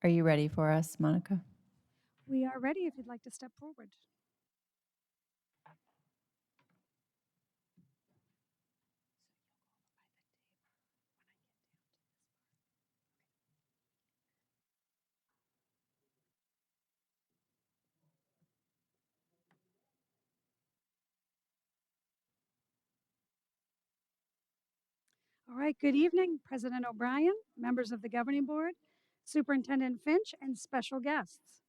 Are you ready for us, Monica? We are ready if you'd like to step forward. All right, good evening, President O'Brien, members of the Governing Board, Superintendent Finch, and special guests.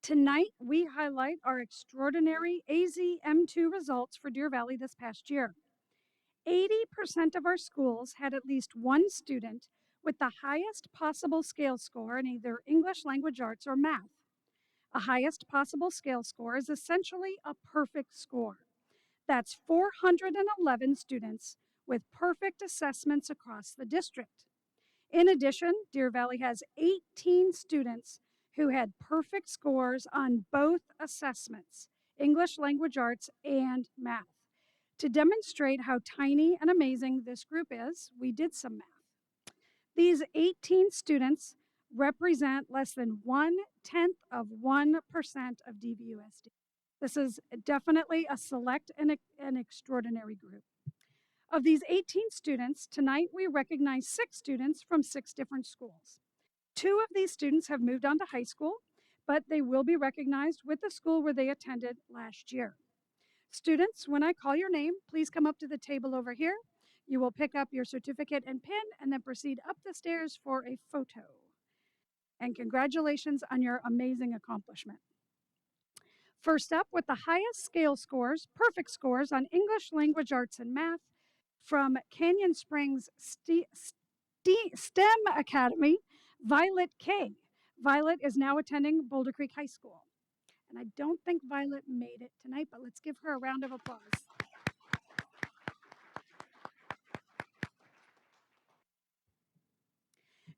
Tonight, we highlight our extraordinary AZM2 results for Deer Valley this past year. 80% of our schools had at least one student with the highest possible scale score in either English language arts or math. A highest possible scale score is essentially a perfect score. That's 411 students with perfect assessments across the district. In addition, Deer Valley has 18 students who had perfect scores on both assessments, English language arts and math. To demonstrate how tiny and amazing this group is, we did some math. These 18 students represent less than 0.1% of DVUSD. This is definitely a select and an extraordinary group. Of these 18 students, tonight we recognize 6 students from 6 different schools. 2 of these students have moved on to high school, but they will be recognized with the school where they attended last year. Students, when I call your name, please come up to the table over here. You will pick up your certificate and pin and then proceed up the stairs for a photo. And congratulations on your amazing accomplishment. First up, with the highest scale scores, perfect scores on English language arts and math from Canyon Springs STEM Academy, Violet K. Violet is now attending Boulder Creek High School. And I don't think Violet made it tonight, but let's give her a round of applause.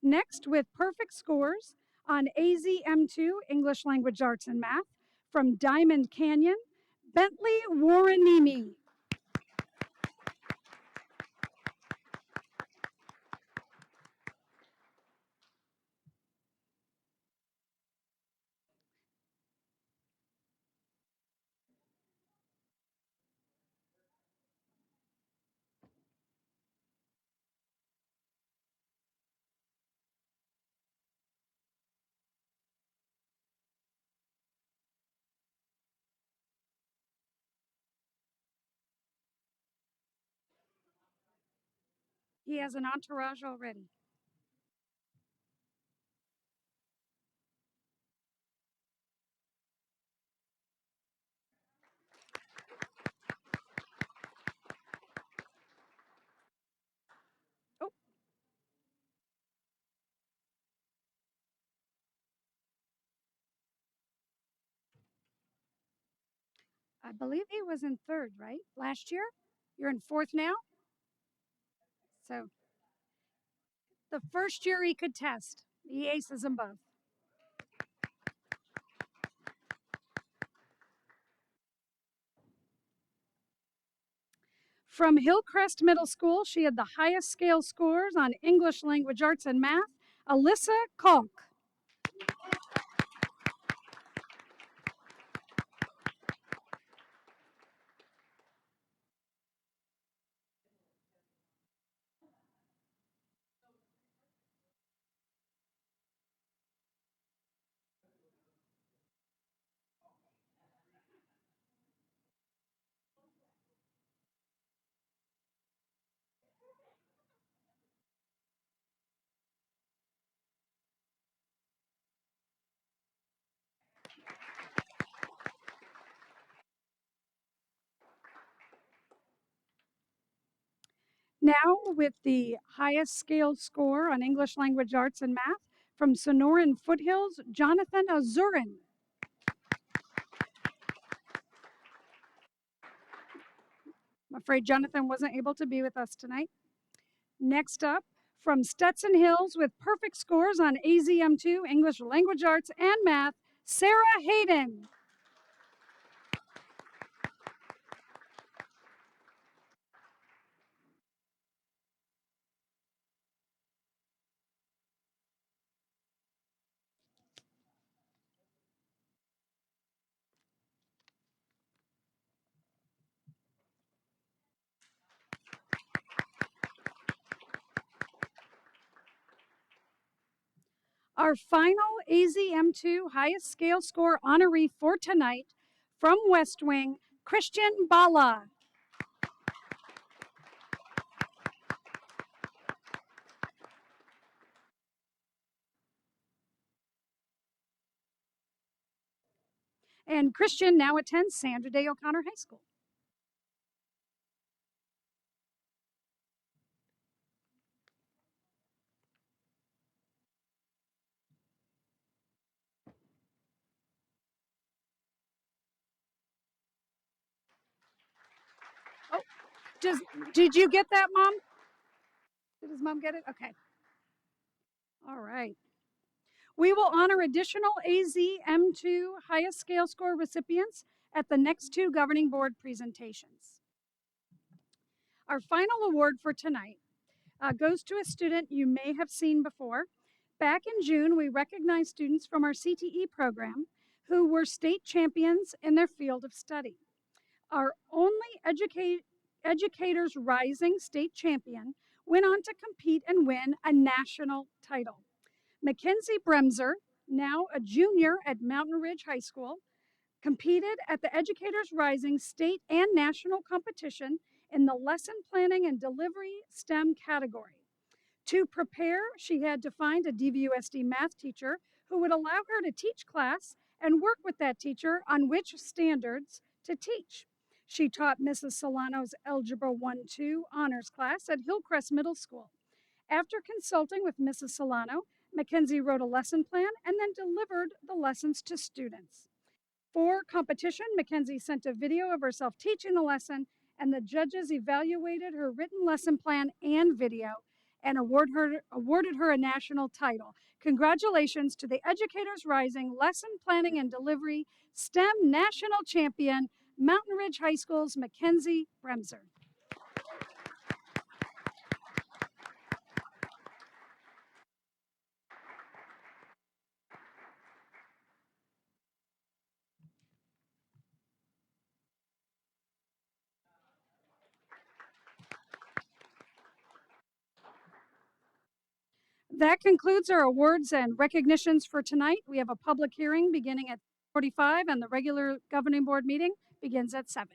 Next, with perfect scores on AZM2, English Language Arts and Math, from Diamond Canyon, Bentley Warrenimi. He has an entourage already. Oh, I believe he was in third, right? Last year? You're in fourth now? So the first year he could test, he aces them both. From Hillcrest Middle School, she had the highest scale scores on English language arts and math, Alyssa Kalk. Now, with the highest scale score on English language arts and math from Sonoran Foothills, Jonathan Azurin. I'm afraid Jonathan wasn't able to be with us tonight. Next up, from Stetson Hills with perfect scores on AZM2, English language arts and math, Sarah Hayden. Our final AZM2 highest scale score honoree for tonight from West Wing, Christian Bala. And Christian now attends Sandra Day O'Connor High School. Oh, just, did you get that, Mom? Did his mom get it? Okay. All right. We will honor additional AZM2 highest scale score recipients at the next two governing board presentations. Our final award for tonight goes to a student you may have seen before. Back in June, we recognized students from our CTE program who were state champions in their field of study. Our only Educators Rising state champion went on to compete and win a national title. Mackenzie Bremser, now a junior at Mountain Ridge High School, competed at the Educators Rising state and national competition in the lesson planning and delivery STEM category. To prepare, she had to find a DVUSD math teacher who would allow her to teach class and work with that teacher on which standards to teach. She taught Mrs. Solano's Algebra 1-2 honors class at Hillcrest Middle School. After consulting with Mrs. Solano, Mackenzie wrote a lesson plan and then delivered the lessons to students. For competition, Mackenzie sent a video of herself teaching the lesson, and the judges evaluated her written lesson plan and video and awarded her a national title. Congratulations to the Educators Rising Lesson Planning and Delivery STEM National Champion, Mountain Ridge High School's Mackenzie Bremser. That concludes our awards and recognitions for tonight. We have a public hearing beginning at 45 and the regular governing board meeting begins at 7.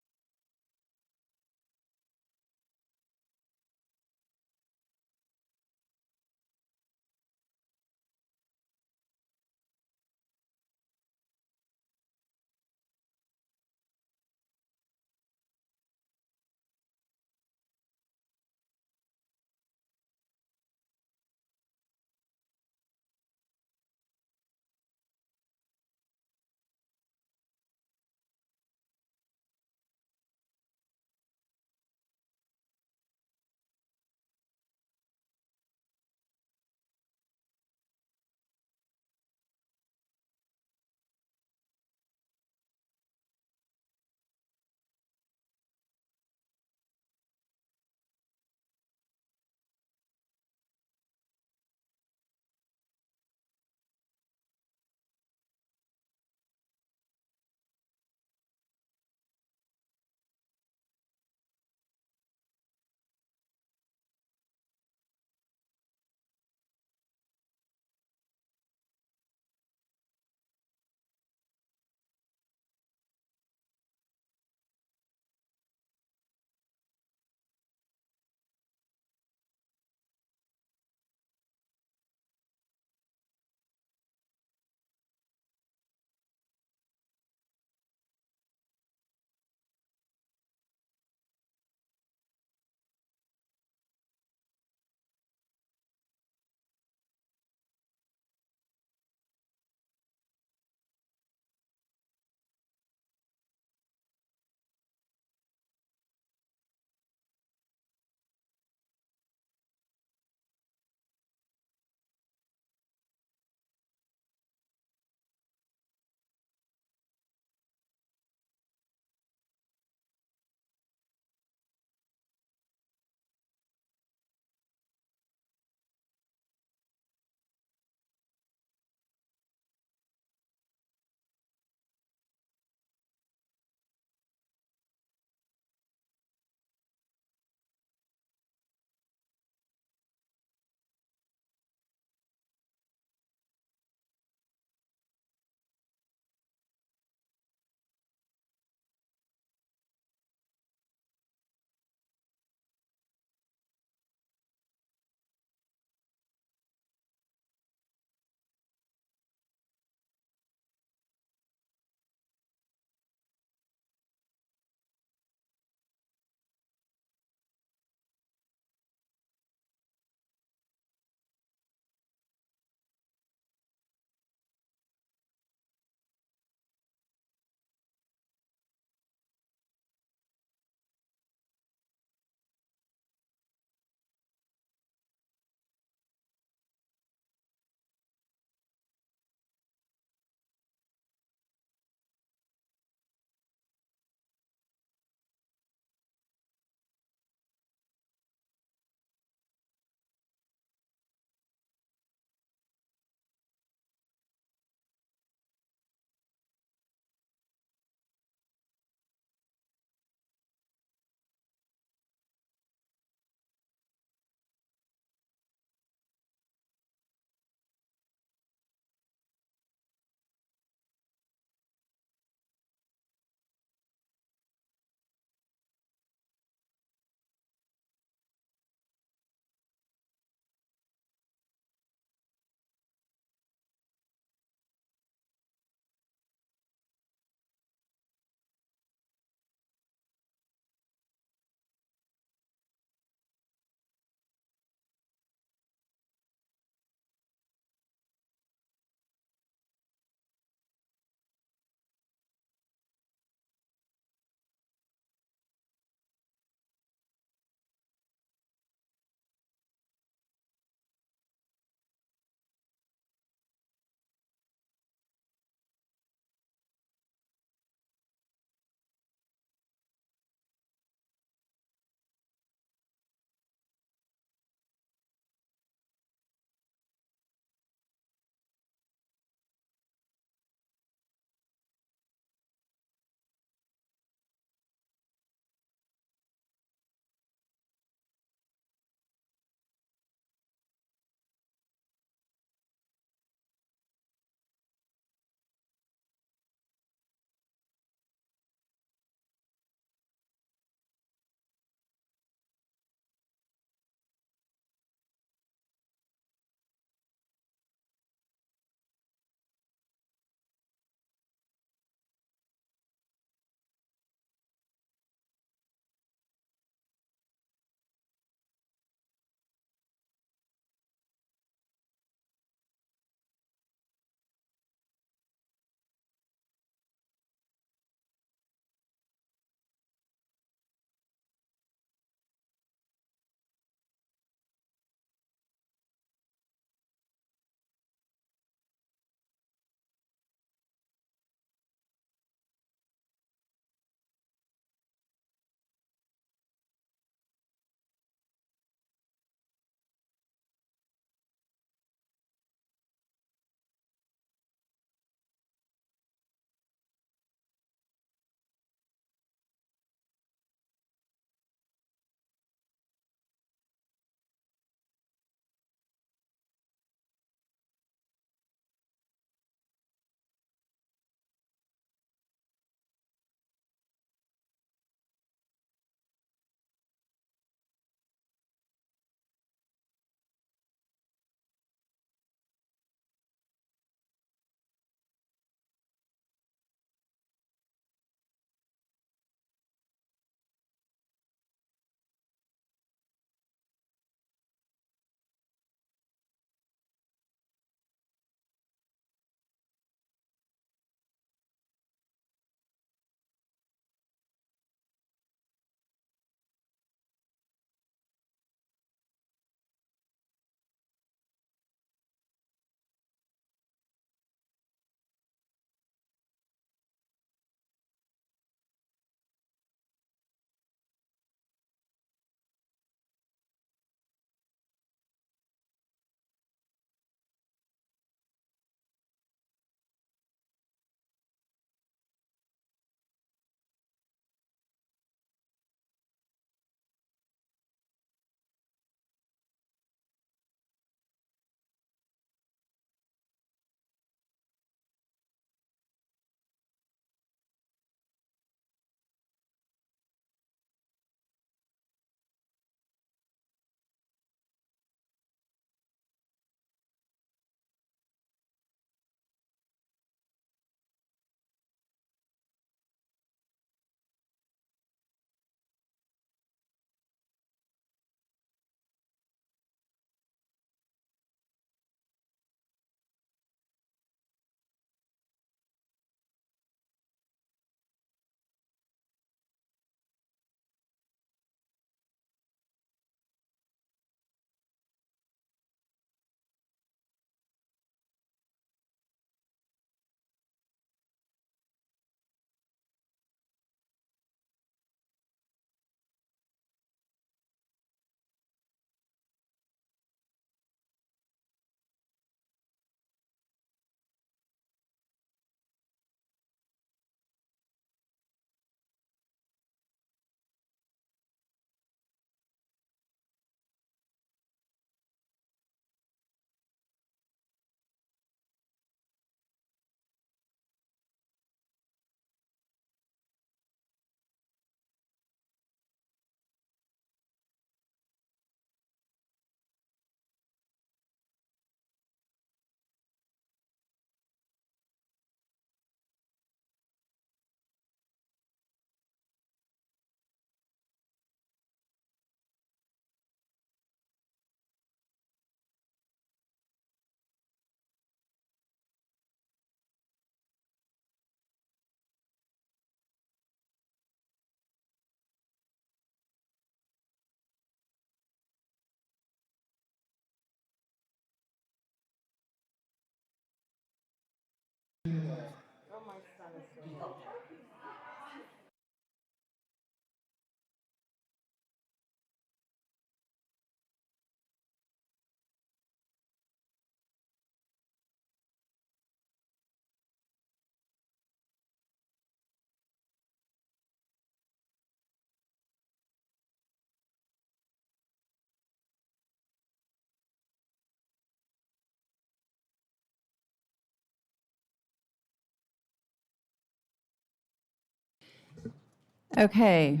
Okay.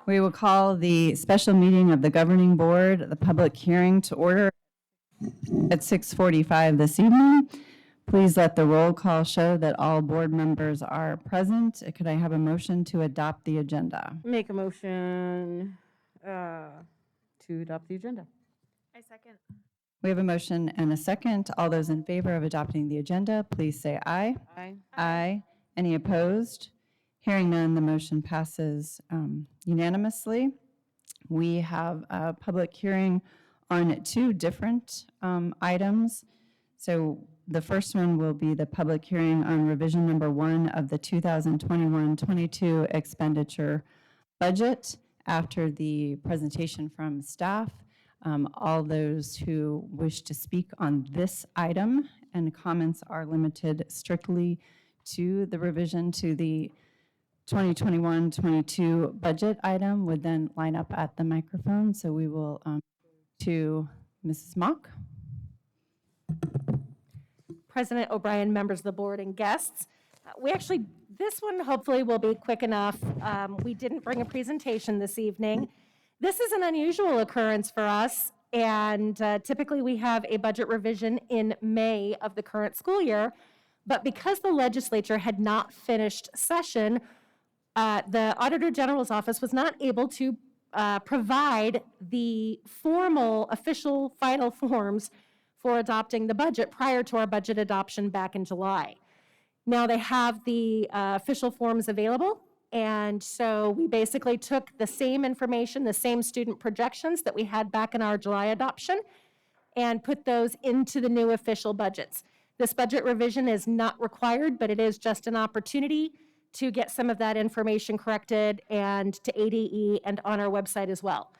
We will call the special meeting of the governing board, the public hearing to order at 6:45 this evening. Please let the roll call show that all board members are present. Could I have a motion to adopt the agenda? Make a motion to adopt the agenda. I second. We have a motion and a second. All those in favor of adopting the agenda, please say aye. Aye. Aye. Any opposed? Hearing none, the motion passes unanimously. We have a public hearing on two different items. So the first one will be the public hearing on revision number 1 of the 2021-22 expenditure budget. After the presentation from staff, all those who wish to speak on this item and comments are limited strictly to the revision to the 2021-22 budget item would then line up at the microphone. So we will to Mrs. Mock. President O'Brien, members of the board, and guests. This one hopefully will be quick enough. We didn't bring a presentation this evening. This is an unusual occurrence for us, and typically we have a budget revision in May of the current school year, but because the legislature had not finished session, the Auditor General's office was not able to provide the formal, official, final forms for adopting the budget prior to our budget adoption back in July. Now they have the official forms available, and so we basically took the same information, the same student projections that we had back in our July adoption, and put those into the new official budgets. This budget revision is not required, but it is just an opportunity to get some of that information corrected and to ADE and on our website as well.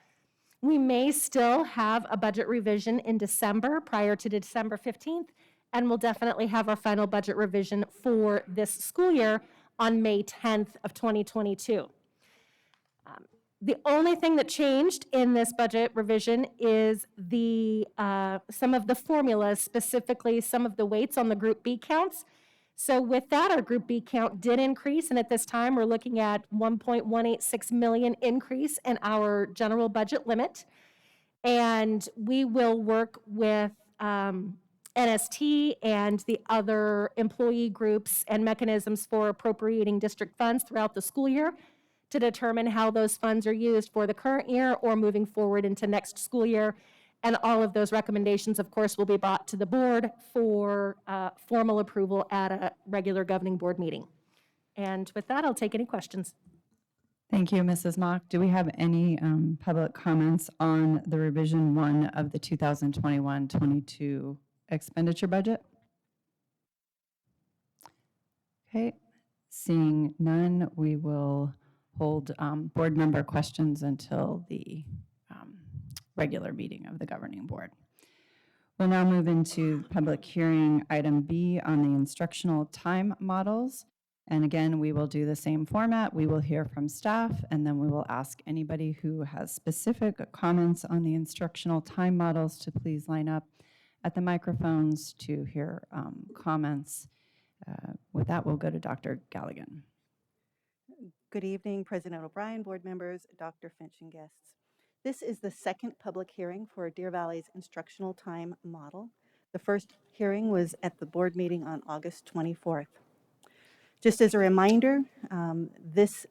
We may still have a budget revision in December prior to December 15th, and we'll definitely have our final budget revision for this school year on May 10th of 2022. The only thing that changed in this budget revision is some of the formulas, specifically some of the weights on the Group B counts. So with that, our Group B count did increase, and at this time, we're looking at 1.186 million increase in our general budget limit. And we will work with NST and the other employee groups and mechanisms for appropriating district funds throughout the school year to determine how those funds are used for the current year or moving forward into next school year. And all of those recommendations, of course, will be brought to the board for formal approval at a regular governing board meeting. And with that, I'll take any questions. Thank you, Mrs. Mock. Do we have any public comments on the revision 1 of the 2021-22 expenditure budget? Okay, seeing none, we will hold board member questions until the regular meeting of the governing board. We'll now move into public hearing item B on the instructional time models. And again, we will do the same format. We will hear from staff, and then we will ask anybody who has specific comments on the instructional time models to please line up at the microphones to hear comments. With that, we'll go to Dr. Galligan. Good evening, President O'Brien, board members, Dr. Finch, and guests. This is the second public hearing for Deer Valley's instructional time model. The first hearing was at the board meeting on August 24th. Just as a reminder, this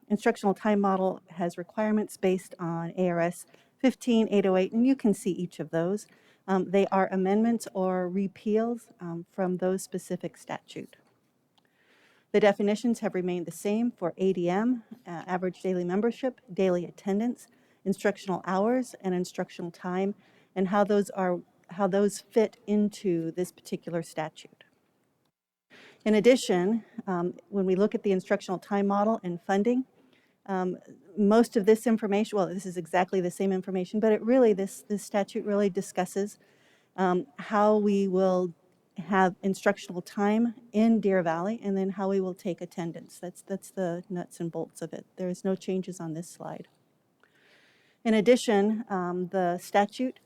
instructional time model has requirements based on ARS 15808, and you can see each of those. They are amendments or repeals from those specific statute. The definitions have remained the same for ADM, average daily membership, daily attendance, instructional hours, and instructional time, and how those fit into this particular statute. In addition, when we look at the instructional time model and funding, most of this information, well, this is exactly the same information, but it really, this statute really discusses how we will have instructional time in Deer Valley, and then how we will take attendance. That's the nuts and bolts of it. There is no changes on this slide. In addition, the statute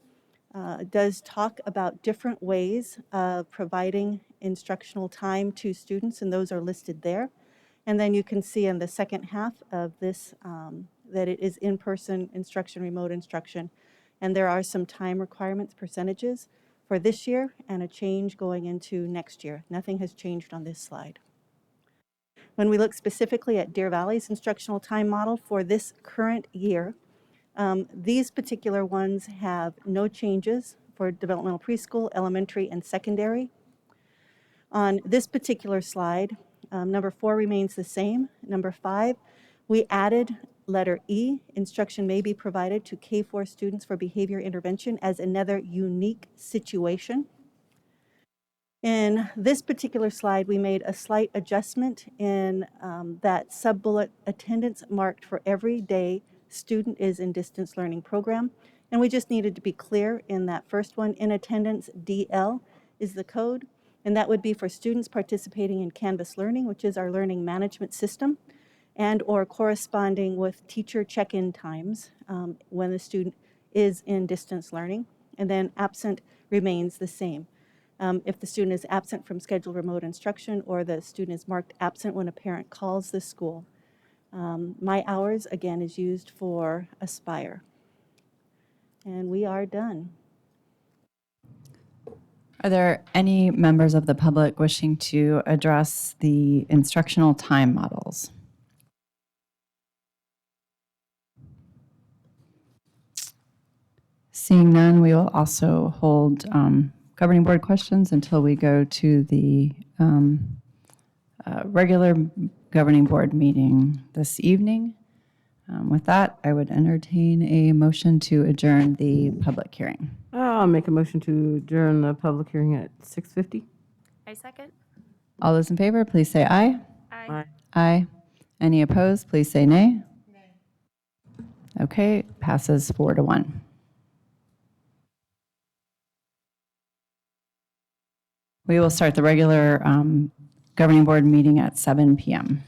does talk about different ways of providing instructional time to students, and those are listed there. And then you can see in the second half of this that it is in-person instruction, remote instruction, and there are some time requirements, percentages for this year and a change going into next year. Nothing has changed on this slide. When we look specifically at Deer Valley's instructional time model for this current year, these particular ones have no changes for developmental preschool, elementary, and secondary. On this particular slide, number 4 remains the same. Number 5, we added letter E, instruction may be provided to K-4 students for behavior intervention as another unique situation. In this particular slide, we made a slight adjustment in that sub-bullet attendance marked for every day student is in distance learning program. And we just needed to be clear in that first one, in attendance DL is the code, and that would be for students participating in Canvas Learning, which is our learning management system, and or corresponding with teacher check-in times when the student is in distance learning, and then absent remains the same. If the student is absent from scheduled remote instruction, or the student is marked absent when a parent calls the school. My hours, again, is used for Aspire. And we are done. Are there any members of the public wishing to address the instructional time models? Seeing none, we will also hold governing board questions until we go to the regular governing board meeting this evening. With that, I would entertain a motion to adjourn the public hearing. I'll make a motion to adjourn the public hearing at 6:50. I second. All those in favor, please say aye. Aye. Aye. Any opposed, please say nay. Okay, passes 4-1. We will start the regular governing board meeting at 7 p.m.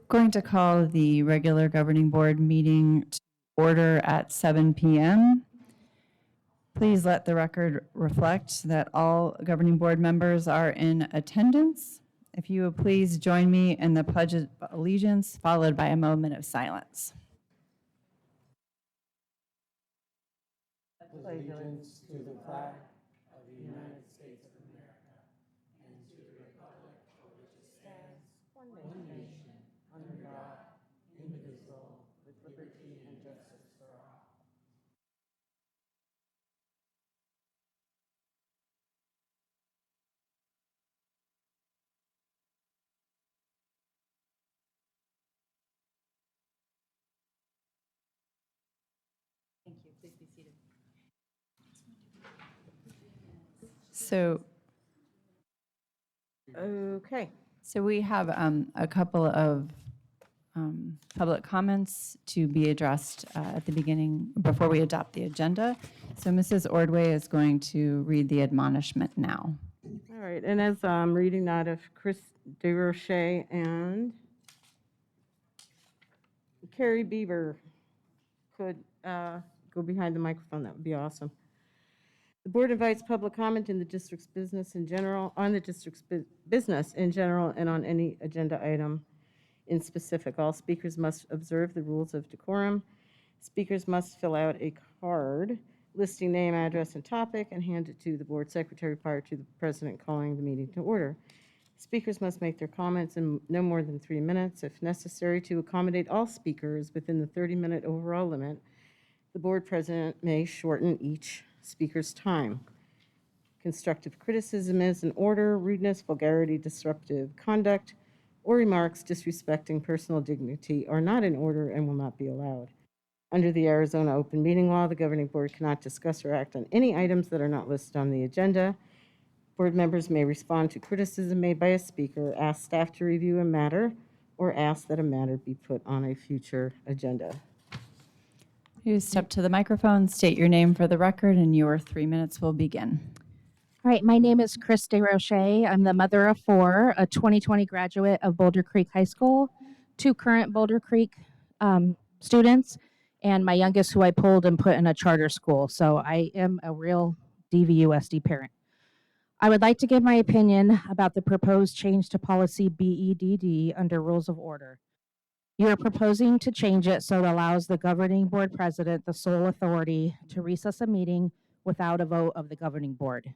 Going to call the regular governing board meeting to order at 7 p.m. Please let the record reflect that all governing board members are in attendance. If you would please join me in the Pledge of Allegiance, followed by a moment of silence. Thank you. Please be seated. So Okay. we have a couple of public comments to be addressed at the beginning, before we adopt the agenda. So Mrs. Ordway is going to read the admonishment now. All right, and as I'm reading that, if Chris DeRoche and Carrie Bieber could go behind the microphone, that would be awesome. The board invites public comment in the district's business in general, on the district's business in general, and on any agenda item in specific. All speakers must observe the rules of decorum. Speakers must fill out a card listing name, address, and topic, and hand it to the board secretary prior to the president calling the meeting to order. Speakers must make their comments in no more than 3 minutes. If necessary, to accommodate all speakers within the 30-minute overall limit, the board president may shorten each speaker's time. Constructive criticism is in order. Rudeness, vulgarity, disruptive conduct, or remarks disrespecting personal dignity are not in order and will not be allowed. Under the Arizona Open Meeting Law, the governing board cannot discuss or act on any items that are not listed on the agenda. Board members may respond to criticism made by a speaker, ask staff to review a matter, or ask that a matter be put on a future agenda. You step to the microphone, state your name for the record, and your 3 minutes will begin. All right, my name is Chris DeRoche. I'm the mother of 4, a 2020 graduate of Boulder Creek High School, 2 current Boulder Creek students, and my youngest who I pulled and put in a charter school. So I am a real DVUSD parent. I would like to give my opinion about the proposed change to policy BEDD under Rules of Order. You are proposing to change it so it allows the governing board president the sole authority to recess a meeting without a vote of the governing board.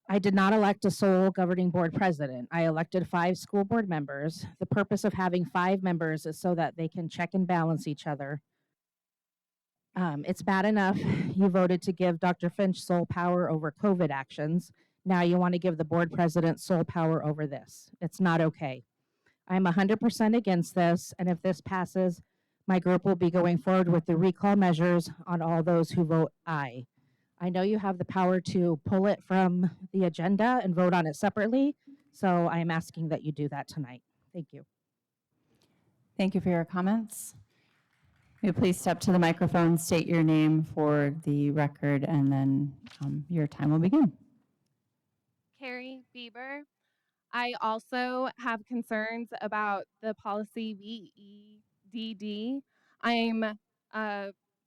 I did not elect a sole governing board president. I elected 5 school board members. The purpose of having 5 members is so that they can check and balance each other. It's bad enough you voted to give Dr. Finch sole power over COVID actions. Now you want to give the board president sole power over this. It's not okay. I'm 100% against this, and if this passes, my group will be going forward with the recall measures on all those who vote aye. I know you have the power to pull it from the agenda and vote on it separately, so I am asking that you do that tonight. Thank you. Thank you for your comments. Will you please step to the microphone, state your name for the record, and then your time will begin. Carrie Bieber. I also have concerns about the policy BEDD. I'm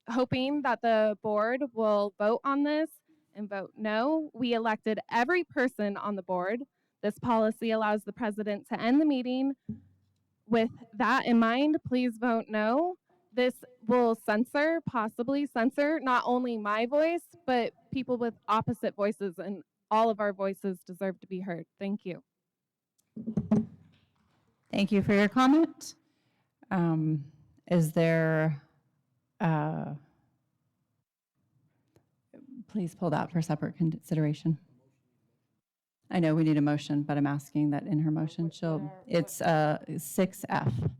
hoping that the board will vote on this and vote no. We elected every person on the board. This policy allows the president to end the meeting. With that in mind, please vote no. This will possibly censor not only my voice, but people with opposite voices, and all of our voices deserve to be heard. Thank you. Thank you for your comment. Is there, please pull that for separate consideration. I know we need a motion, but I'm asking that in her motion, it's 6F.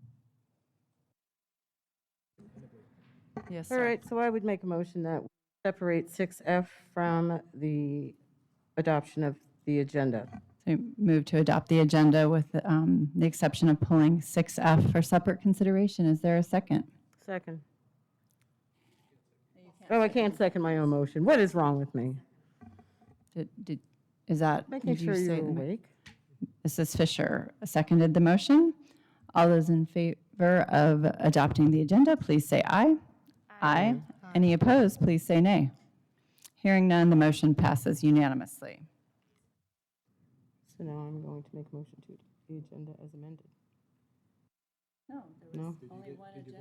Yes, All sir. right, so I would make a motion that we separate 6F from the adoption of the agenda. So move to adopt the agenda with the exception of pulling 6F for separate consideration. Is there a second? Second. Oh, I can't second my own motion. What is wrong with me? Is that? Making did you sure say you're the mo- awake. Mrs. Fisher seconded the motion. All those in favor of adopting the agenda, please say aye. Aye. Any opposed, please say nay. Hearing none, the motion passes unanimously. So now I'm going to make a motion to the agenda as amended. No, No? only one agenda.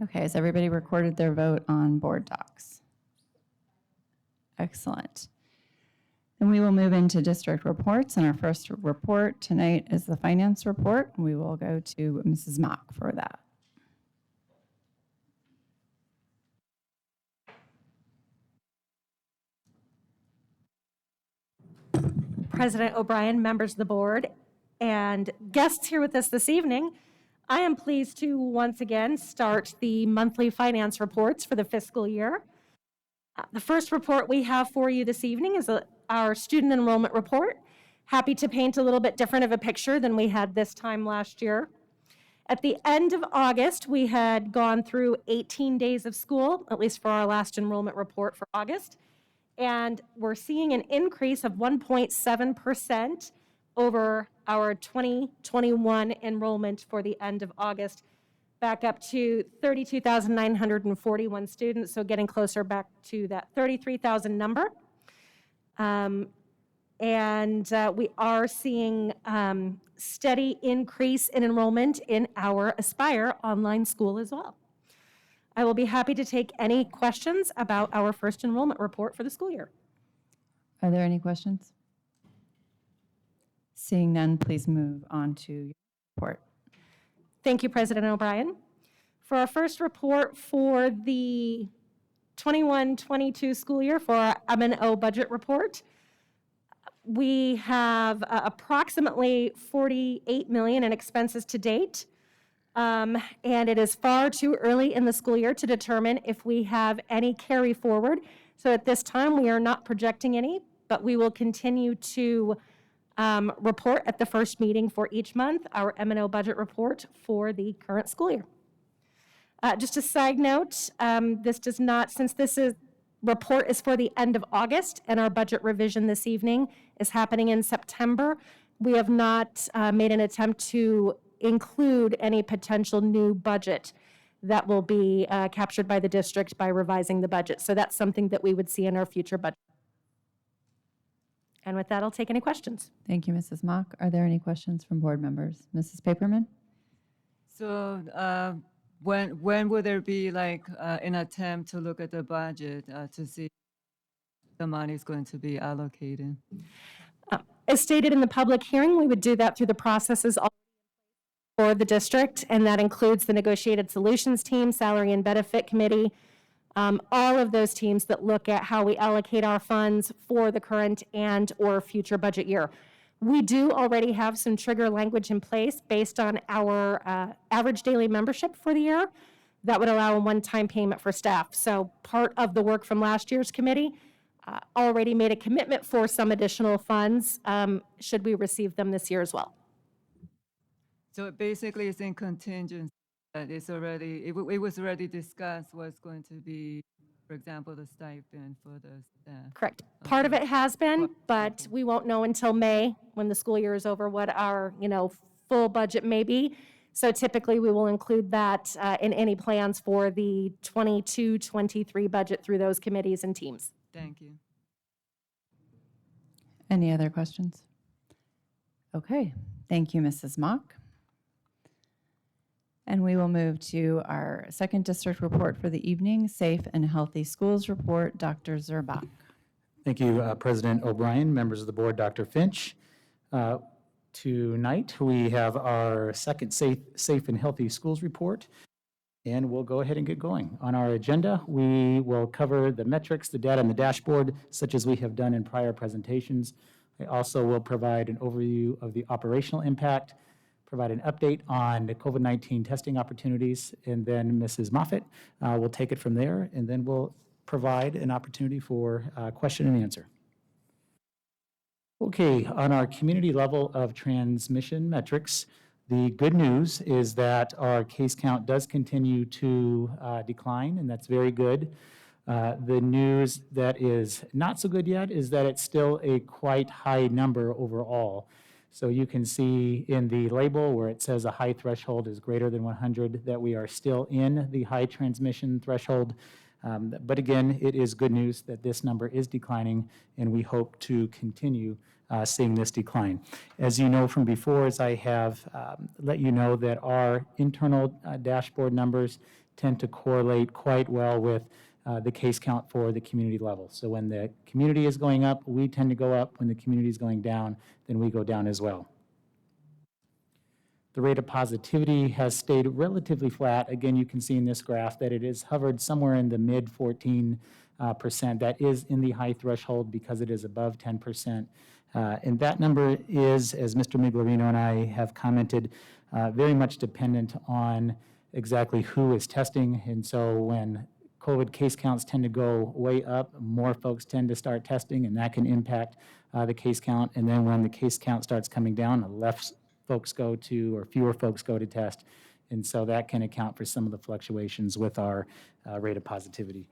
Okay, has everybody recorded their vote on board docs? Excellent. Then we will move into district reports, and our first report tonight is the finance report. We will go to Mrs. Mock for that. President O'Brien, members of the board, and guests here with us this evening, I am pleased to once again start the monthly finance reports for the fiscal year. The first report we have for you this evening is our student enrollment report. Happy to paint a little bit different of a picture than we had this time last year. At the end of August, we had gone through 18 days of school, at least for our last enrollment report for August. And we're seeing an increase of 1.7% over our 2021 enrollment for the end of August, back up to 32,941 students, so getting closer back to that 33,000 number. We are seeing steady increase in enrollment in our Aspire online school as well. I will be happy to take any questions about our first enrollment report for the school year. Are there any questions? Seeing none, please move on to your report. Thank you, President O'Brien. For our first report for the 21-22 school year for our M&O budget report, we have approximately $48 million in expenses to date. And it is far too early in the school year to determine if we have any carry forward. So at this time, we are not projecting any, but we will continue to report at the first meeting for each month, our M&O budget report for the current school year. Just a side note, this does not, since this report is for the end of August and our budget revision this evening is happening in September, we have not made an attempt to include any potential new budget that will be captured by the district by revising the budget. So that's something that we would see in our future budget. And with that, I'll take any questions. Thank you, Mrs. Mock. Are there any questions from board members? Mrs. Paperman? So when will there be like an attempt to look at the budget to see the money is going to be allocated? As stated in the public hearing, we would do that through the processes for the district, and that includes the negotiated solutions team, salary and benefit committee, all of those teams that look at how we allocate our funds for the current and or future budget year. We do already have some trigger language in place based on our average daily membership for the year that would allow a one-time payment for staff. So part of the work from last year's committee already made a commitment for some additional funds should we receive them this year as well. So basically it's in contingency. It's already, it was already discussed what's going to be, for example, the stipend for the staff. Correct. Part of Okay. it has been, Well, but we won't know until May, when the school year is over, what our, full budget may be. So typically, we will include that in any plans for the 22-23 budget through those committees and teams. Thank you. Any other questions? Okay, thank you, Mrs. Mock. And we will move to our second district report for the evening, Safe and Healthy Schools Report, Dr. Zurbach. Thank you, President O'Brien, members of the board, Dr. Finch. Tonight, we have our second Safe and Healthy Schools Report, and we'll go ahead and get going. On our agenda, we will cover the metrics, the data, and the dashboard, such as we have done in prior presentations. I also will provide an overview of the operational impact, provide an update on the COVID-19 testing opportunities, and then Mrs. Moffitt will take it from there, and then we'll provide an opportunity for question and answer. Okay, on our community level of transmission metrics, The good news is that our case count does continue to decline, and that's very good. The news that is not so good yet is that it's still a quite high number overall. So you can see in the label where it says a high threshold is greater than 100, that we are still in the high transmission threshold. But again, it is good news that this number is declining, and we hope to continue seeing this decline. As you know from before, as I have let you know, that our internal dashboard numbers tend to correlate quite well with the case count for the community level. So when the community is going up, we tend to go up. When the community is going down, then we go down as well. The rate of positivity has stayed relatively flat. Again, you can see in this graph that it has hovered somewhere in the mid 14%. That is in the high threshold because it is above 10%. And that number is, as Mr. Miglerino and I have commented, very much dependent on exactly who is testing. And so when COVID case counts tend to go way up, more folks tend to start testing, and that can impact the case count. And then when the case count starts coming down, less folks go to, or fewer folks go to test. And so that can account for some of the fluctuations with our rate of positivity.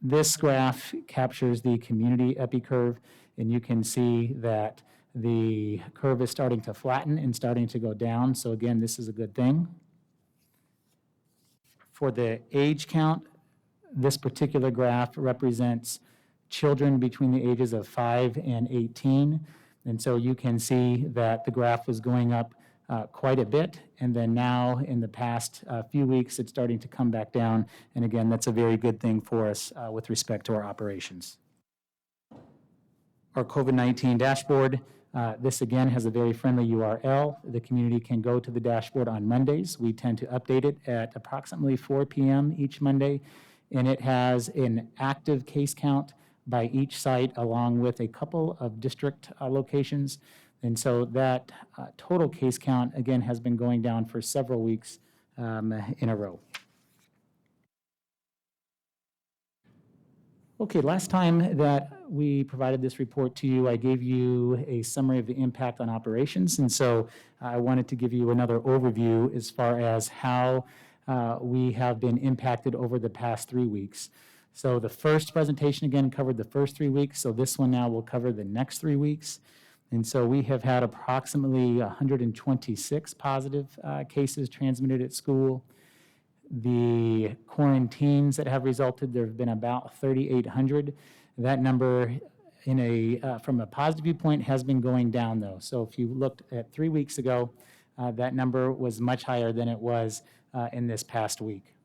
This graph captures the community epi curve, and you can see that the curve is starting to flatten and starting to go down. So again, this is a good thing. For the age count, this particular graph represents children between the ages of 5 and 18. And so you can see that the graph was going up quite a bit. And then now in the past few weeks, it's starting to come back down. And again, that's a very good thing for us with respect to our operations. Our COVID-19 dashboard, this again has a very friendly URL. The community can go to the dashboard on Mondays. We tend to update it at approximately 4 p.m. each Monday. And it has an active case count by each site along with a couple of district locations. And so that total case count, again, has been going down for several weeks in a row. Okay, last time that we provided this report to you, I gave you a summary of the impact on operations. And so I wanted to give you another overview as far as how we have been impacted over the past 3 weeks. So the first presentation, again, covered the first 3 weeks. So this one now will cover the next 3 weeks. And so we have had approximately 126 positive cases transmitted at school. The quarantines that have resulted, there have been about 3,800. That number from a positive viewpoint has been going down though. So if you looked at 3 weeks ago, that number was much higher than it was in this past week.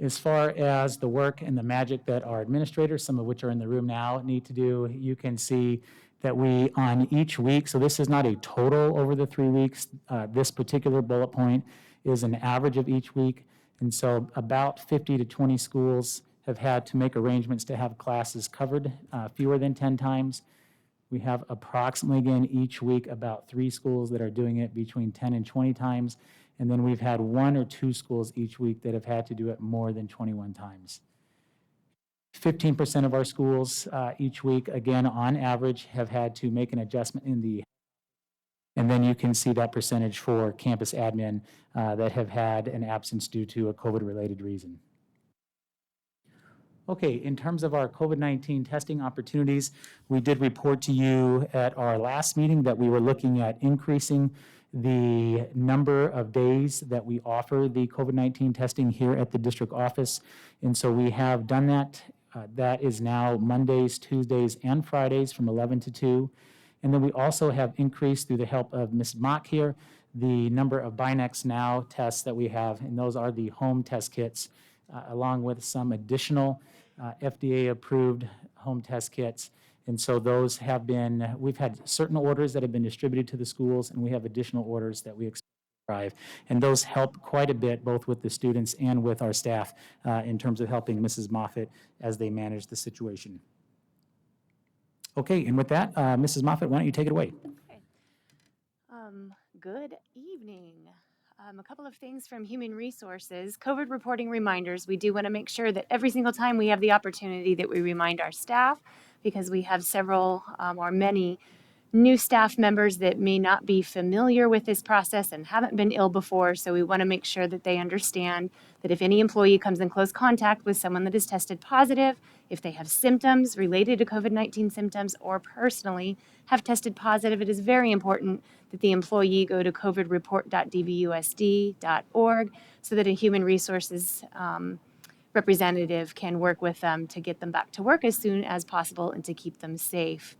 As far as the work and the magic that our administrators, some of which are in the room now, need to do, you can see that we, on each week, so this is not a total over the 3 weeks, this particular bullet point is an average of each week, and so about 50 to 20 schools have had to make arrangements to have classes covered fewer than 10 times. We have approximately, again, each week, about 3 schools that are doing it between 10 and 20 times, and then we've had 1 or 2 schools each week that have had to do it more than 21 times. 15% of our schools each week, again, on average, have had to make an adjustment in the, and then you can see that percentage for campus admin that have had an absence due to a COVID-related reason. Okay, in terms of our COVID-19 testing opportunities, we did report to you at our last meeting that we were looking at increasing the number of days that we offer the COVID-19 testing here at the district office. And so we have done that. That is now Mondays, Tuesdays, and Fridays from 11 to 2. And then we also have increased, through the help of Ms. Mock here, the number of Binex Now tests that we have, and those are the home test kits, along with some additional FDA-approved home test kits. And so those have been, we've had certain orders that have been distributed to the schools, and we have additional orders that we expect to arrive. And those help quite a bit, both with the students and with our staff, in terms of helping Mrs. Moffitt as they manage the situation. Okay, and with that, Mrs. Moffitt, why don't you take it away? Okay. Good evening. A couple of things from Human Resources. COVID reporting reminders. We do want to make sure that every single time we have the opportunity that we remind our staff, because we have several or many new staff members that may not be familiar with this process and haven't been ill before. So we want to make sure that they understand that if any employee comes in close contact with someone that is tested positive, if they have symptoms related to COVID-19 symptoms or personally have tested positive, it is very important that the employee go to covidreport.dvusd.org so that a human resources representative can work with them to get them back to work as soon as possible and to keep them safe.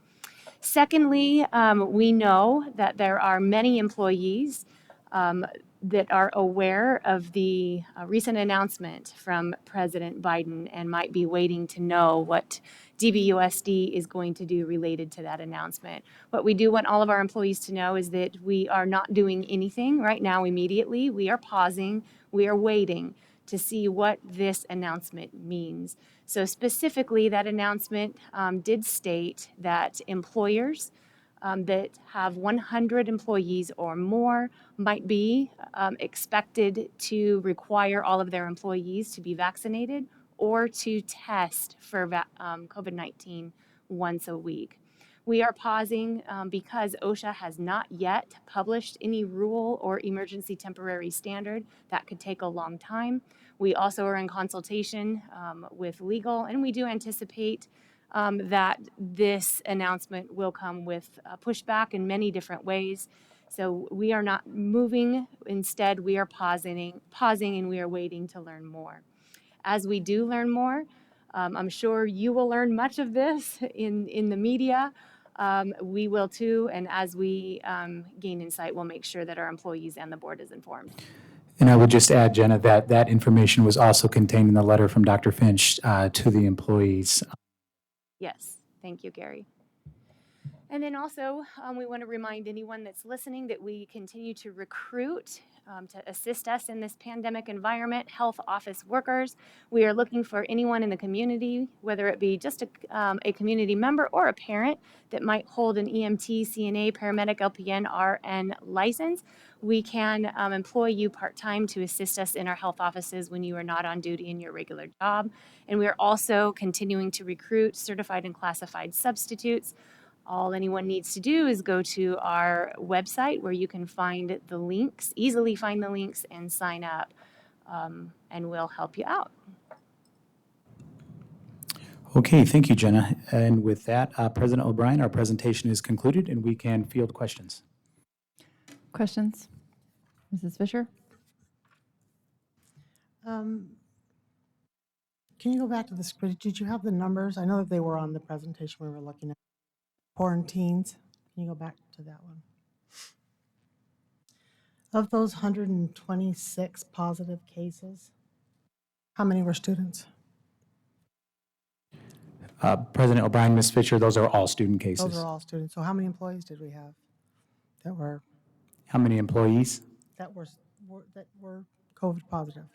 Secondly, we know that there are many employees that are aware of the recent announcement from President Biden and might be waiting to know what DVUSD is going to do related to that announcement. What we do want all of our employees to know is that we are not doing anything right now immediately. We are pausing, we are waiting to see what this announcement means. So specifically, that announcement did state that employers that have 100 employees or more might be expected to require all of their employees to be vaccinated or to test for COVID-19 once a week. We are pausing because OSHA has not yet published any rule or emergency temporary standard. That could take a long time. We also are in consultation with legal, and we do anticipate that this announcement will come with pushback in many different ways. So we are not moving. Instead, we are pausing and we are waiting to learn more. As we do learn more, I'm sure you will learn much of this in the media. We will too, and as we gain insight, we'll make sure that our employees and the board is informed. And I would just add, Jenna, that that information was also contained in the letter from Dr. Finch to the employees. Yes, thank you, Gary. And then also, we want to remind anyone that's listening that we continue to recruit to assist us in this pandemic environment, health office workers. We are looking for anyone in the community, whether it be just a community member or a parent that might hold an EMT, CNA, paramedic, LPN, RN license. We can employ you part-time to assist us in our health offices when you are not on duty in your regular job. And we are also continuing to recruit certified and classified substitutes. All anyone needs to do is go to our website where you can find the links, easily find the links and sign up, and we'll help you out. Okay, thank you, Jenna. And with that, President O'Brien, our presentation is concluded and we can field questions. Questions? Mrs. Fisher? Can you go back to the script? Did you have the numbers? I know that they were on the presentation we were looking at. Quarantines. Can you go back to that one? Of those 126 positive cases, how many were students? President O'Brien, Ms. Fisher, those are all student cases. Those are all students. So how many employees did we have that were How many employees? that were COVID positive?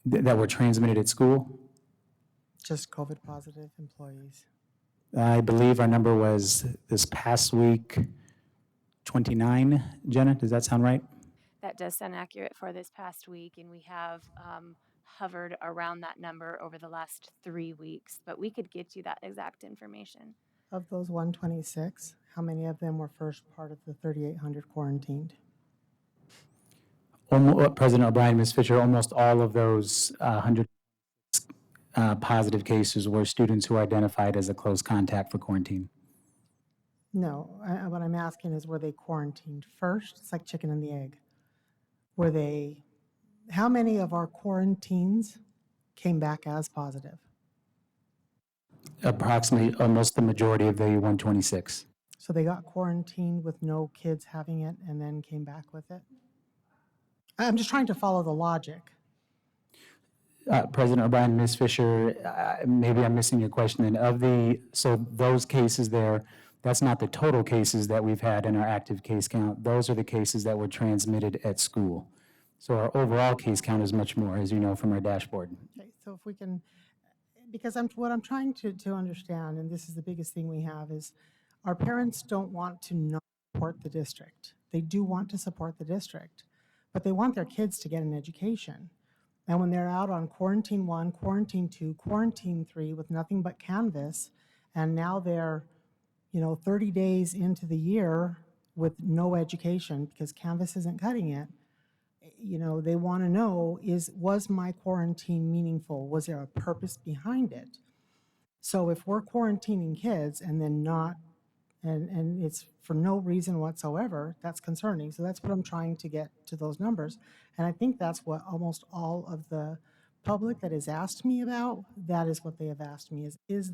That were transmitted at school? Just COVID positive employees. I believe our number was this past week 29. Jenna, does that sound right? That does sound accurate for this past week, and we have hovered around that number over the last 3 weeks, but we could get you that exact information. Of those 126, how many of them were first part of the 3,800 quarantined? President O'Brien, Ms. Fisher, almost all of those 100 positive cases were students who were identified as a close contact for quarantine. No, what I'm asking is, were they quarantined first? It's like chicken and the egg. How many of our quarantines came back as positive? Approximately almost the majority of the 126. So they got quarantined with no kids having it and then came back with it? I'm just trying to follow the logic. President O'Brien, Ms. Fisher, maybe I'm missing your question. And so those cases there, that's not the total cases that we've had in our active case count. Those are the cases that were transmitted at school. So our overall case count is much more, as you know from our dashboard. Okay, so if we can, because what I'm trying to understand, and this is the biggest thing we have, is our parents don't want to not support the district. They do want to support the district, but they want their kids to get an education. And when they're out on quarantine 1, quarantine 2, quarantine 3 with nothing but Canvas, and now they're 30 days into the year with no education because Canvas isn't cutting it, they want to know was my quarantine meaningful? Was there a purpose behind it? So if we're quarantining kids and then not, and it's for no reason whatsoever, that's concerning. So that's what I'm trying to get to those numbers. And I think that's what almost all of the public that has asked me about, that is what they have asked me is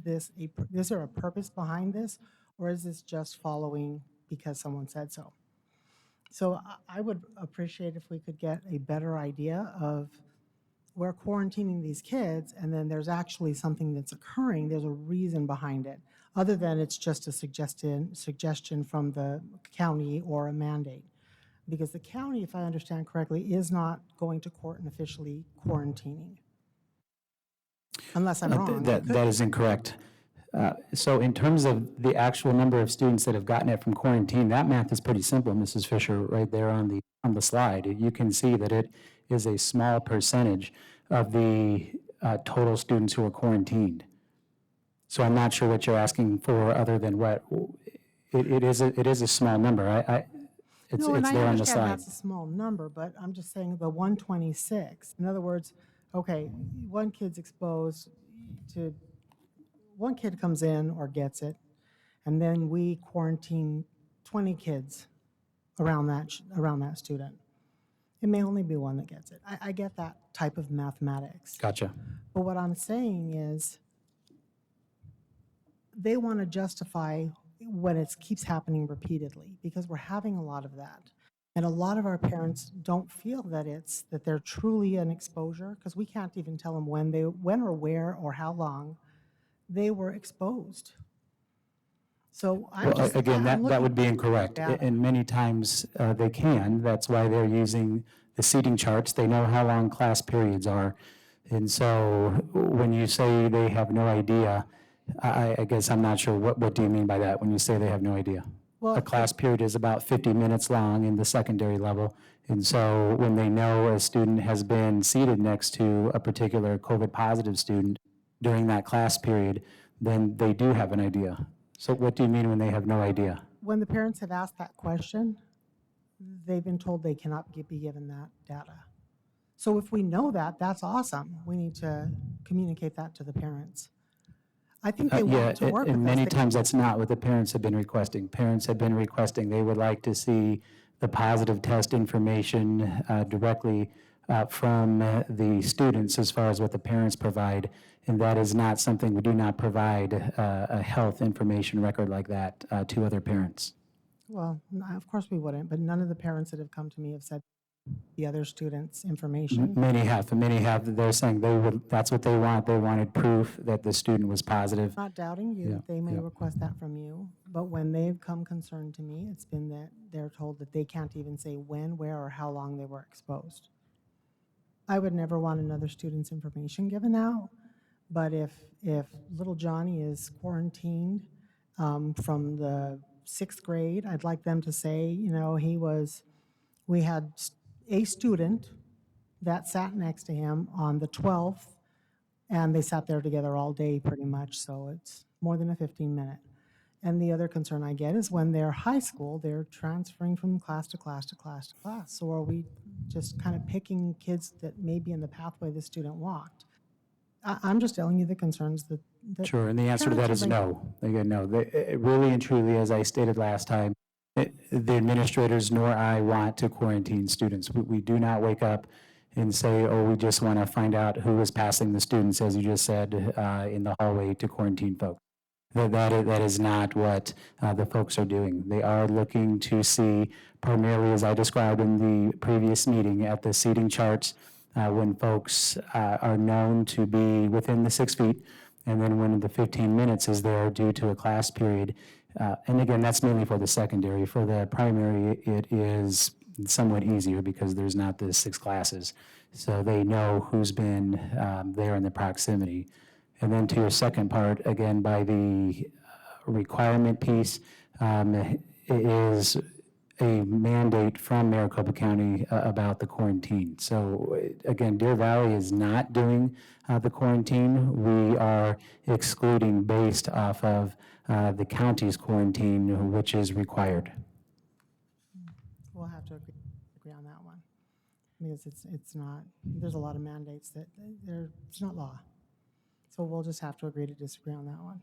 there a purpose behind this, or is this just following because someone said so? So I would appreciate if we could get a better idea of we're quarantining these kids and then there's actually something that's occurring. There's a reason behind it, other than it's just a suggestion from the county or a mandate. Because the county, if I understand correctly, is not going to court and officially quarantining. Unless I'm wrong. That is incorrect. So in terms of the actual number of students that have gotten it from quarantine, that math is pretty simple, Mrs. Fisher, right there on the slide. You can see that it is a small percentage of the total students who are quarantined. So I'm not sure what you're asking for other than what, it is a small number. It's No, and I there on the understand slide. that's a small number, but I'm just saying the 126. In other words, okay, one kid's exposed to, one kid comes in or gets it, and then we quarantine 20 kids around that student. It may only be one that gets it. I get that type of mathematics. Gotcha. But what I'm saying is they want to justify when it keeps happening repeatedly because we're having a lot of that. And a lot of our parents don't feel that they're truly an exposure because we can't even tell them when or where or how long they were exposed. So Again, that would be incorrect. data. And many times they can. That's why they're using the seating charts. They know how long class periods are. And so when you say they have no idea, I guess I'm not sure, what do you mean by that when you say they have no idea? Well, A class period is about 50 minutes long in the secondary level. And so when they know a student has been seated next to a particular COVID positive student during that class period, then they do have an idea. So what do you mean when they have no idea? when the parents have asked that question, they've been told they cannot be given that data. So if we know that, that's awesome. We need to communicate that to the parents. I think they want to work with us. And many times that's not what the parents have been requesting. Parents have been requesting, they would like to see the positive test information directly from the students as far as what the parents provide. And that is not something, we do not provide a health information record like that to other parents. Well, of course we wouldn't, but none of the parents that have come to me have said the other students' information. Many have, they're saying that's what they want. They wanted proof that the student was positive. Not doubting you, Yeah, they may yeah. request that from you, but when they've come concerned to me, it's been that they're told that they can't even say when, where, or how long they were exposed. I would never want another student's information given out, but if little Johnny is quarantined from the 6th grade, I'd like them to say, we had a student that sat next to him on the 12th, and they sat there together all day pretty much, so it's more than a 15-minute. And the other concern I get is when they're high school, they're transferring from class to class to class to class. So are we just kind of picking kids that may be in the pathway the student walked? I'm just telling you the concerns that Sure, and the answer to that parents is are no. Again, no. Really and truly, as I stated last time, the administrators nor I want to quarantine students. We do not wake up and say, oh, we just want to find out who is passing the students, as you just said, in the hallway to quarantine folks. That is not what the folks are doing. They are looking to see, primarily as I described in the previous meeting, at the seating charts, when folks are known to be within the 6 feet, and then when the 15 minutes is there due to a class period. And again, that's mainly for the secondary. For the primary, it is somewhat easier because there's not the 6 classes. So they know who's been there in the proximity. And then to your second part, again, by the requirement piece, it is a mandate from Maricopa County about the quarantine. So again, Deer Valley is not doing the quarantine. We are excluding based off of the county's quarantine, which is required. We'll have to agree on that one, because it's not, there's a lot of mandates that it's not law. So we'll just have to agree to disagree on that one.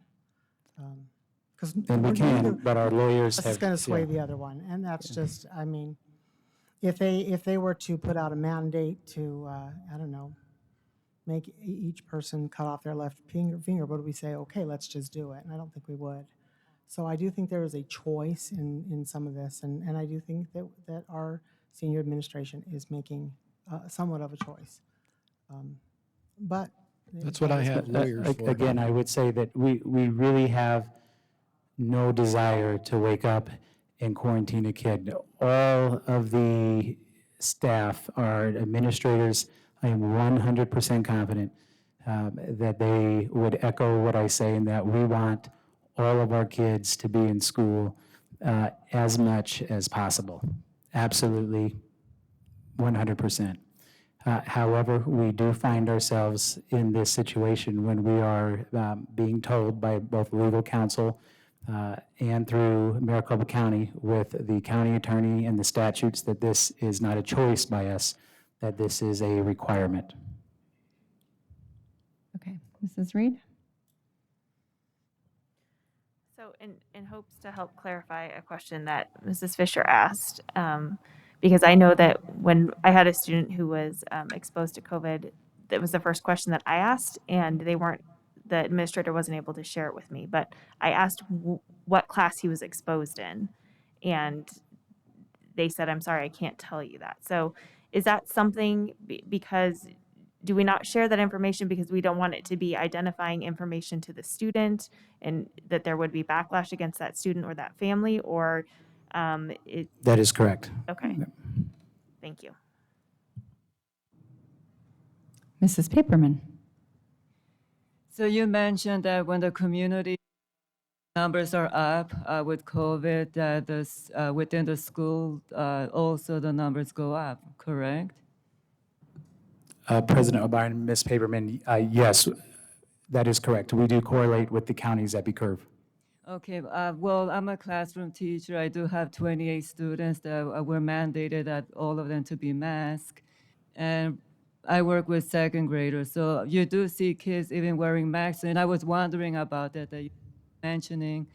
Because And we can, but our lawyers have. it's going to sway yeah. the other one, and that's just, I mean, if they were to put out a mandate to, I don't know, make each person cut off their left finger, would we say, okay, let's just do it? And I don't think we would. So I do think there is a choice in some of this, and I do think that our senior administration is making somewhat of a choice. But That's what I have lawyers for. Again, I would say that we really have no desire to wake up and quarantine a kid. All of the staff are administrators. I am 100% confident that they would echo what I say, in that we want all of our kids to be in school as much as possible. Absolutely, 100%. However, we do find ourselves in this situation when we are being told by both legal counsel and through Maricopa County with the county attorney and the statutes that this is not a choice by us, that this is a requirement. Okay, Mrs. Reed? So in hopes to help clarify a question that Mrs. Fisher asked, because I know that when I had a student who was exposed to COVID, that was the first question that I asked, and the administrator wasn't able to share it with me, but I asked what class he was exposed in, and they said, I'm sorry, I can't tell you that. So is that something, because do we not share that information because we don't want it to be identifying information to the student and that there would be backlash against that student or that family, or That is correct. okay. Thank you. Mrs. Paperman? So you mentioned that when the community numbers are up with COVID, that within the school, also the numbers go up, correct? President O'Brien, Ms. Paperman, yes, that is correct. We do correlate with the county's epi curve. Okay, well, I'm a classroom teacher. I do have 28 students that were mandated that all of them to be masked. And I work with second graders. So you do see kids even wearing masks. And I was wondering about that you were mentioning,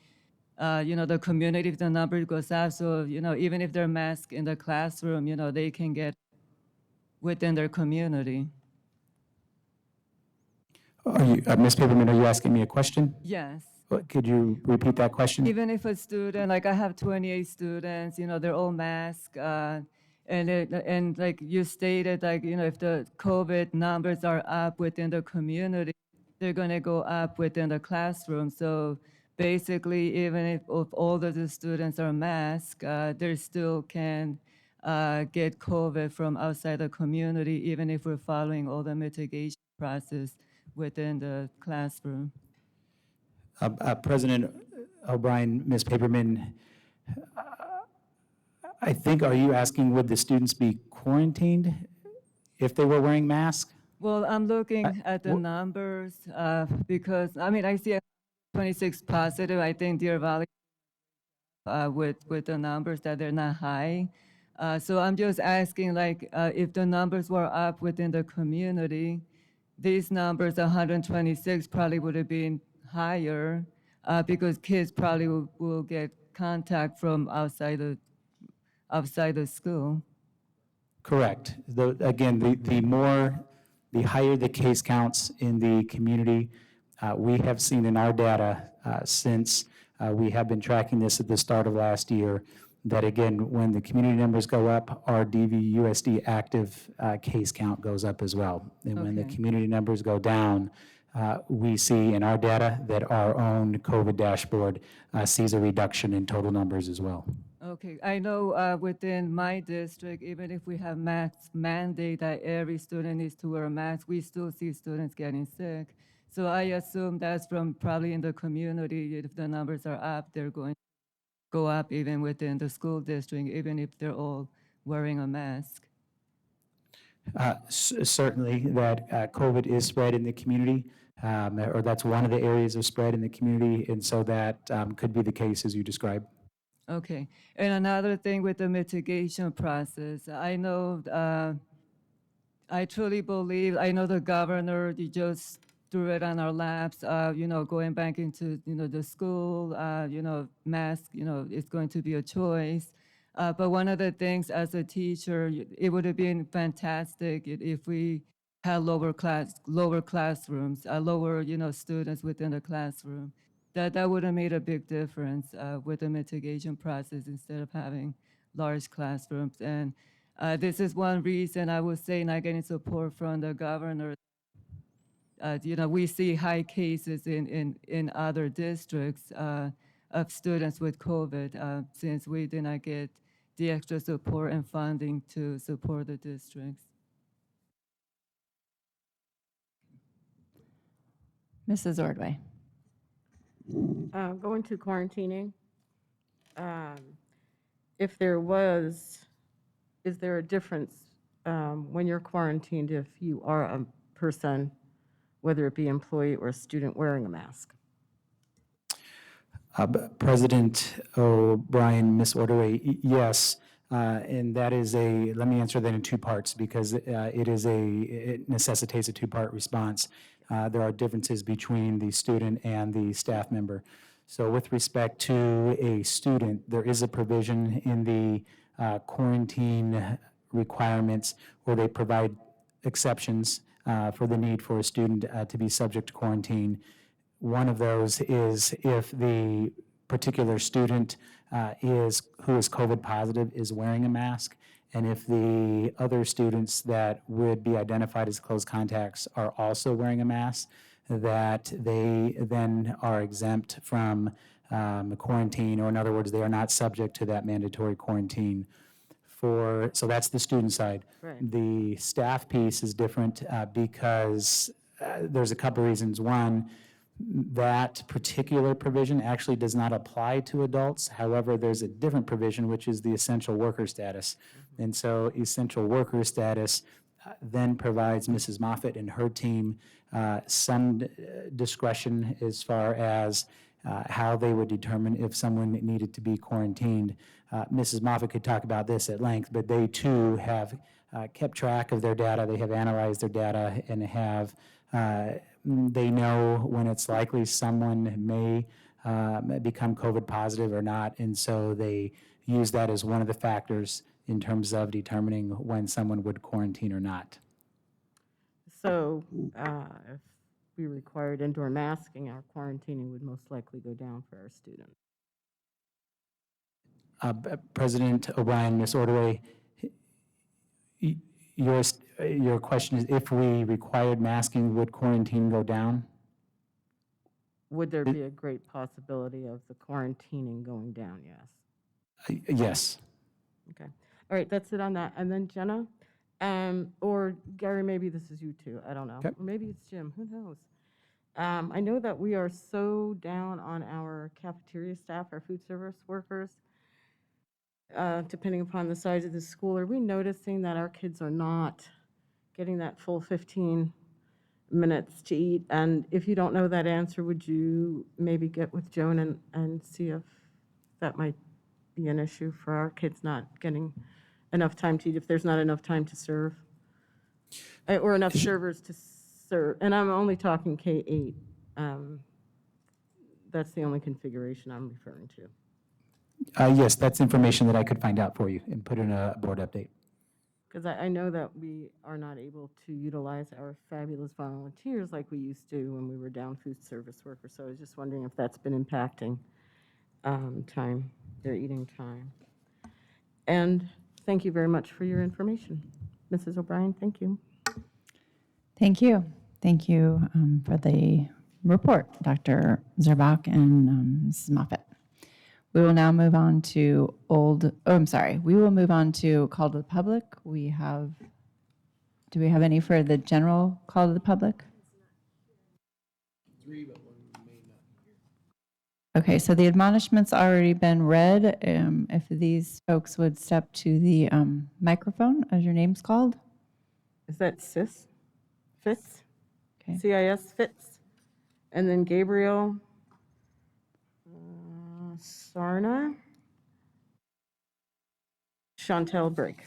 the community, if the number goes up. So, even if they're masked in the classroom, they can get within their community. Ms. Paperman, are you asking me a question? Yes. Could you repeat that question? Even if a student, like I have 28 students, they're all masked, and like you stated, like, if the COVID numbers are up within the community, they're gonna go up within the classroom. So basically, even if all of the students are masked, they still can get COVID from outside the community, even if we're following all the mitigation process within the classroom. President O'Brien, Ms. Paperman, I think, are you asking would the students be quarantined if they were wearing masks? Well, I'm looking at the numbers because, I see 26 positive. I think Deer Valley with the numbers that they're not high. So I'm just asking, like, if the numbers were up within the community, these numbers, 126, probably would have been higher because kids probably will get contact from outside the school. Correct. Again, the higher the case counts in the community, we have seen in our data since we have been tracking this at the start of last year, that again, when the community numbers go up, our DVUSD active case count goes up as well. And when the Okay. community numbers go down, we see in our data that our own COVID dashboard sees a reduction in total numbers as well. Okay, I know within my district, even if we have mask mandate that every student needs to wear a mask, we still see students getting sick. So I assume that's from probably in the community. If the numbers are up, they're going go up even within the school district, even if they're all wearing a mask? Certainly that COVID is spread in the community, or that's one of the areas of spread in the community, and so that could be the case as you described. Okay. And another thing with the mitigation process, I know, I truly believe, I know the governor, he just threw it on our laps, going back into, the school, mask, it's going to be a choice. But one of the things as a teacher, it would have been fantastic if we had lower classrooms, lower, students within the classroom. That would have made a big difference with the mitigation process instead of having large classrooms. And this is one reason I would say not getting support from the governor. We see high cases in other districts of students with COVID since we did not get the extra support and funding to support the districts. Mrs. Ordway. Going to quarantining, if there was, is there a difference when you're quarantined if you are a person, whether it be employee or student, wearing a mask? President O'Brien, Ms. Ordway, yes, and that is let me answer that in two parts because it necessitates a two-part response. There are differences between the student and the staff member. So with respect to a student, there is a provision in the quarantine requirements where they provide exceptions for the need for a student to be subject to quarantine. One of those is if the particular student who is COVID positive is wearing a mask, and if the other students that would be identified as close contacts are also wearing a mask, that they then are exempt from quarantine, or in other words, they are not subject to that mandatory quarantine. So that's the student side. Right. The staff piece is different because there's a couple reasons. One, that particular provision actually does not apply to adults. However, there's a different provision, which is the essential worker status. And so essential worker status then provides Mrs. Moffett and her team some discretion as far as how they would determine if someone needed to be quarantined. Mrs. Moffett could talk about this at length, but they too have kept track of their data. They have analyzed their data and have they know when it's likely someone may become COVID positive or not, and so they use that as one of the factors in terms of determining when someone would quarantine or not. So if we required indoor masking, our quarantining would most likely go down for our students. President O'Brien, Ms. Ordway, your question is if we required masking, would quarantine go down? Would there be a great possibility of the quarantining going down? Yes. Yes. Okay. All right, that's it on that. And then Jenna, or Gary, maybe this is you too. I don't know. Okay. Or maybe it's Jim. Who knows? I know that we are so down on our cafeteria staff, our food service workers, depending upon the size of the school. Are we noticing that our kids are not getting that full 15 minutes to eat? And if you don't know that answer, would you maybe get with Joan and see if that might be an issue for our kids not getting enough time to eat, if there's not enough time to serve? Or enough servers to serve. And I'm only talking K-8. That's the only configuration I'm referring to. Yes, that's information that I could find out for you and put in a board update. Because I know that we are not able to utilize our fabulous volunteers like we used to when we were down food service workers. So I was just wondering if that's been impacting time, their eating time. And thank you very much for your information. Mrs. O'Brien, thank you. Thank you. Thank you for the report, Dr. Zerbach and Mrs. Moffett. We will now move on to we will move on to call to the public. Do we have any for the general call to the public? Okay, so the admonishment's already been read. If these folks would step to the microphone as your name's called. Is that Cis? Fitz? Okay. CIS Fitz? And then Gabriel Sarna? Chantel Brake.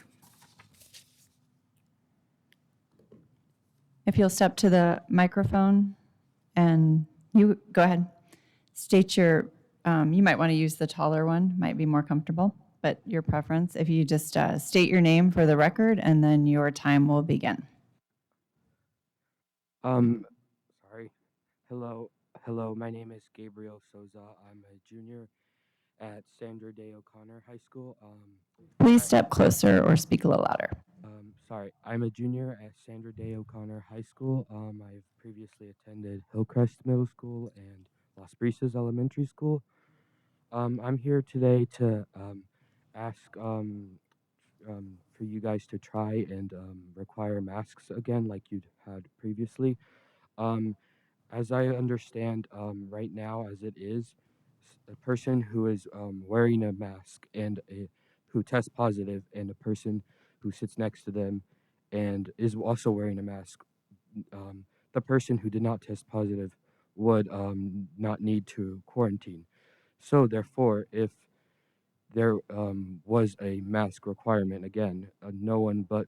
If you'll step to the microphone and you go ahead, state your, you might want to use the taller one, might be more comfortable, but your preference. If you just state your name for the record and then your time will begin. Sorry. Hello, my name is Gabriel Souza. I'm a junior at Sandra Day O'Connor High School. Please step closer or speak a little louder. Sorry, I'm a junior at Sandra Day O'Connor High School. I've previously attended Hillcrest Middle School and Las Brisas Elementary School. I'm here today to ask for you guys to try and require masks again like you'd had previously. As I understand, right now, as it is, a person who is wearing a mask and who tests positive, and a person who sits next to them and is also wearing a mask, the person who did not test positive would not need to quarantine. So, therefore, if there was a mask requirement again, no one but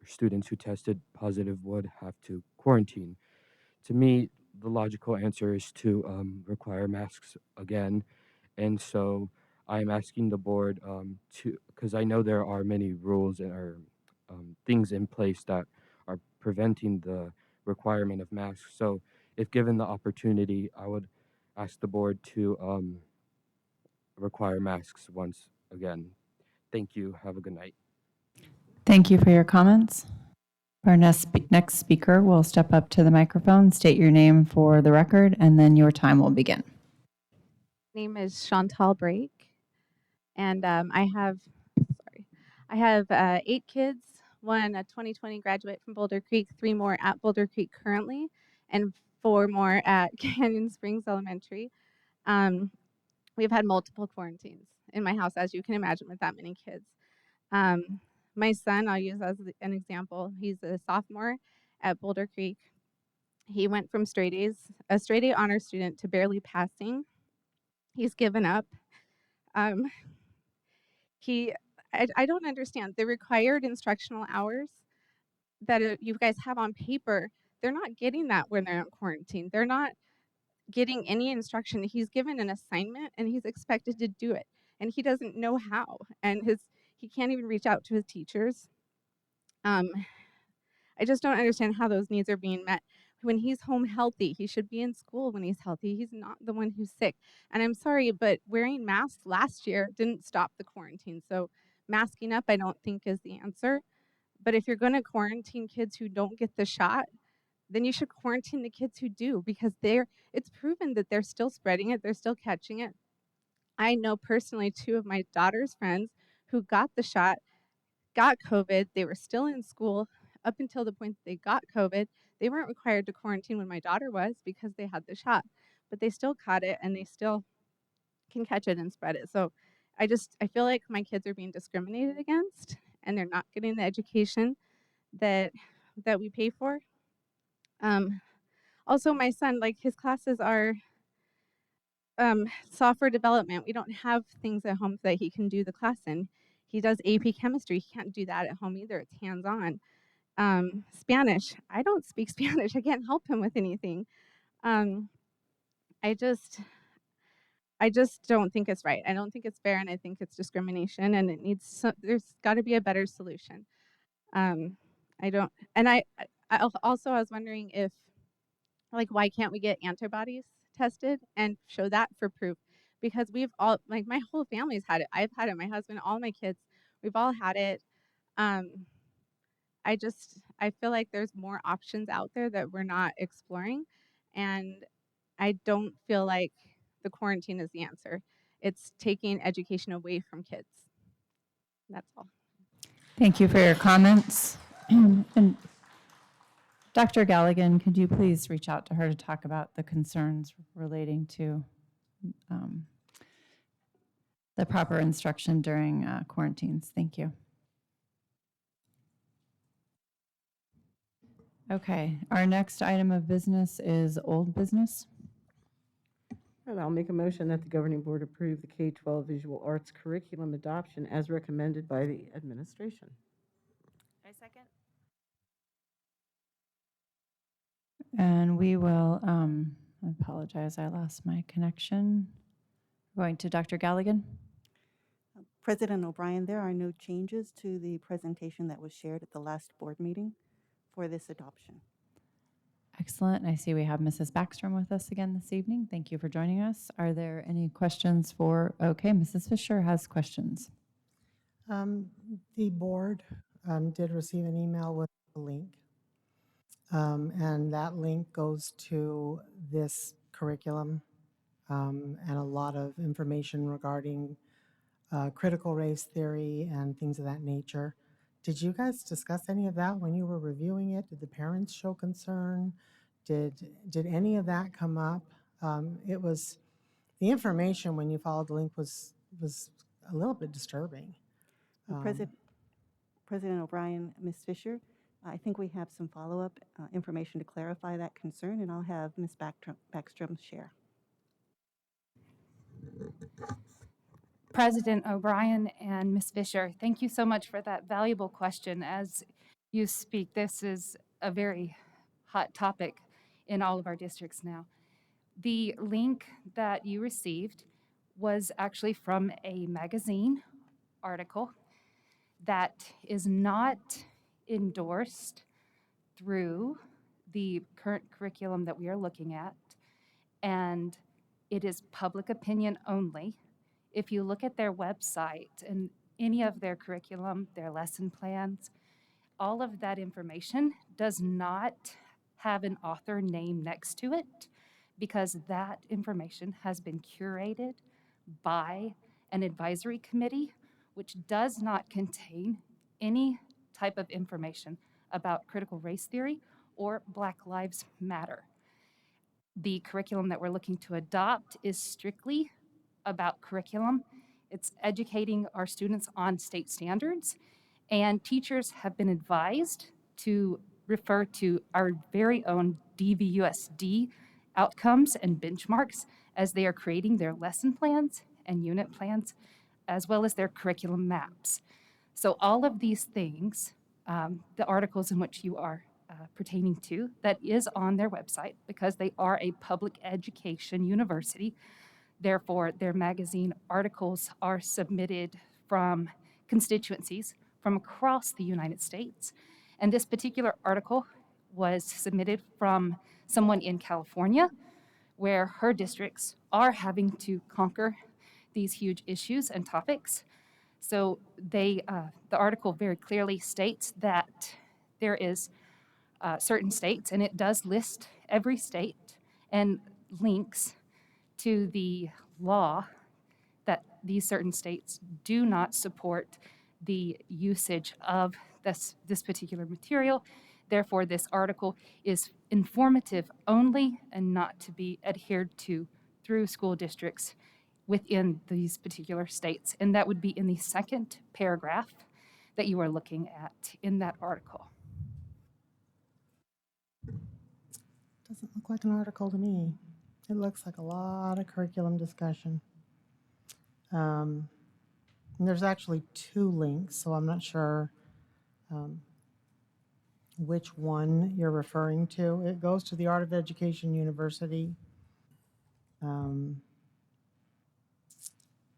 students who tested positive would have to quarantine. To me, the logical answer is to require masks again. And so I'm asking the board because I know there are many rules and things in place that are preventing the requirement of masks. So if given the opportunity, I would ask the board to require masks once again. Thank you. Have a good night. Thank you for your comments. Our next speaker will step up to the microphone, state your name for the record, and then your time will begin. Name is Chantal Brake, and I have 8 kids, one a 2020 graduate from Boulder Creek, 3 more at Boulder Creek currently, and 4 more at Canyon Springs Elementary. We've had multiple quarantines in my house, as you can imagine, with that many kids. My son, I'll use as an example, he's a sophomore at Boulder Creek. He went from a straight A honor student, to barely passing. He's given up. I don't understand the required instructional hours that you guys have on paper. They're not getting that when they're in quarantine. They're not getting any instruction. He's given an assignment and he's expected to do it, and he doesn't know how. And he can't even reach out to his teachers. I just don't understand how those needs are being met. When he's home healthy, he should be in school when he's healthy. He's not the one who's sick. And I'm sorry, but wearing masks last year didn't stop the quarantine. So masking up, I don't think, is the answer. But if you're going to quarantine kids who don't get the shot, then you should quarantine the kids who do, because it's proven that they're still spreading it, they're still catching it. I know personally 2 of my daughter's friends who got the shot, got COVID. They were still in school up until the point that they got COVID. They weren't required to quarantine when my daughter was because they had the shot, but they still caught it and they still can catch it and spread it. So I feel like my kids are being discriminated against and they're not getting the education that we pay for. Also, my son, like, his classes are software development. We don't have things at home that he can do the class in. He does AP chemistry. He can't do that at home either. It's hands-on. Spanish. I don't speak Spanish. I can't help him with anything. I just don't think it's right. I don't think it's fair, and I think it's discrimination, and there's got to be a better solution. I don't, and I also, I was wondering if, like, why can't we get antibodies tested and show that for proof? Because we've all, like, my whole family's had it. I've had it. My husband, all my kids, we've all had it. I feel like there's more options out there that we're not exploring, and I don't feel like the quarantine is the answer. It's taking education away from kids. That's all. Thank you for your comments. And Dr. Galligan, could you please reach out to her to talk about the concerns relating to um, the proper instruction during quarantines. Thank you. Okay, our next item of business is old business. And I'll make a motion that the governing board approve the K-12 visual arts curriculum adoption as recommended by the administration. I second. And we will, I apologize, I lost my connection. Going to Dr. Galligan. President O'Brien, there are no changes to the presentation that was shared at the last board meeting for this adoption. Excellent. I see we have Mrs. Backstrom with us again this evening. Thank you for joining us. Are there any questions for, okay, Mrs. Fisher has questions. The board did receive an email with a link, and that link goes to this curriculum and a lot of information regarding critical race theory and things of that nature. Did you guys discuss any of that when you were reviewing it? Did the parents show concern? Did any of that come up? It was, the information when you followed the link was a little bit disturbing. President O'Brien, Ms. Fisher, I think we have some follow-up information to clarify that concern, and I'll have Ms. Backstrom share. President O'Brien and Ms. Fisher, thank you so much for that valuable question. As you speak, this is a very hot topic in all of our districts now. The link that you received was actually from a magazine article that is not endorsed through the current curriculum that we are looking at, and it is public opinion only. If you look at their website and any of their curriculum, their lesson plans, all of that information does not have an author name next to it because that information has been curated by an advisory committee, which does not contain any type of information about critical race theory or Black Lives Matter. The curriculum that we're looking to adopt is strictly about curriculum. It's educating our students on state standards, and teachers have been advised to refer to our very own DVUSD outcomes and benchmarks as they are creating their lesson plans and unit plans, as well as their curriculum maps. So all of these things, the articles in which you are pertaining to, that is on their website because they are a public education university. Therefore, their magazine articles are submitted from constituencies from across the United States. And this particular article was submitted from someone in California, where her districts are having to conquer these huge issues and topics. So the article very clearly states that there is certain states, and it does list every state and links to the law that these certain states do not support the usage of this particular material. Therefore, this article is informative only and not to be adhered to through school districts within these particular states. And that would be in the second paragraph that you are looking at in that article. Doesn't look like an article to me. It looks like a lot of curriculum discussion. And there's actually two links, so I'm not sure which one you're referring to. It goes to the Art of Education University,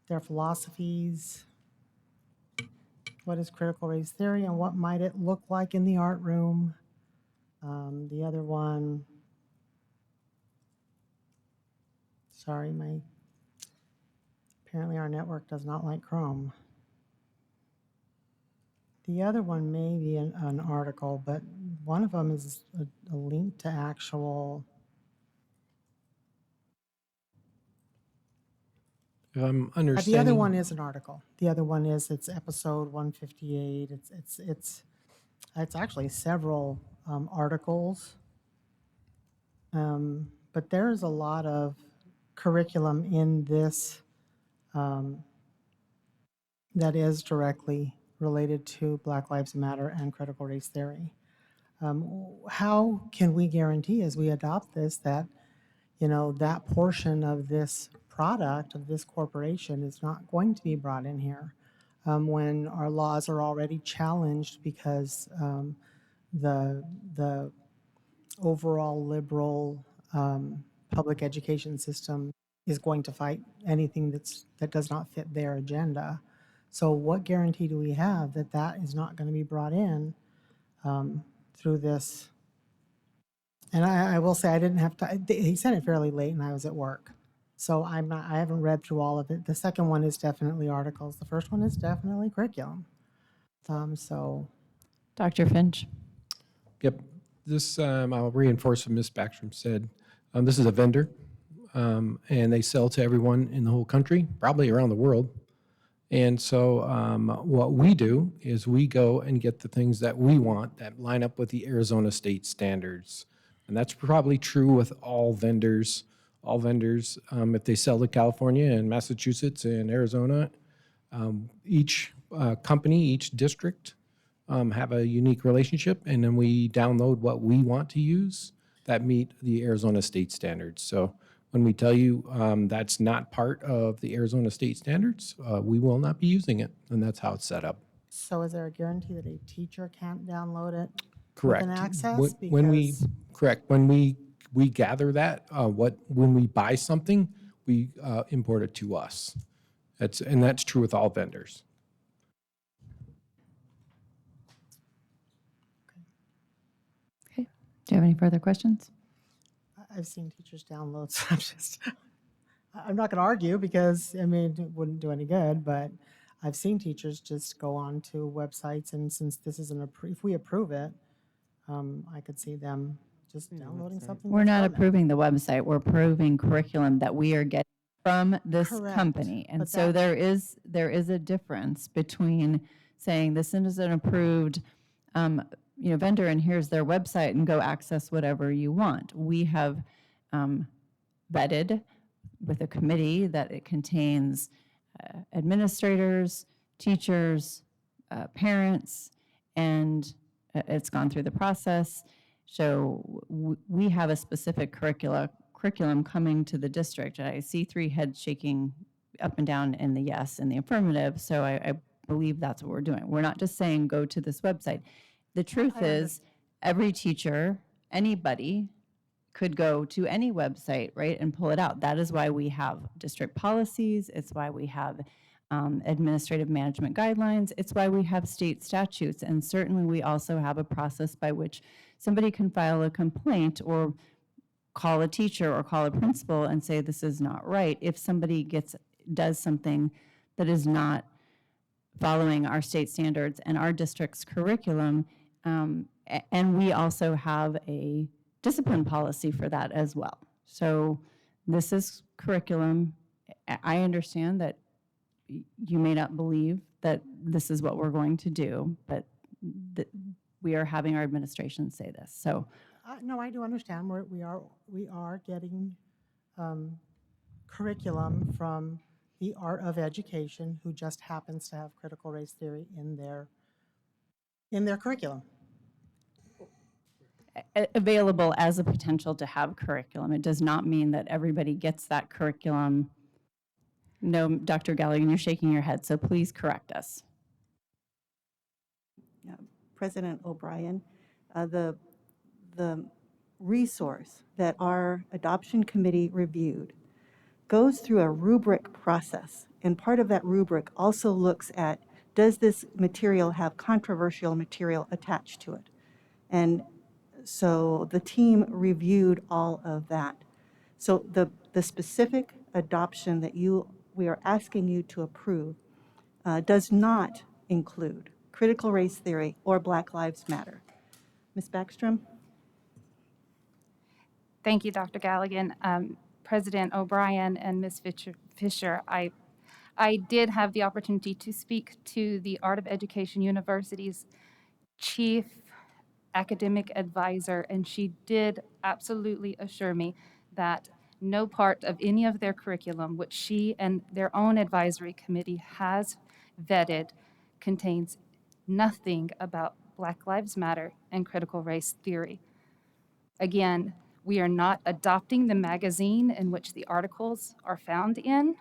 their philosophies, what is critical race theory, and what might it look like in the art room. The other one, sorry, apparently our network does not like Chrome. The other one may be an article, but one of them is a link to actual. If I'm understanding. The other one is an article. The other one is, it's episode 158. It's actually several articles. But there's a lot of curriculum in this that is directly related to Black Lives Matter and critical race theory. How can we guarantee as we adopt this that, you know, that portion of this product, of this corporation is not going to be brought in here when our laws are already challenged because the overall liberal public education system is going to fight anything that does not fit their agenda. So what guarantee do we have that that is not going to be brought in through this? And I will say I didn't have to, he sent it fairly late and I was at work. So I haven't read through all of it. The second one is definitely articles. The first one is definitely curriculum. So. Dr. Finch. Yep. This, I'll reinforce what Ms. Backstrom said. This is a vendor, and they sell to everyone in the whole country, probably around the world. And so what we do is we go and get the things that we want that line up with the Arizona state standards. And that's probably true with all vendors. All vendors, if they sell to California and Massachusetts and Arizona, each company, each district have a unique relationship, and then we download what we want to use that meet the Arizona state standards. So when we tell you that's not part of the Arizona state standards, we will not be using it, and that's how it's set up. So is there a guarantee that a teacher can't download it? Correct. With an access? Correct. When we gather that, when we buy something, we import it to us. And that's true with all vendors. Okay. Do you have any further questions? I've seen teachers download, so I'm not going to argue because, I mean, it wouldn't do any good, but I've seen teachers just go on to websites, and since this is if we approve it, I could see them just downloading something. We're not approving the website. We're approving curriculum that we are getting from this Correct. company. And But so there is a difference between saying this is an approved vendor and here's their website and go access whatever you want. We have vetted with a committee that it contains administrators, teachers, parents, and it's gone through the process. So we have a specific curriculum coming to the district. I see 3 heads shaking up and down in the yes and the affirmative, so I believe that's what we're doing. We're not just saying go to this website. The truth is every teacher, anybody, could go to any website, right, and pull it out. That is why we have district policies. It's why we have administrative management guidelines. It's why we have state statutes. And certainly we also have a process by which somebody can file a complaint or call a teacher or call a principal and say this is not right if somebody does something that is not following our state standards and our district's curriculum. And we also have a discipline policy for that as well. So this is curriculum. I understand that you may not believe that this is what we're going to do, but we are having our administration say this. So no, I do understand. We are getting curriculum from the Art of Education, who just happens to have critical race theory in their curriculum. Available as a potential to have curriculum. It does not mean that everybody gets that curriculum. No, Dr. Gallagher, you're shaking your head, so please correct us. Yeah, President O'Brien, the resource that our adoption committee reviewed goes through a rubric process, and part of that rubric also looks at, does this material have controversial material attached to it? And so the team reviewed all of that. So the specific adoption that we are asking you to approve does not include critical race theory or Black Lives Matter. Ms. Backstrom? Thank you, Dr. Galligan. President O'Brien and Ms. Fisher, I did have the opportunity to speak to the Art of Education University's chief academic advisor, and she did absolutely assure me that no part of any of their curriculum, which she and their own advisory committee has vetted, contains nothing about Black Lives Matter and critical race theory. Again, we are not adopting the magazine in which the articles are found in.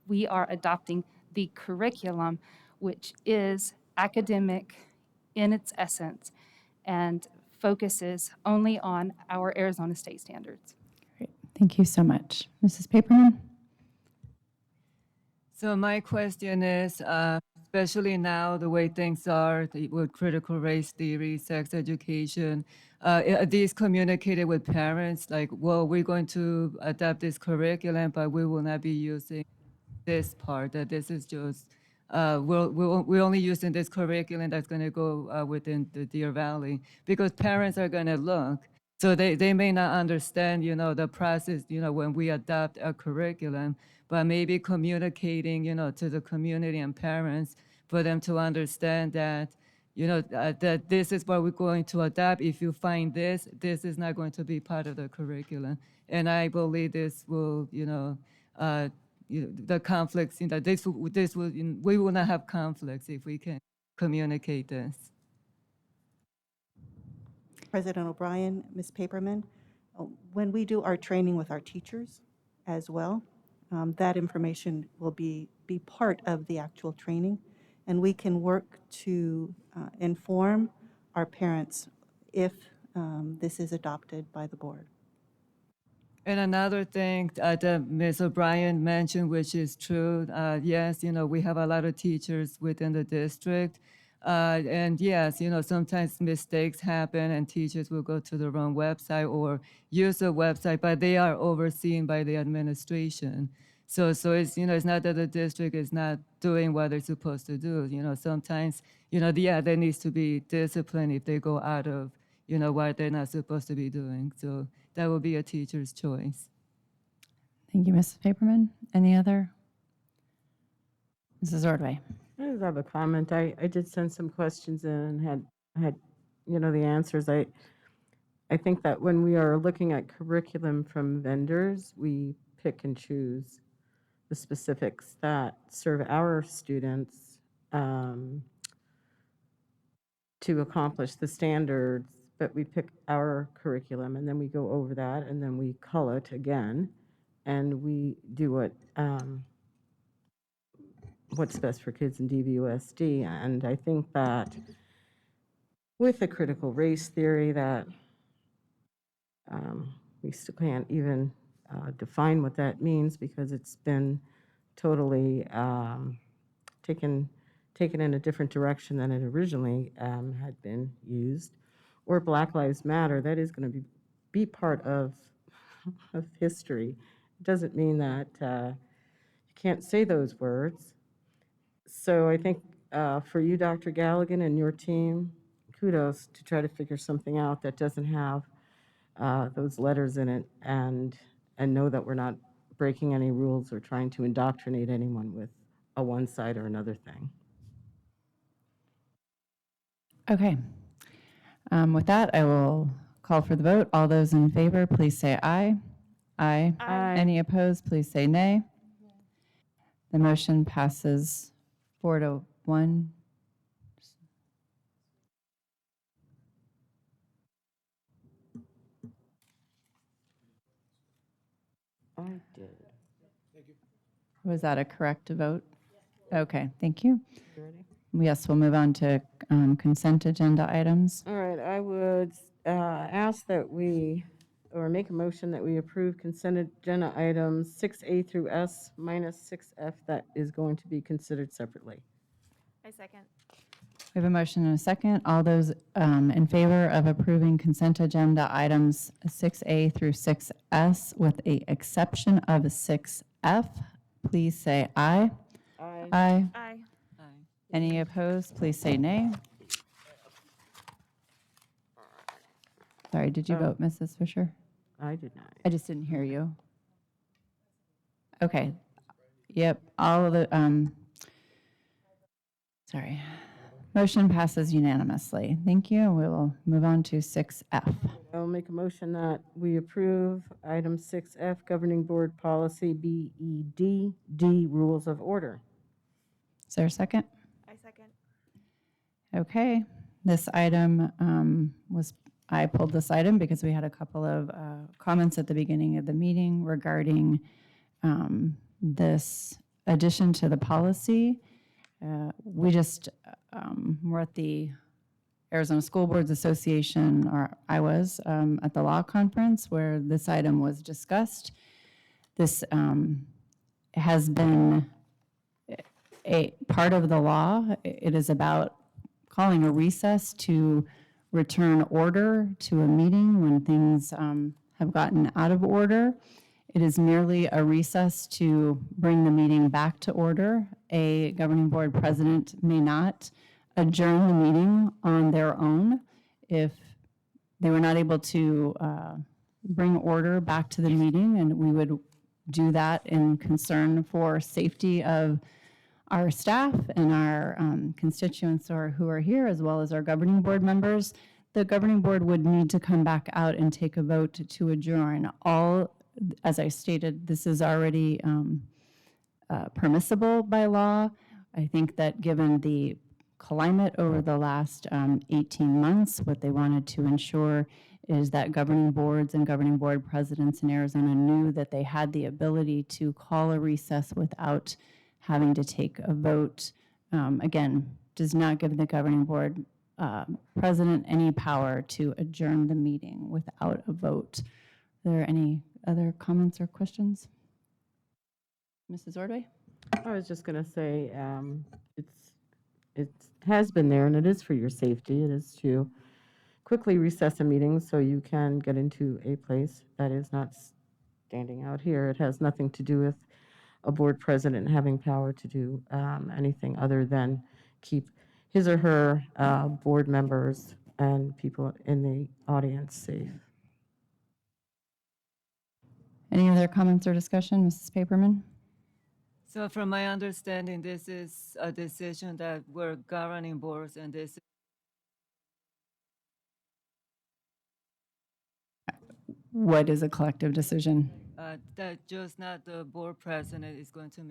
We are adopting the curriculum, which is academic in its essence and focuses only on our Arizona state standards. Great. Thank you so much. Mrs. Paperman? So my question is, especially now, the way things are with critical race theory, sex education, are these communicated with parents? Like, well, we're going to adapt this curriculum, but we will not be using this part, that this is just, we're only using this curriculum that's going to go within the Deer Valley, because parents are going to look. So they may not understand, the process, when we adopt a curriculum, but maybe communicating, to the community and parents for them to understand that, that this is what we're going to adopt. If you find this is not going to be part of the curriculum. And I believe this will, the conflicts, we will not have conflicts if we can communicate this. President O'Brien, Ms. Paperman, when we do our training with our teachers as well, that information will be part of the actual training, and we can work to inform our parents if this is adopted by the board. And another thing that Ms. O'Brien mentioned, which is true, yes, we have a lot of teachers within the district. And yes, sometimes mistakes happen and teachers will go to the wrong website or use a website, but they are overseen by the administration. So it's, it's not that the district is not doing what they're supposed to do. Sometimes, there needs to be discipline if they go out of, what they're not supposed to be doing. So that will be a teacher's choice. Thank you, Mrs. Paperman. Any other? Mrs. Ordway. I just have a comment. I did send some questions in and had the answers. I think that when we are looking at curriculum from vendors, we pick and choose the specifics that serve our students to accomplish the standards, but we pick our curriculum and then we go over that and then we cull it again and we do what's best for kids in DVUSD. And I think that with the critical race theory that we still can't even define what that means because it's been totally taken in a different direction than it originally had been used. Or Black Lives Matter, that is going to be part of history. It doesn't mean that you can't say those words. So I think for you, Dr. Galligan, and your team, kudos to try to figure something out that doesn't have those letters in it and know that we're not breaking any rules or trying to indoctrinate anyone with a one side or another thing. Okay. With that, I will call for the vote. All those in favor, please say aye. Aye. Aye. Any opposed, please say nay. The motion passes 4-1. I did. Was that a correct vote? Okay, thank you. You ready? Yes, we'll move on to consent agenda items. All right, I would ask that make a motion that we approve consent agenda items 6A through S minus 6F that is going to be considered separately. I second. We have a motion and a second. All those in favor of approving consent agenda items 6A through 6S with the exception of 6F, please say aye. Aye. Aye. Aye. Any opposed, please say nay. Sorry, did you vote, Mrs. Fisher? I did not. I just didn't hear you. Okay. Yep, all of the, sorry. Motion passes unanimously. Thank you. We will move on to 6F. I'll make a motion that we approve item 6F, Governing Board Policy BEDD, Rules of Order. Is there a second? I second. Okay. This item I pulled this item because we had a couple of comments at the beginning of the meeting regarding this addition to the policy. We're at the Arizona School Boards Association, or I was at the law conference where this item was discussed. This has been a part of the law. It is about calling a recess to return order to a meeting when things have gotten out of order. It is merely a recess to bring the meeting back to order. A governing board president may not adjourn the meeting on their own if they were not able to bring order back to the meeting, and we would do that in concern for safety of our staff and our constituents who are here, as well as our governing board members. The governing board would need to come back out and take a vote to adjourn. As I stated, this is already permissible by law. I think that given the climate over the last 18 months, what they wanted to ensure is that governing boards and governing board presidents in Arizona knew that they had the ability to call a recess without having to take a vote. Again, does not give the governing board president any power to adjourn the meeting without a vote. Are there any other comments or questions? Mrs. Ordway? I was just going to say, it has been there, and it is for your safety. It is to quickly recess a meeting so you can get into a place that is not standing out here. It has nothing to do with a board president having power to do anything other than keep his or her board members and people in the audience safe. Any other comments or discussion, Mrs. Paperman? So from my understanding, this is a decision that we're governing boards, and this What is a collective decision? that just not the board president is going to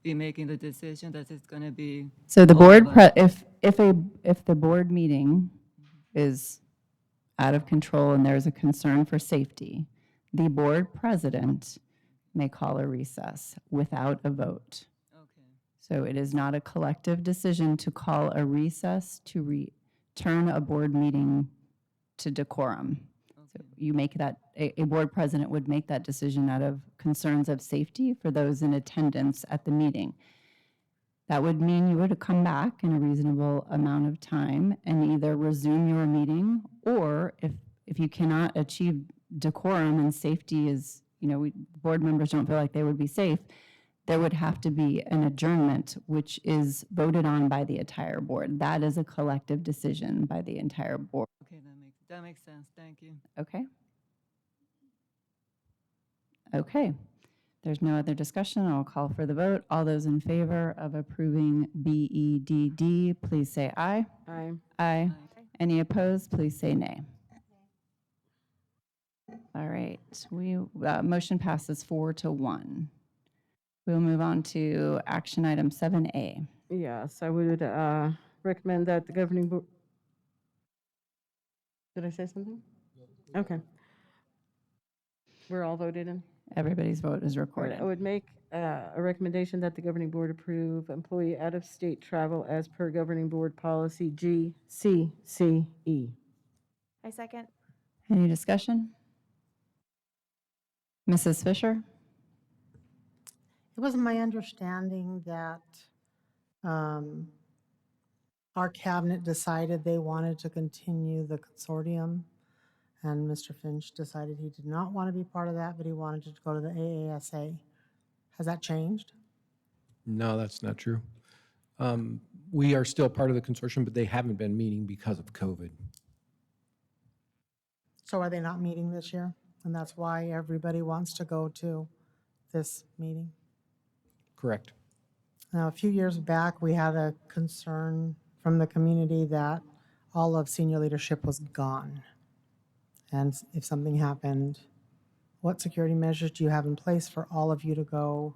be making the decision, that it's going to be. So the all board, of us. if the board meeting is out of control and there's a concern for safety, the board president may call a recess without a vote. Okay. So it is not a collective decision to call a recess to return a board meeting to decorum. So you make that, a board president would make that decision out of concerns of safety for those in attendance at the meeting. That would mean you would come back in a reasonable amount of time and either resume your meeting, or if you cannot achieve decorum and safety is, board members don't feel like they would be safe, there would have to be an adjournment, which is voted on by the entire board. That is a collective decision by the entire board. Okay, that makes sense. Thank you. Okay. Okay. There's no other discussion. I'll call for the vote. All those in favor of approving BEDD, please say aye. Aye. Aye. Any opposed, please say nay. All right. Motion passes 4-1. We'll move on to action item 7A. Yes, I would recommend that the governing board. Did I say something? Okay. We're all voted in? Everybody's vote is All recorded. right, I would make a recommendation that the governing board approve employee out-of-state travel as per governing board policy GCCE. I second. Any discussion? Mrs. Fisher? It was my understanding that our cabinet decided they wanted to continue the consortium, and Mr. Finch decided he did not want to be part of that, but he wanted to go to the AASA. Has that changed? No, that's not true. We are still part of the consortium, but they haven't been meeting because of COVID. So are they not meeting this year? And that's why everybody wants to go to this meeting? Correct. Now, a few years back, we had a concern from the community that all of senior leadership was gone. And if something happened, what security measures do you have in place for all of you to go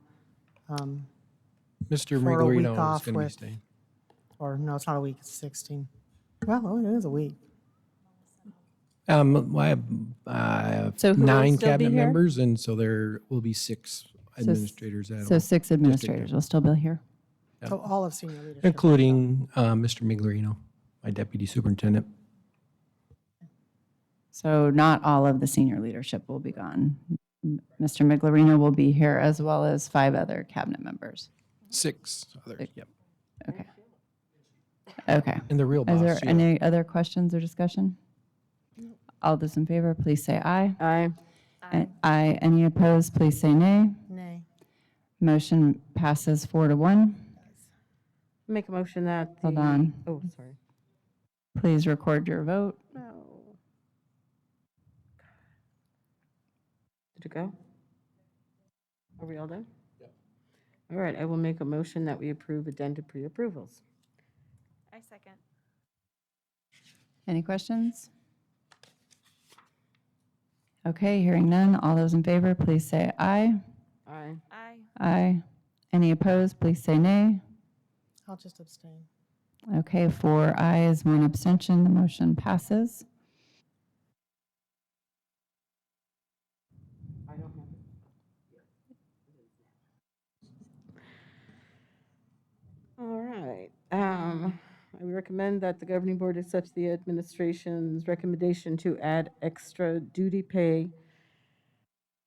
Mr. for a week Miglorino is off going to be with, staying. or no, it's not a week, it's 16. Well, it is a week. I have So who will 9 still be cabinet here? members, and so there will be 6 So administrators at So all, 6 administrators will still be here. Yeah. So all of senior leadership. including Mr. Miglorino, my deputy superintendent. So not all of the senior leadership will be gone. Mr. Miglerino will be here as well as 5 other cabinet members. 6 others, yep. Okay. Okay. And the real Is boss, there Sheila. any other questions or discussion? All those in favor, please say aye. Aye. Aye. Any opposed, please say nay. Nay. Motion passes 4-1. Make a motion that the. Hold on. Oh, sorry. Please record your vote. No. Did it go? Are we all done? All right, I will make a motion that we approve addenda pre-approvals. I second. Any questions? Okay, hearing none. All those in favor, please say aye. Aye. Aye. Aye. Any opposed, please say nay. I'll just abstain. Okay, 4 ayes, 1 abstention. The motion passes. I don't have it. All right. I recommend that the governing board accepts the administration's recommendation to add extra duty pay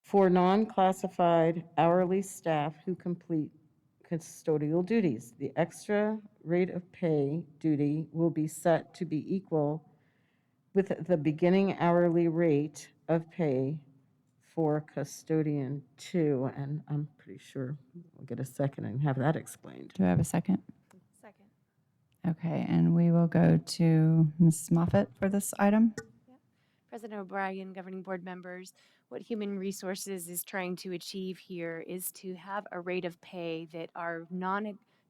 for non-classified hourly staff who complete custodial duties. The extra rate of pay duty will be set to be equal with the beginning hourly rate of pay for custodian 2, and I'm pretty sure we'll get a second and have that explained. Do I have a second? Second. Okay, and we will go to Ms. Moffett for this item. President O'Brien, governing board members, what Human Resources is trying to achieve here is to have a rate of pay that our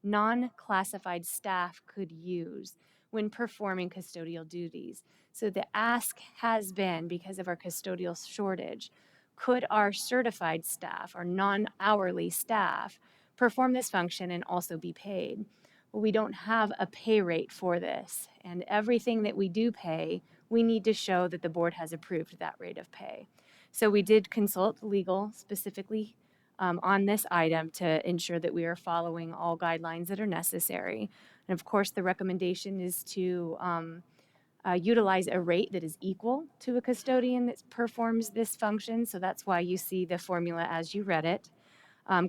non-classified staff could use when performing custodial duties. So the ask has been, because of our custodial shortage, could our certified staff, our non-hourly staff, perform this function and also be paid? Well, we don't have a pay rate for this, and everything that we do pay, we need to show that the board has approved that rate of pay. So we did consult legal specifically on this item to ensure that we are following all guidelines that are necessary. And of course, the recommendation is to utilize a rate that is equal to a custodian that performs this function. So that's why you see the formula as you read it.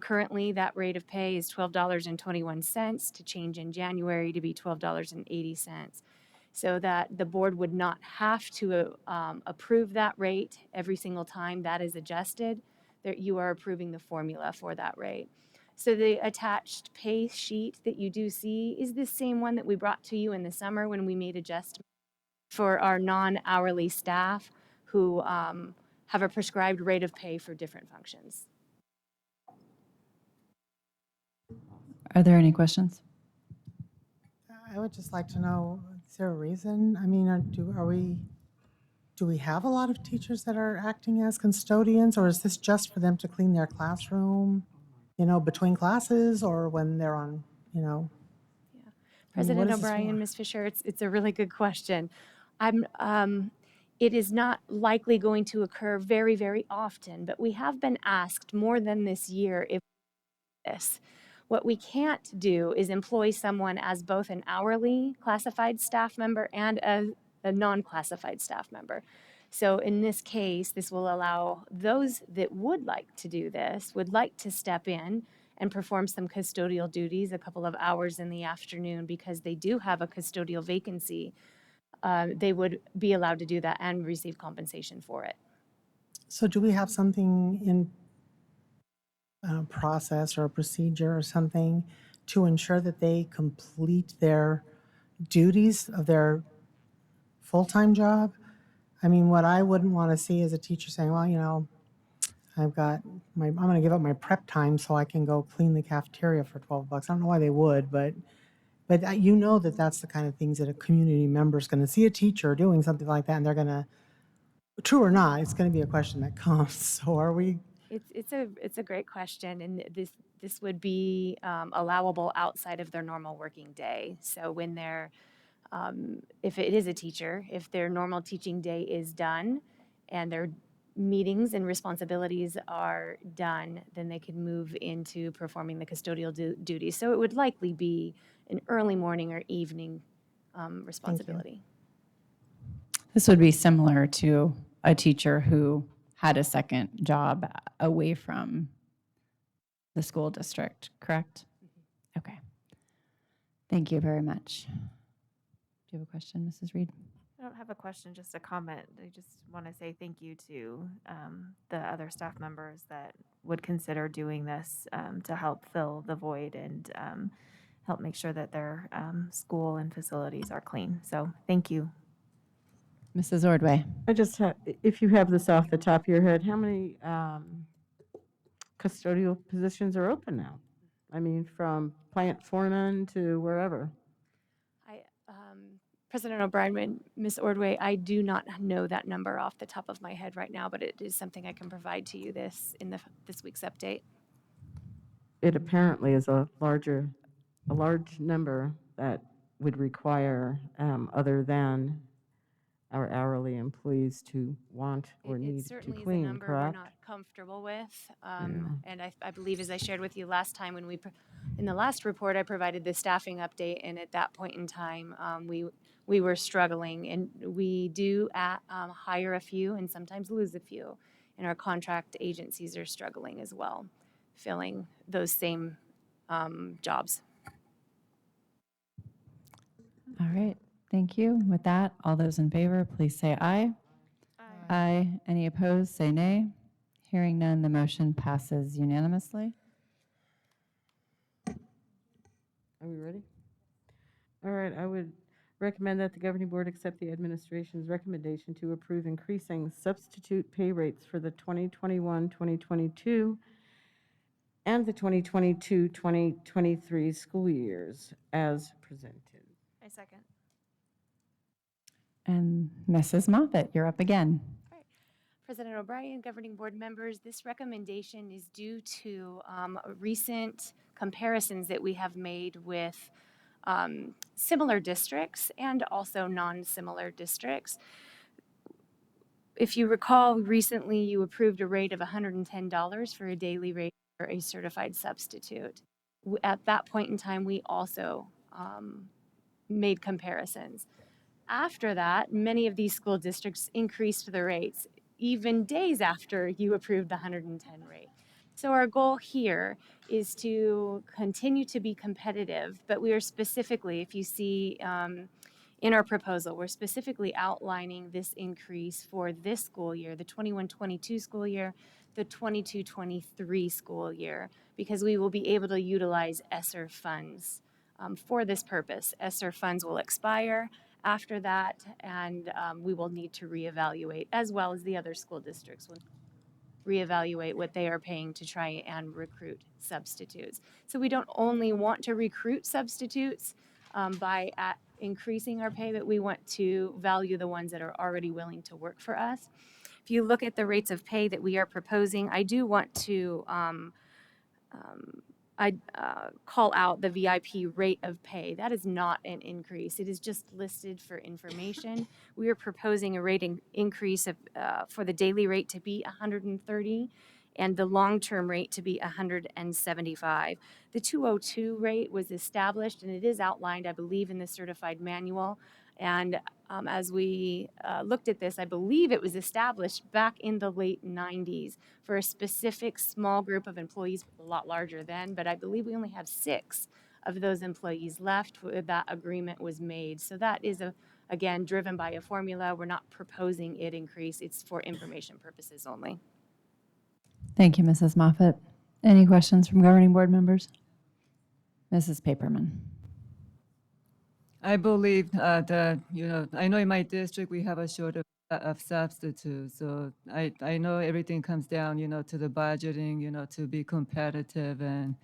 Currently, that rate of pay is $12.21 to change in January to be $12.80. So that the board would not have to approve that rate every single time that is adjusted, that you are approving the formula for that rate. So the attached pay sheet that you do see is the same one that we brought to you in the summer when we made adjustments for our non-hourly staff who have a prescribed rate of pay for different functions. Are there any questions? I would just like to know, is there a reason? I mean, do we have a lot of teachers that are acting as custodians, or is this just for them to clean their classroom, between classes or when they're on, President what is this O'Brien, for? Ms. Fisher, it's a really good question. It is not likely going to occur very, very often, but we have been asked more than this year if this. What we can't do is employ someone as both an hourly classified staff member and a non-classified staff member. So in this case, this will allow those that would like to do this, would like to step in and perform some custodial duties a couple of hours in the afternoon because they do have a custodial vacancy. They would be allowed to do that and receive compensation for it. So do we have something in process or a procedure or something to ensure that they complete their duties of their full-time job? I mean, what I wouldn't want to see is a teacher saying, well, I'm going to give up my prep time so I can go clean the cafeteria for $12. I don't know why they would, but But you know that that's the kind of things that a community member is going to see a teacher doing something like that, and they're going to, true or not, it's going to be a question that comes. So are we? It's a great question, and this would be allowable outside of their normal working day. So when they're if it is a teacher, if their normal teaching day is done and their meetings and responsibilities are done, then they can move into performing the custodial duties. So it would likely be an early morning or evening responsibility. This would be similar to a teacher who had a second job away from the school district, correct? Okay. Thank you very much. Do you have a question, Mrs. Reed? I don't have a question, just a comment. I just want to say thank you to the other staff members that would consider doing this to help fill the void and help make sure that their school and facilities are clean. So thank you. Mrs. Ordway. I just have, if you have this off the top of your head, how many custodial positions are open now? I mean, from plant foreman to wherever. President O'Brien, Ms. Ordway, I do not know that number off the top of my head right now, but it is something I can provide to you this week's update. It apparently is a large number that would require other than our hourly employees to want or need to certainly clean, is a number correct? we're not comfortable with. And I believe, as I shared with you last time, when in the last report, I provided the staffing update, and at that point in time, we were struggling, and we do hire a few and sometimes lose a few, and our contract agencies are struggling as well, filling those same jobs. All right. Thank you. With that, all those in favor, please say aye. Aye. Any opposed, say nay. Hearing none, the motion passes unanimously. Are we ready? All right, I would recommend that the governing board accept the administration's recommendation to approve increasing substitute pay rates for the 2021-2022 and the 2022-2023 school years as presented. I second. And Mrs. Moffett, you're up again. President O'Brien, governing board members, this recommendation is due to recent comparisons that we have made with similar districts and also non-similar districts. If you recall, recently you approved a rate of $110 for a daily rate for a certified substitute. At that point in time, we also made comparisons. After that, many of these school districts increased the rates even days after you approved the 110 rate. So our goal here is to continue to be competitive, but we are specifically, if you see in our proposal, we're specifically outlining this increase for this school year, the 21-22 school year, the 22-23 school year, because we will be able to utilize ESSER funds for this purpose. ESSER funds will expire after that, and we will need to reevaluate, as well as the other school districts will reevaluate what they are paying to try and recruit substitutes. So we don't only want to recruit substitutes by increasing our pay, but we want to value the ones that are already willing to work for us. If you look at the rates of pay that we are proposing, I do want to call out the VIP rate of pay. That is not an increase. It is just listed for information. We are proposing a rate increase of, for the daily rate to be $130 and the long-term rate to be $175. The 202 rate was established, and it is outlined, I believe, in the certified manual. And as we looked at this, I believe it was established back in the late 90s for a specific small group of employees, a lot larger then, but I believe we only have 6 of those employees left where that agreement was made. So that is, again, driven by a formula. We're not proposing it increase. It's for information purposes only. Thank you, Mrs. Moffett. Any questions from governing board members? Mrs. Paperman. I believe that, I know in my district we have a shortage of substitutes. So I know everything comes down, to the budgeting, to be competitive. And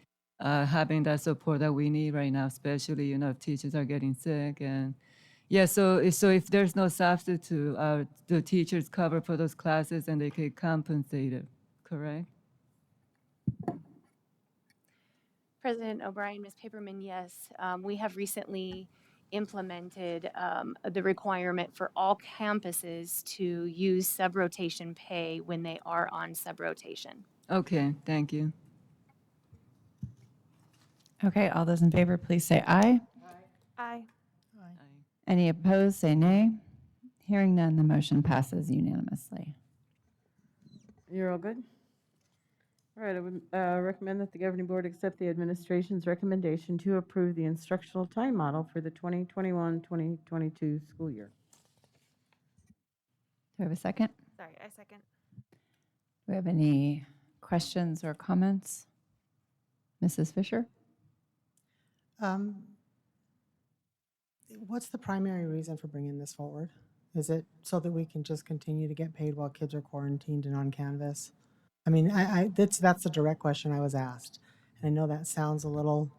having that support that we need right now, especially, if teachers are getting sick. And yeah, so if there's no substitute, the teachers cover for those classes and they get compensated, correct? President O'Brien, Ms. Paperman, yes. We have recently implemented the requirement for all campuses to use sub-rotation pay when they are on sub-rotation. Okay, thank you. Okay, all those in favor, please say aye. Aye. Any opposed, say nay. Hearing none, the motion passes unanimously. You're all good? All right, I would recommend that the governing board accept the administration's recommendation to approve the instructional time model for the 2021-2022 school year. Do we have a second? Sorry, I second. Do we have any questions or comments? Mrs. Fisher? What's the primary reason for bringing this forward? Is it so that we can just continue to get paid while kids are quarantined and on Canvas? I mean, that's the direct question I was asked. And I know that sounds a little,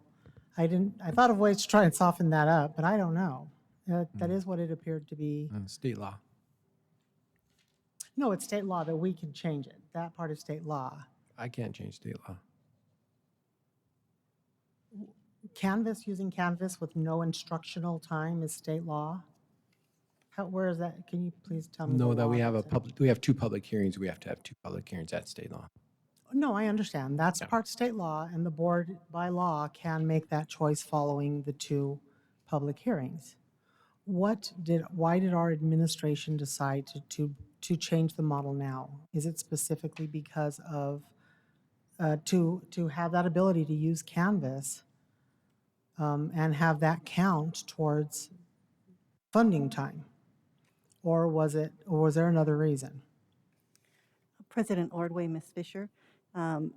I thought of ways to try and soften that up, but I don't know. That is what it appeared to be. State law. No, it's state law that we can change it. That part is state law. I can't change state law. Canvas, using Canvas with no instructional time is state law? Where is that? Can you please tell me? No, the that law we have that's in- we have two public hearings. We have to have two public hearings at state law. No, I understand. That's Yeah. part state law, and the board by law can make that choice following the two public hearings. Why did our administration decide to change the model now? Is it specifically because of, to have that ability to use Canvas and have that count towards funding time? Or was there another reason? President Ordway, Ms. Fisher, Mr.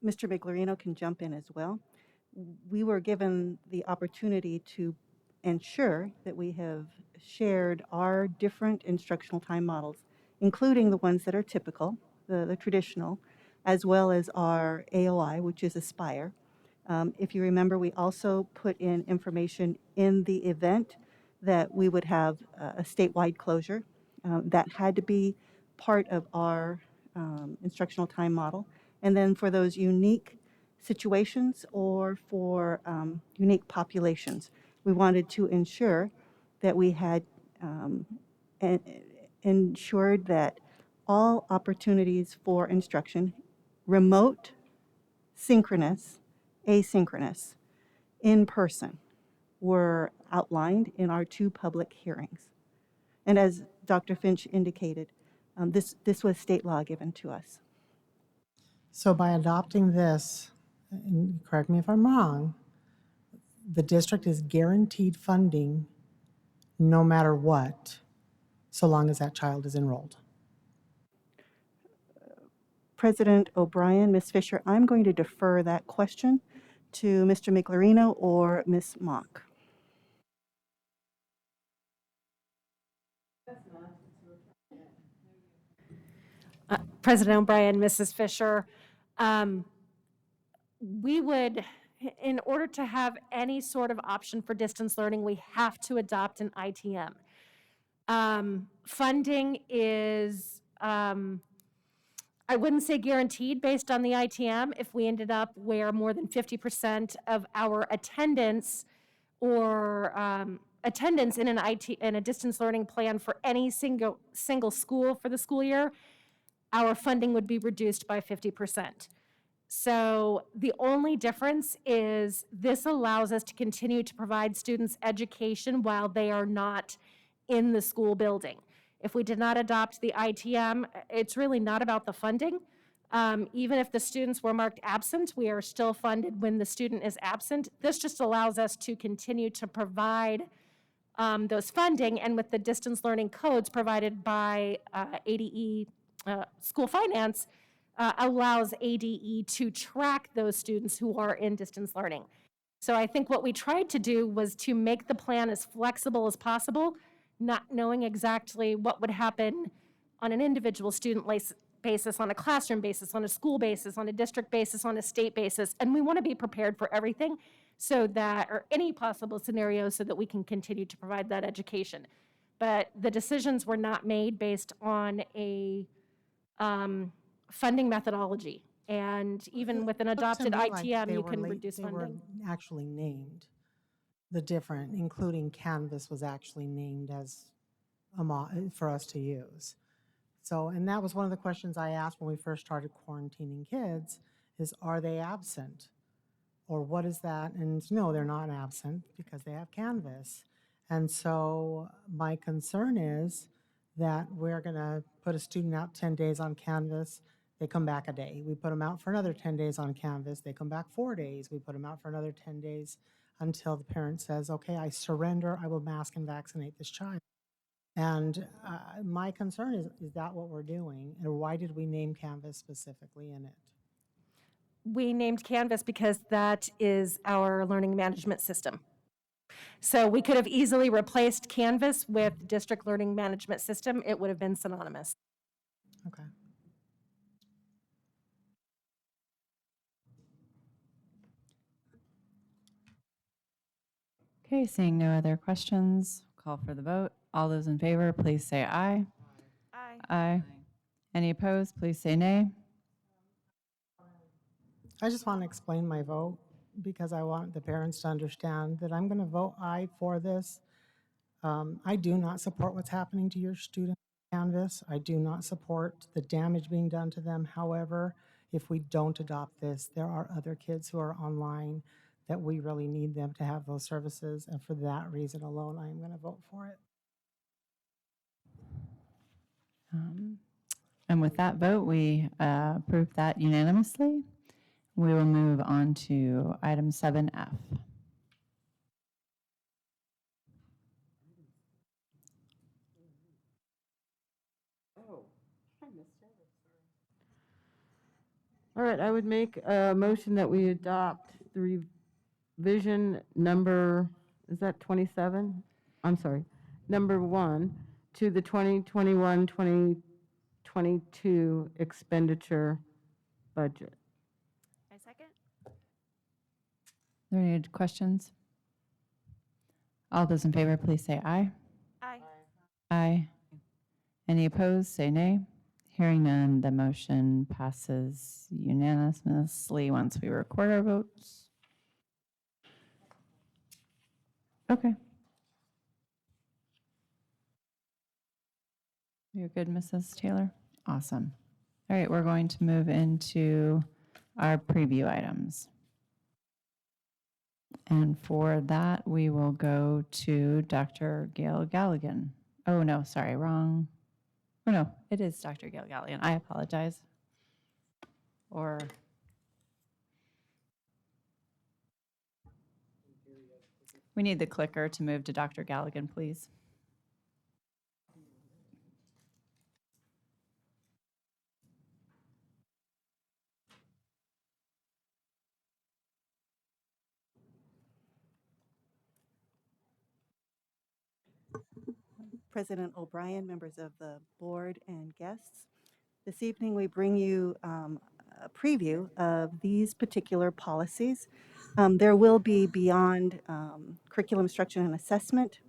Miglerino can jump in as well. We were given the opportunity to ensure that we have shared our different instructional time models, including the ones that are typical, the traditional, as well as our AOI, which is Aspire. If you remember, we also put in information in the event that we would have a statewide closure. That had to be part of our instructional time model. And then for those unique situations or for unique populations, we wanted to ensure that we had ensured that all opportunities for instruction, remote, synchronous, asynchronous, in person, were outlined in our two public hearings. And as Dr. Finch indicated, this was state law given to us. So by adopting this, and correct me if I'm wrong, the district is guaranteed funding no matter what, so long as that child is enrolled. President O'Brien, Ms. Fisher, I'm going to defer that question to Mr. Miglerino or Ms. Mock. President O'Brien, Mrs. Fisher, we would, in order to have any sort of option for distance learning, we have to adopt an ITM. Funding is, I wouldn't say guaranteed based on the ITM. If we ended up where more than 50% of our attendance or attendance in a distance learning plan for any single school for the school year, our funding would be reduced by 50%. So the only difference is this allows us to continue to provide students education while they are not in the school building. If we did not adopt the ITM, it's really not about the funding. Even if the students were marked absent, we are still funded when the student is absent. This just allows us to continue to provide those funding, and with the distance learning codes provided by ADE School Finance, allows ADE to track those students who are in distance learning. So I think what we tried to do was to make the plan as flexible as possible, not knowing exactly what would happen on an individual student basis, on a classroom basis, on a school basis, on a district basis, on a state basis, and we want to be prepared for everything so that, or any possible scenario, so that we can continue to provide that education. But the decisions were not made based on a funding methodology. And even with an Looked to adopted me like ITM, they you were can late- reduce they were funding. actually named. The different, including Canvas was actually named as for us to use. So, and that was one of the questions I asked when we first started quarantining kids is, are they absent? Or what is that? And no, they're not absent because they have Canvas. And so my concern is that we're going to put a student out 10 days on Canvas, they come back a day. We put them out for another 10 days on Canvas, they come back 4 days. We put them out for another 10 days until the parent says, okay, I surrender, I will mask and vaccinate this child. And my concern is that what we're doing? And why did we name Canvas specifically in it? We named Canvas because that is our learning management system. So we could have easily replaced Canvas with district learning management system. It would have been synonymous. Okay. Okay, seeing no other questions, call for the vote. All those in favor, please say aye. Aye. Aye. Any opposed, please say nay. I just want to explain my vote because I want the parents to understand that I'm going to vote aye for this. I do not support what's happening to your student Canvas. I do not support the damage being done to them. However, if we don't adopt this, there are other kids who are online that we really need them to have those services. And for that reason alone, I am going to vote for it. And with that vote, we approve that unanimously. We will move on to item 7F. All right, I would make a motion that we adopt the revision number, is that 27? I'm sorry, number 1 to the 2021-2022 expenditure budget. I second. Are there any questions? All those in favor, please say aye. Aye. Aye. Any opposed, say nay. Hearing none, the motion passes unanimously once we record our votes. Okay. You're good, Mrs. Taylor? Awesome. All right, we're going to move into our preview items. And for that, we will go to Dr. Gail Galligan. Oh, no, sorry, wrong. Oh, no, it is Dr. Gail Galligan. I apologize. Or we need the clicker to move to Dr. Galligan, please. President O'Brien, members of the board, and guests. This evening, we bring you a preview of these particular policies. There will be beyond curriculum instruction and assessment,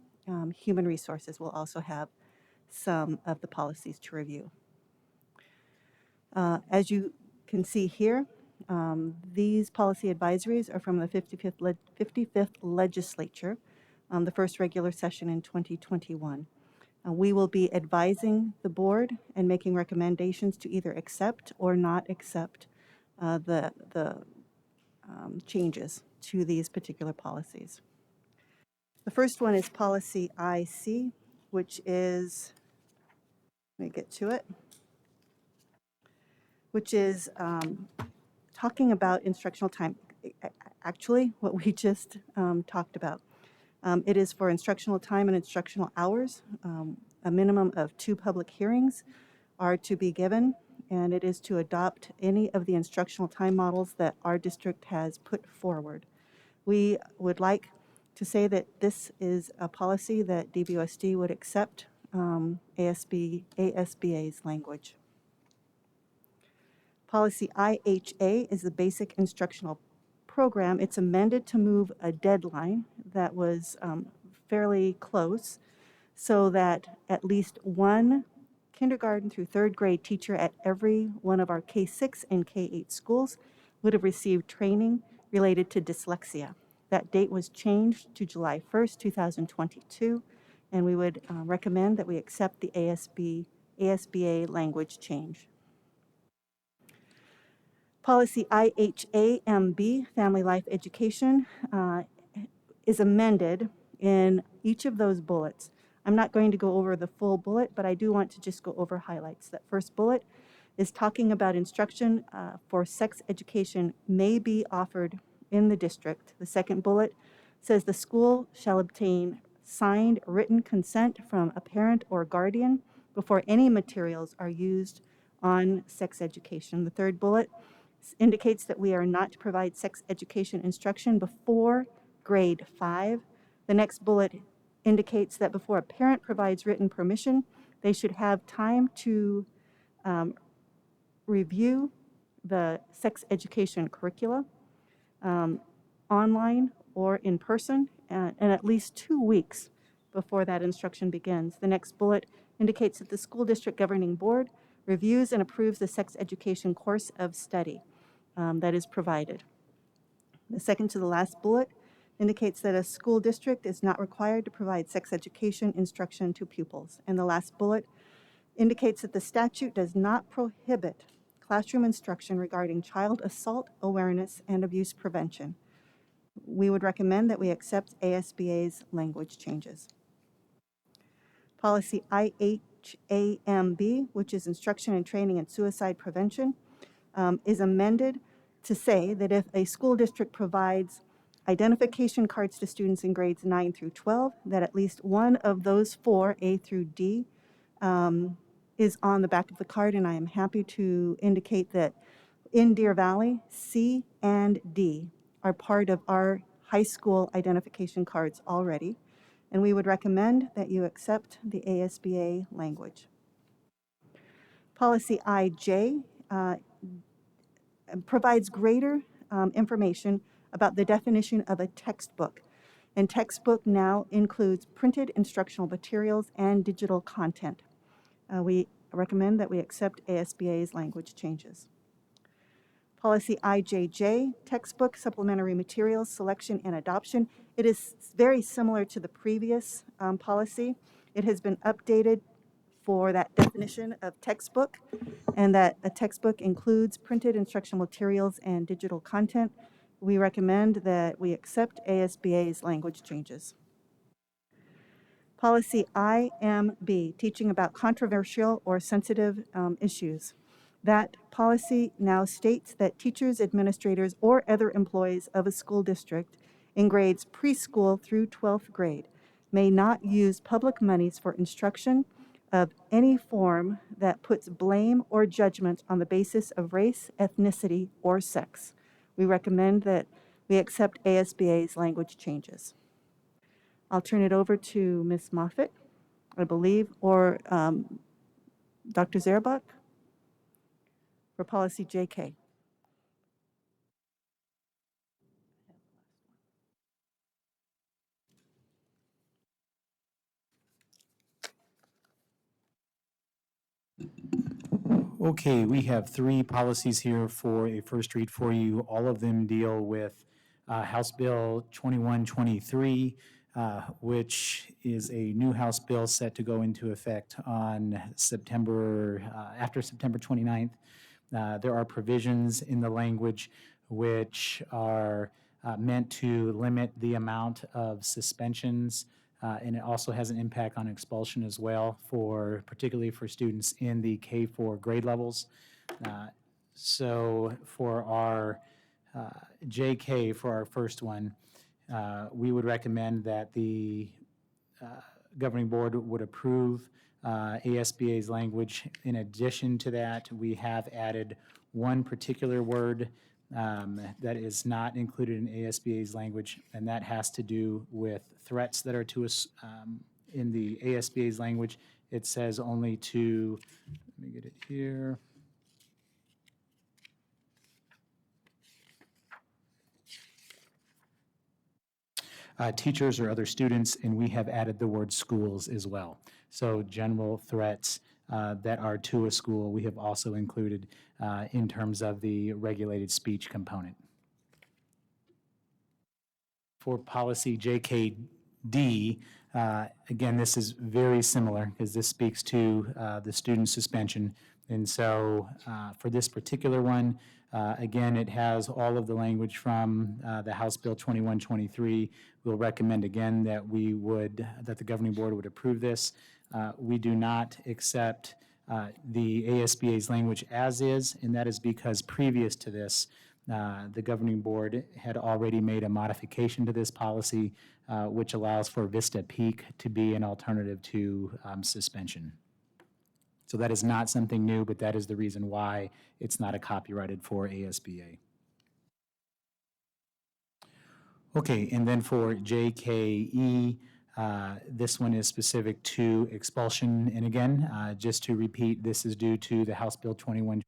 human resources will also have some of the policies to review. As you can see here, these policy advisories are from the 55th legislature, the first regular session in 2021. We will be advising the board and making recommendations to either accept or not accept the changes to these particular policies. The first one is policy IC, which is, let me get to it, which is talking about instructional time. Actually, what we just talked about. It is for instructional time and instructional hours. A minimum of 2 public hearings are to be given, and it is to adopt any of the instructional time models that our district has put forward. We would like to say that this is a policy that DVUSD would accept ASBA's language. Policy IHA is the basic instructional program. It's amended to move a deadline that was fairly close so that at least one kindergarten through third grade teacher at every one of our K-6 and K-8 schools would have received training related to dyslexia. That date was changed to July 1st, 2022, and we would recommend that we accept the ASBA language change. Policy IHAMB, Family Life Education, is amended in each of those bullets. I'm not going to go over the full bullet, but I do want to just go over highlights. That first bullet is talking about instruction for sex education may be offered in the district. The second bullet says the school shall obtain signed written consent from a parent or guardian before any materials are used on sex education. The third bullet indicates that we are not to provide sex education instruction before grade 5. The next bullet indicates that before a parent provides written permission, they should have time to review the sex education curricula online or in person, and at least 2 weeks before that instruction begins. The next bullet indicates that the school district governing board reviews and approves the sex education course of study that is provided. The second to the last bullet indicates that a school district is not required to provide sex education instruction to pupils. And the last bullet indicates that the statute does not prohibit classroom instruction regarding child assault awareness and abuse prevention. We would recommend that we accept ASBA's language changes. Policy IHAMB, which is instruction and training in suicide prevention, is amended to say that if a school district provides identification cards to students in grades 9 through 12, that at least one of those 4, A through D, is on the back of the card, and I am happy to indicate that in Deer Valley, C and D are part of our high school identification cards already, and we would recommend that you accept the ASBA language. Policy IJ provides greater information about the definition of a textbook. And textbook now includes printed instructional materials and digital content. We recommend that we accept ASBA's language changes. Policy IJJ, textbook, supplementary materials, selection, and adoption. It is very similar to the previous policy. It has been updated for that definition of textbook, and that a textbook includes printed instructional materials and digital content. We recommend that we accept ASBA's language changes. Policy IMB, teaching about controversial or sensitive issues. That policy now states that teachers, administrators, or other employees of a school district in grades preschool through 12th grade may not use public monies for instruction of any form that puts blame or judgment on the basis of race, ethnicity, or sex. We recommend that we accept ASBA's language changes. I'll turn it over to Ms. Moffitt, I believe, or Dr. Zerabach for policy JK. Okay, we have 3 policies here for a first read for you. All of them deal with House Bill 2123, which is a new House bill set to go into effect on after September 29th. There are provisions in the language which are meant to limit the amount of suspensions, and it also has an impact on expulsion as well, particularly for students in the K-4 grade levels. So for our JK, for our first one, we would recommend that the governing board would approve ASBA's language. In addition to that, we have added one particular word that is not included in ASBA's language, and that has to do with threats that are to us. In the ASBA's language, it says only to, let me get it here. teachers or other students, and we have added the word schools as well. So general threats that are to a school, we have also included in terms of the regulated speech component. For policy JKD, again, this is very similar because this speaks to the student suspension. And so for this particular one, again, it has all of the language from the House Bill 2123. We'll recommend again that that the governing board would approve this. We do not accept the ASBA's language as is, and that is because previous to this, the governing board had already made a modification to this policy, which allows for Vista Peak to be an alternative to suspension. So that is not something new, but that is the reason why it's not a copyrighted for ASBA. Okay, and then for JKE, this one is specific to expulsion. And again, just to repeat, this is due to the House Bill 21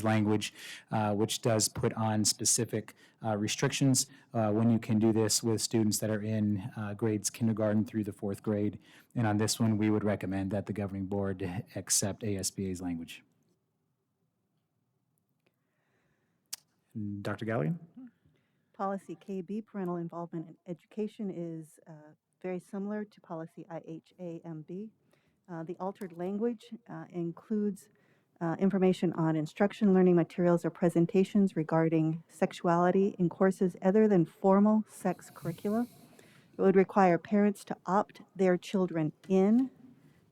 language, which does put on specific restrictions when you can do this with students that are in grades kindergarten through the 4th grade. And on this one, we would recommend that the governing board accept ASBA's language. Dr. Galligan? Policy KB, parental involvement in education, is very similar to policy IHAMB. The altered language includes information on instruction, learning materials, or presentations regarding sexuality in courses other than formal sex curricula. It would require parents to opt their children in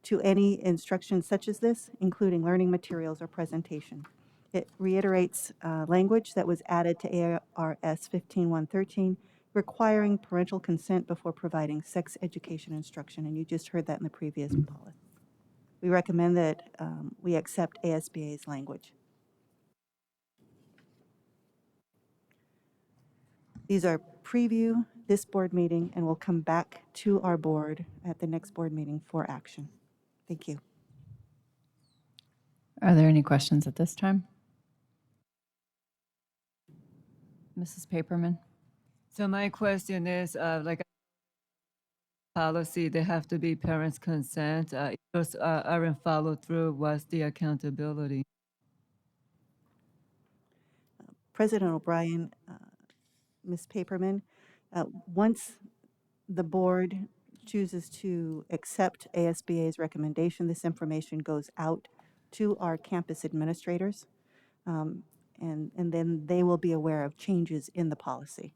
to any instruction such as this, including learning materials or presentation. It reiterates language that was added to ARS 15113, requiring parental consent before providing sex education instruction, and you just heard that in the previous policy. We recommend that we accept ASBA's language. These are preview this board meeting and will come back to our board at the next board meeting for action. Thank you. Are there any questions at this time? Mrs. Paperman? So my question is, like policy, they have to be parents' consent. If those aren't followed through, what's the accountability? President O'Brien, Ms. Paperman, once the board chooses to accept ASBA's recommendation, this information goes out to our campus administrators, and then they will be aware of changes in the policy.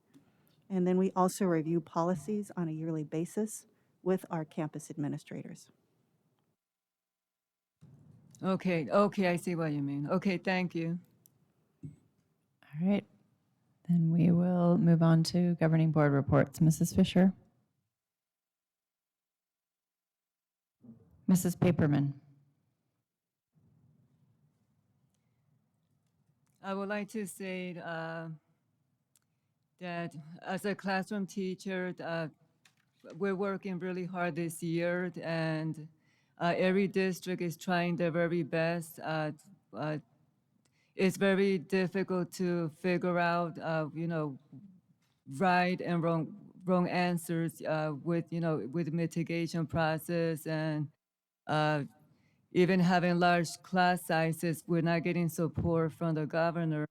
And then we also review policies on a yearly basis with our campus administrators. Okay, I see what you mean. Okay, thank you. All right. Then we will move on to governing board reports. Mrs. Fisher? Mrs. Paperman? I would like to say that as a classroom teacher, we're working really hard this year, and every district is trying their very best. It's very difficult to figure out, right and wrong answers with the mitigation process, and even having large class sizes, we're not getting support from the governor.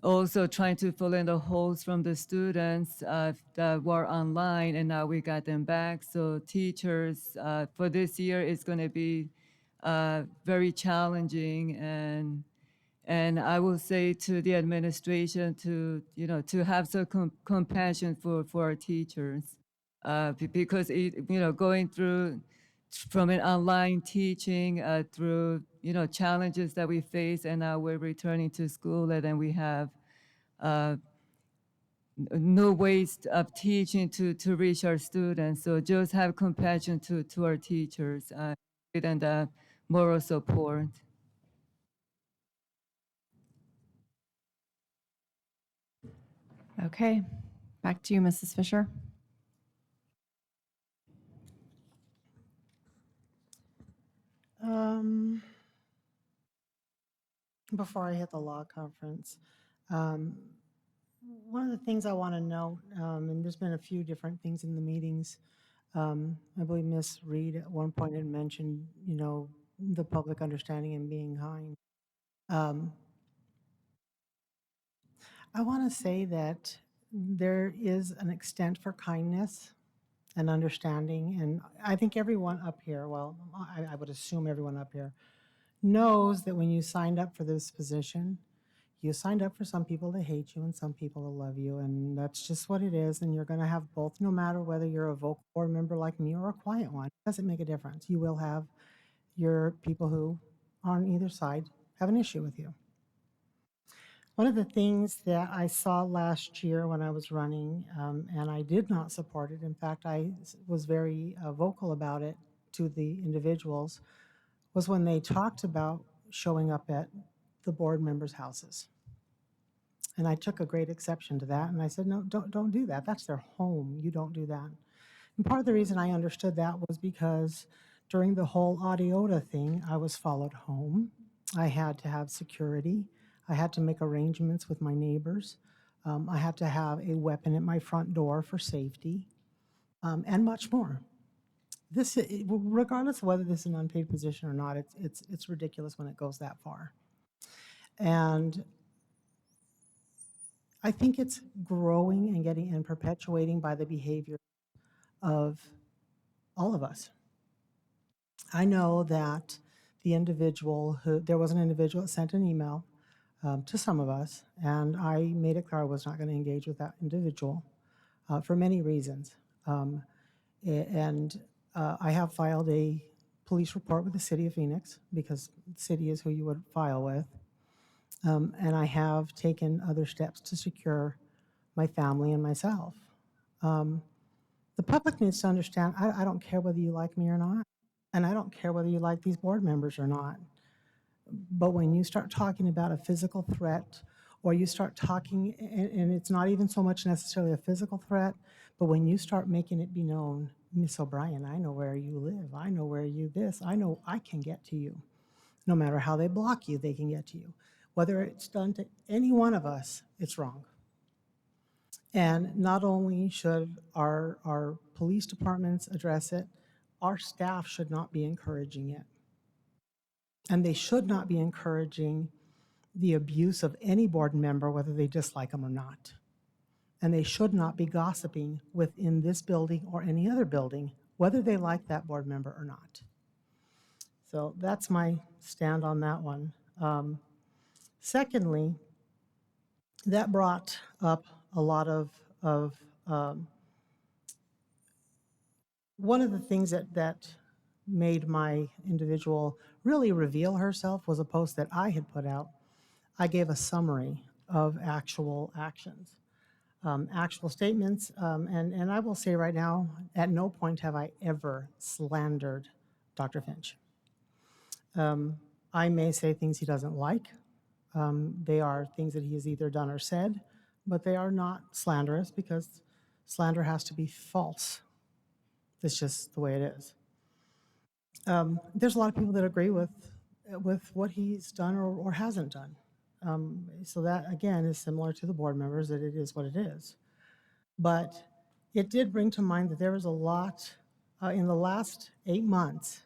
Also trying to fill in the holes from the students that were online, and now we got them back. So teachers, for this year, it's going to be very challenging, and I will say to the administration to have some compassion for our teachers, because going through from an online teaching through challenges that we face, and now we're returning to school, and then we have no ways of teaching to reach our students. So just have compassion to our teachers and moral support. Okay. Back to you, Mrs. Fisher. Before I hit the law conference, One of the things I want to note, and there's been a few different things in the meetings. I believe Ms. Reed at one point had mentioned, the public understanding and being kind. I want to say that there is an extent for kindness and understanding, and I think everyone up here, well, I would assume everyone up here, knows that when you signed up for this position, you signed up for some people to hate you and some people to love you, and that's just what it is, and you're going to have both, no matter whether you're a vocal board member like me or a quiet one. It doesn't make a difference. You will have your people who, on either side, have an issue with you. One of the things that I saw last year when I was running, and I did not support it, in fact, I was very vocal about it to the individuals, was when they talked about showing up at the board members' houses. And I took a great exception to that, and I said, no, don't do that. That's their home. You don't do that. And part of the reason I understood that was because during the whole Audiota thing, I was followed home. I had to have security. I had to make arrangements with my neighbors. I had to have a weapon at my front door for safety, and much more. This, regardless of whether this is an unpaid position or not, it's ridiculous when it goes that far. And I think it's growing and getting and perpetuating by the behavior of all of us. I know that there was an individual that sent an email to some of us, and I made it clear I was not going to engage with that individual for many reasons. I have filed a police report with the city of Phoenix because the city is who you would file with. And I have taken other steps to secure my family and myself. The public needs to understand, I don't care whether you like me or not, and I don't care whether you like these board members or not. But when you start talking about a physical threat, or you start talking, and it's not even so much necessarily a physical threat, but when you start making it be known, Miss O'Brien, I know where you live, I know where you this, I know I can get to you. No matter how they block you, they can get to you. Whether it's done to any one of us, it's wrong. And not only should our police departments address it, our staff should not be encouraging it. And they should not be encouraging the abuse of any board member, whether they dislike them or not. And they should not be gossiping within this building or any other building, whether they like that board member or not. So that's my stand on that one. Secondly, that brought up a lot of one of the things that made my individual really reveal herself was a post that I had put out. I gave a summary of actual actions, actual statements, and I will say right now, at no point have I ever slandered Dr. Finch. I may say things he doesn't like. They are things that he has either done or said, but they are not slanderous because slander has to be false. It's just the way it is. There's a lot of people that agree with what he's done or hasn't done. So that, again, is similar to the board members, that it is what it is. But it did bring to mind that there was a lot, in the last 8 months,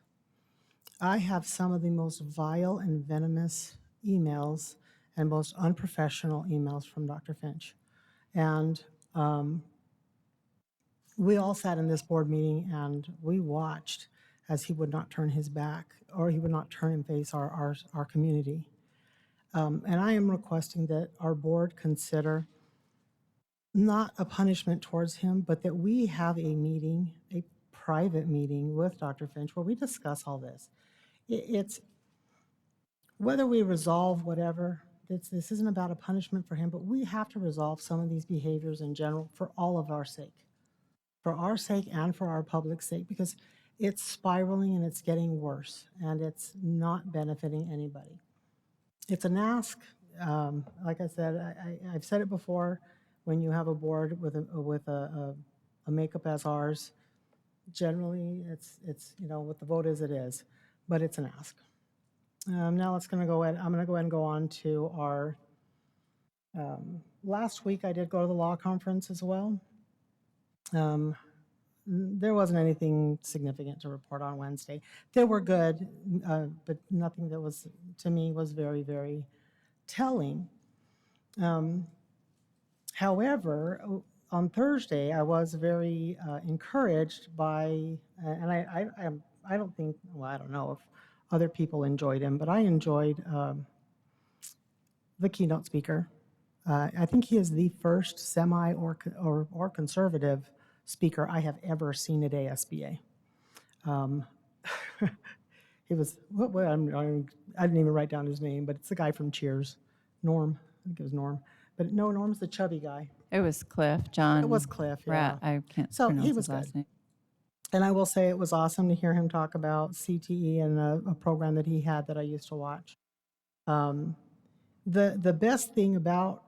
I have some of the most vile and venomous emails and most unprofessional emails from Dr. Finch. And we all sat in this board meeting and we watched as he would not turn his back, or he would not turn and face our community. And I am requesting that our board consider not a punishment towards him, but that we have a meeting, a private meeting with Dr. Finch where we discuss all this. It's whether we resolve whatever, this isn't about a punishment for him, but we have to resolve some of these behaviors in general for all of our sake. For our sake and for our public's sake, because it's spiraling and it's getting worse and it's not benefiting anybody. It's an ask. Like I said, I've said it before, when you have a board with a makeup as ours, generally it's what the vote is, it is, but it's an ask. Now I'm going to go ahead and go on to our Last week, I did go to the law conference as well. There wasn't anything significant to report on Wednesday. They were good, but nothing that was, to me, was very, very telling. However, on Thursday, I was very encouraged by, and I don't think, well, I don't know if other people enjoyed him, but I enjoyed the keynote speaker. I think he is the first semi or conservative speaker I have ever seen at ASBA. It was, I didn't even write down his name, but it's the guy from Cheers, Norm. I think it was Norm. But no, Norm's the chubby guy. It was Cliff, John. It was Cliff, yeah. I can't So pronounce he his was last good. name. And I will say it was awesome to hear him talk about CTE and a program that he had that I used to watch. The best thing about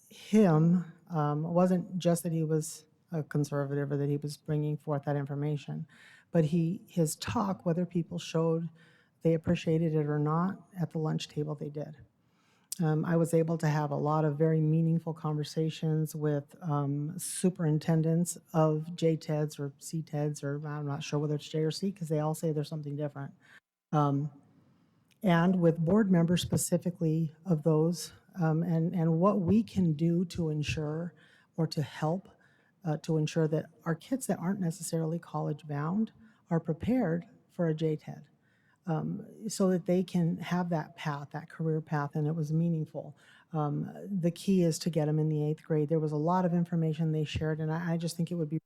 him wasn't just that he was a conservative or that he was bringing forth that information, but his talk, whether people showed they appreciated it or not, at the lunch table they did. I was able to have a lot of very meaningful conversations with superintendents of JTEDs or CTEDs, or I'm not sure whether it's J or C because they all say there's something different. And with board members specifically of those, and what we can do to ensure or to help to ensure that our kids that aren't necessarily college bound are prepared for a JTED. So that they can have that path, that career path, and it was meaningful. The key is to get them in the 8th grade. There was a lot of information they shared, and I just think it would be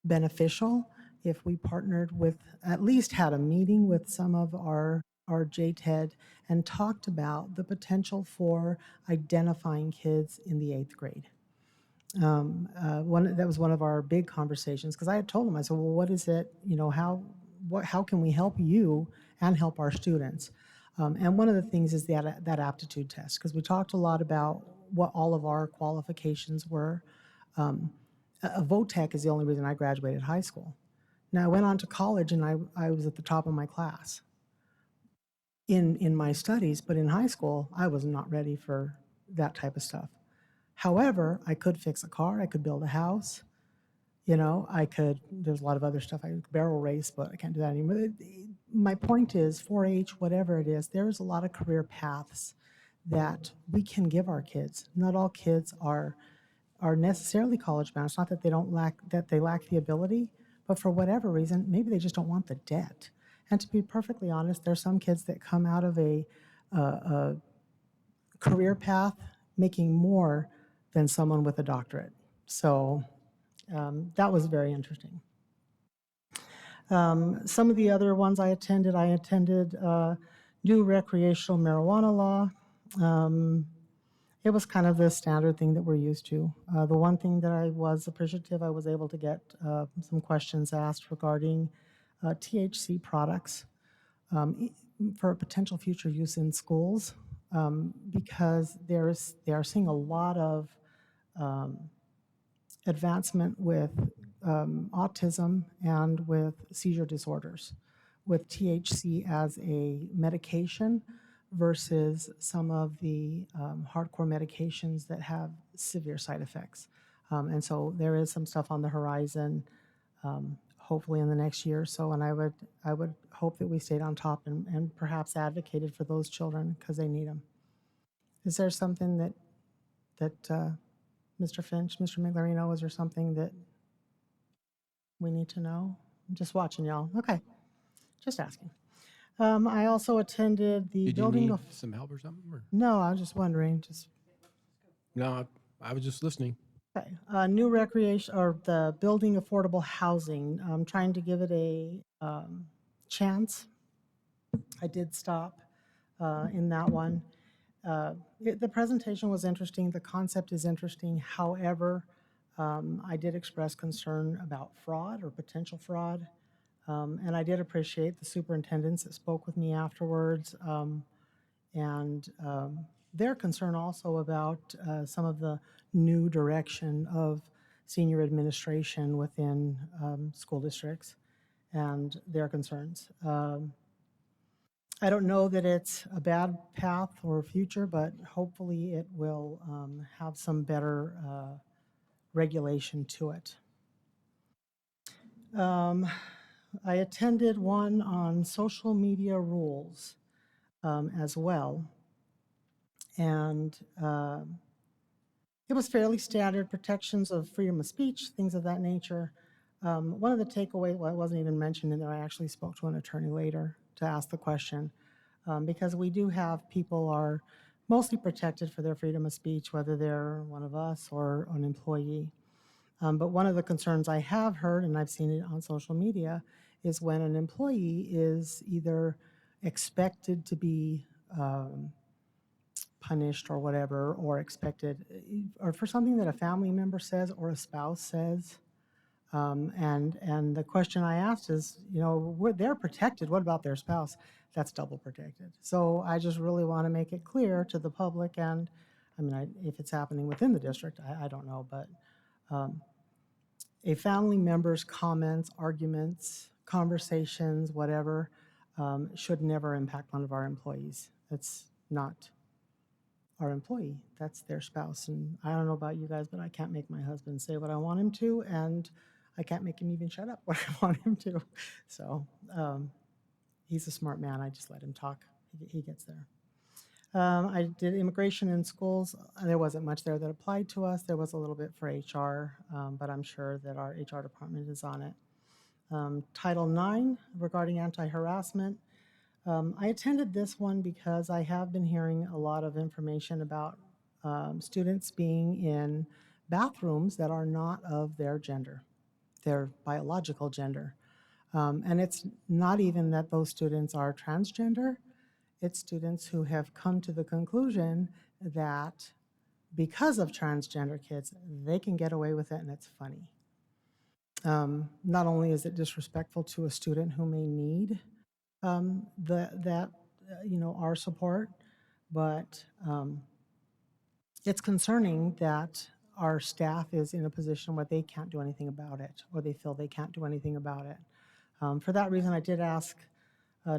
beneficial if we partnered with, at least had a meeting with some of our JTED and talked about the potential for identifying kids in the 8th grade. That was one of our big conversations, because I had told them, I said, well, what is it, how can we help you and help our students? And one of the things is that aptitude test, because we talked a lot about what all of our qualifications were. A VOTEC is the only reason I graduated high school. Now, I went on to college and I was at the top of my class in my studies, but in high school, I was not ready for that type of stuff. However, I could fix a car, I could build a house, there's a lot of other stuff, I could barrel race, but I can't do that anymore. My point is, 4-H, whatever it is, there's a lot of career paths that we can give our kids. Not all kids are necessarily college bound. It's not that they lack the ability, but for whatever reason, maybe they just don't want the debt. And to be perfectly honest, there's some kids that come out of a career path making more than someone with a doctorate. So that was very interesting. Some of the other ones I attended new recreational marijuana law. It was kind of the standard thing that we're used to. The one thing that I was appreciative, I was able to get some questions asked regarding THC products for potential future use in schools, because they are seeing a lot of advancement with autism and with seizure disorders, with THC as a medication versus some of the hardcore medications that have severe side effects. And so there is some stuff on the horizon, hopefully in the next year or so, and I would hope that we stayed on top and perhaps advocated for those children because they need them. Is there something that Mr. Finch, Mr. Miglarino, is there something that we need to know? I'm just watching y'all. Okay, just asking. I also attended the Did you building need of. some help or something? Or? No, I was just wondering. No, I was just listening. Okay. New recreation or the building affordable housing. I'm trying to give it a chance. I did stop in that one. The presentation was interesting. The concept is interesting. However, I did express concern about fraud or potential fraud. And I did appreciate the superintendents that spoke with me afterwards. And their concern also about some of the new direction of senior administration within school districts and their concerns. I don't know that it's a bad path or future, but hopefully it will have some better regulation to it. I attended one on social media rules as well. And it was fairly standard protections of freedom of speech, things of that nature. One of the takeaways, well, it wasn't even mentioned in there. I actually spoke to an attorney later to ask the question because we do have people are mostly protected for their freedom of speech, whether they're one of us or an employee. But one of the concerns I have heard, and I've seen it on social media, is when an employee is either expected to be punished or whatever, or expected, or for something that a family member says or a spouse says. And the question I asked is, you know, they're protected. What about their spouse? That's double protected. So I just really want to make it clear to the public, and I mean, if it's happening within the district, I don't know, but a family member's comments, arguments, conversations, whatever, should never impact one of our employees. That's not our employee, that's their spouse. And I don't know about you guys, but I can't make my husband say what I want him to, and I can't make him even shut up when I want him to. So he's a smart man. I just let him talk. He gets there. I did immigration in schools. There wasn't much there that applied to us. There was a little bit for HR, but I'm sure that our HR department is on it. Title IX regarding anti-harassment. I attended this one because I have been hearing a lot of information about students being in bathrooms that are not of their gender, their biological gender. And it's not even that those students are transgender. It's students who have come to the conclusion that because of transgender kids, they can get away with it and it's funny. Not only is it disrespectful to a student who may need our support, but it's concerning that our staff is in a position where they can't do anything about it, or they feel they can't do anything about it. For that reason, I did ask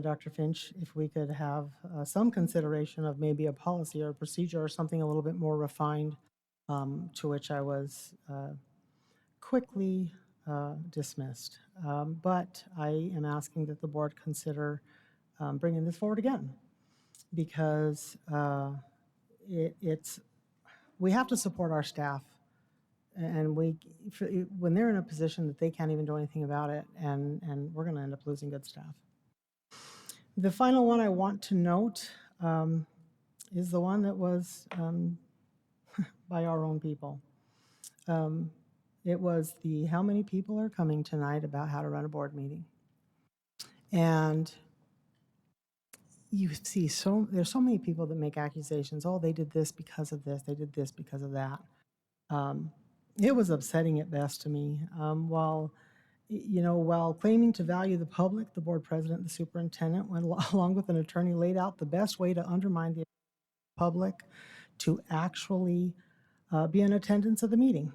Dr. Finch if we could have some consideration of maybe a policy or a procedure or something a little bit more refined, to which I was quickly dismissed. But I am asking that the board consider bringing this forward again, because we have to support our staff, and when they're in a position that they can't even do anything about it, and we're going to end up losing good staff. The final one I want to note is the one that was by our own people. It was the how many people are coming tonight about how to run a board meeting. And you see, there's so many people that make accusations. Oh, they did this because of this. They did this because of that. It was upsetting at best to me. While claiming to value the public, the board president, the superintendent, went along with an attorney, laid out the best way to undermine the public to actually be in attendance of the meeting.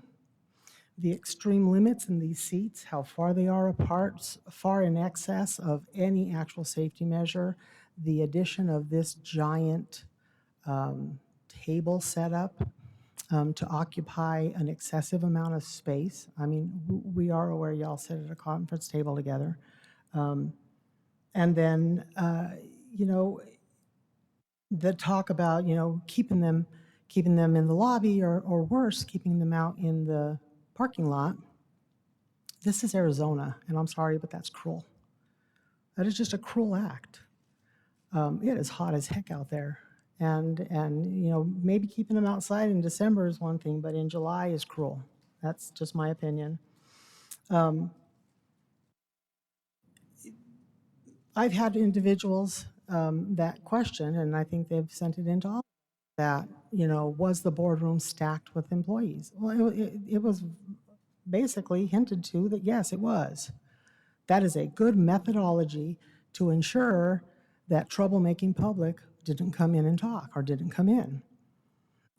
The extreme limits in these seats, how far they are apart, far in excess of any actual safety measure. The addition of this giant table setup to occupy an excessive amount of space. I mean, we are aware y'all sit at a conference table together. And then, the talk about, keeping them in the lobby, or worse, keeping them out in the parking lot. This is Arizona, and I'm sorry, but that's cruel. That is just a cruel act. It is hot as heck out there. And maybe keeping them outside in December is one thing, but in July is cruel. That's just my opinion. I've had individuals that question, and I think they've sent it into all that, was the boardroom stacked with employees? Well, it was basically hinted to that, yes, it was. That is a good methodology to ensure that troublemaking public didn't come in and talk, or didn't come in.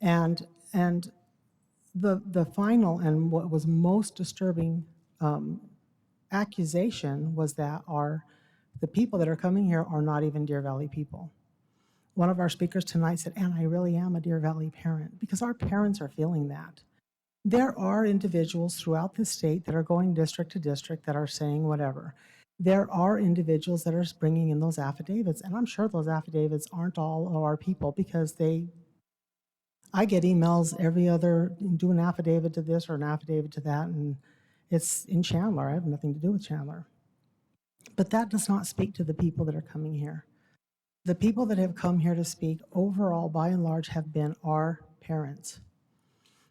And the final and what was most disturbing accusation was that our The people that are coming here are not even Deer Valley people. One of our speakers tonight said, and I really am a Deer Valley parent, because our parents are feeling that. There are individuals throughout the state that are going district to district that are saying whatever. There are individuals that are bringing in those affidavits, and I'm sure those affidavits aren't all of our people, because I get emails every other, do an affidavit to this or an affidavit to that, and it's in Chandler. I have nothing to do with Chandler. But that does not speak to the people that are coming here. The people that have come here to speak overall, by and large, have been our parents.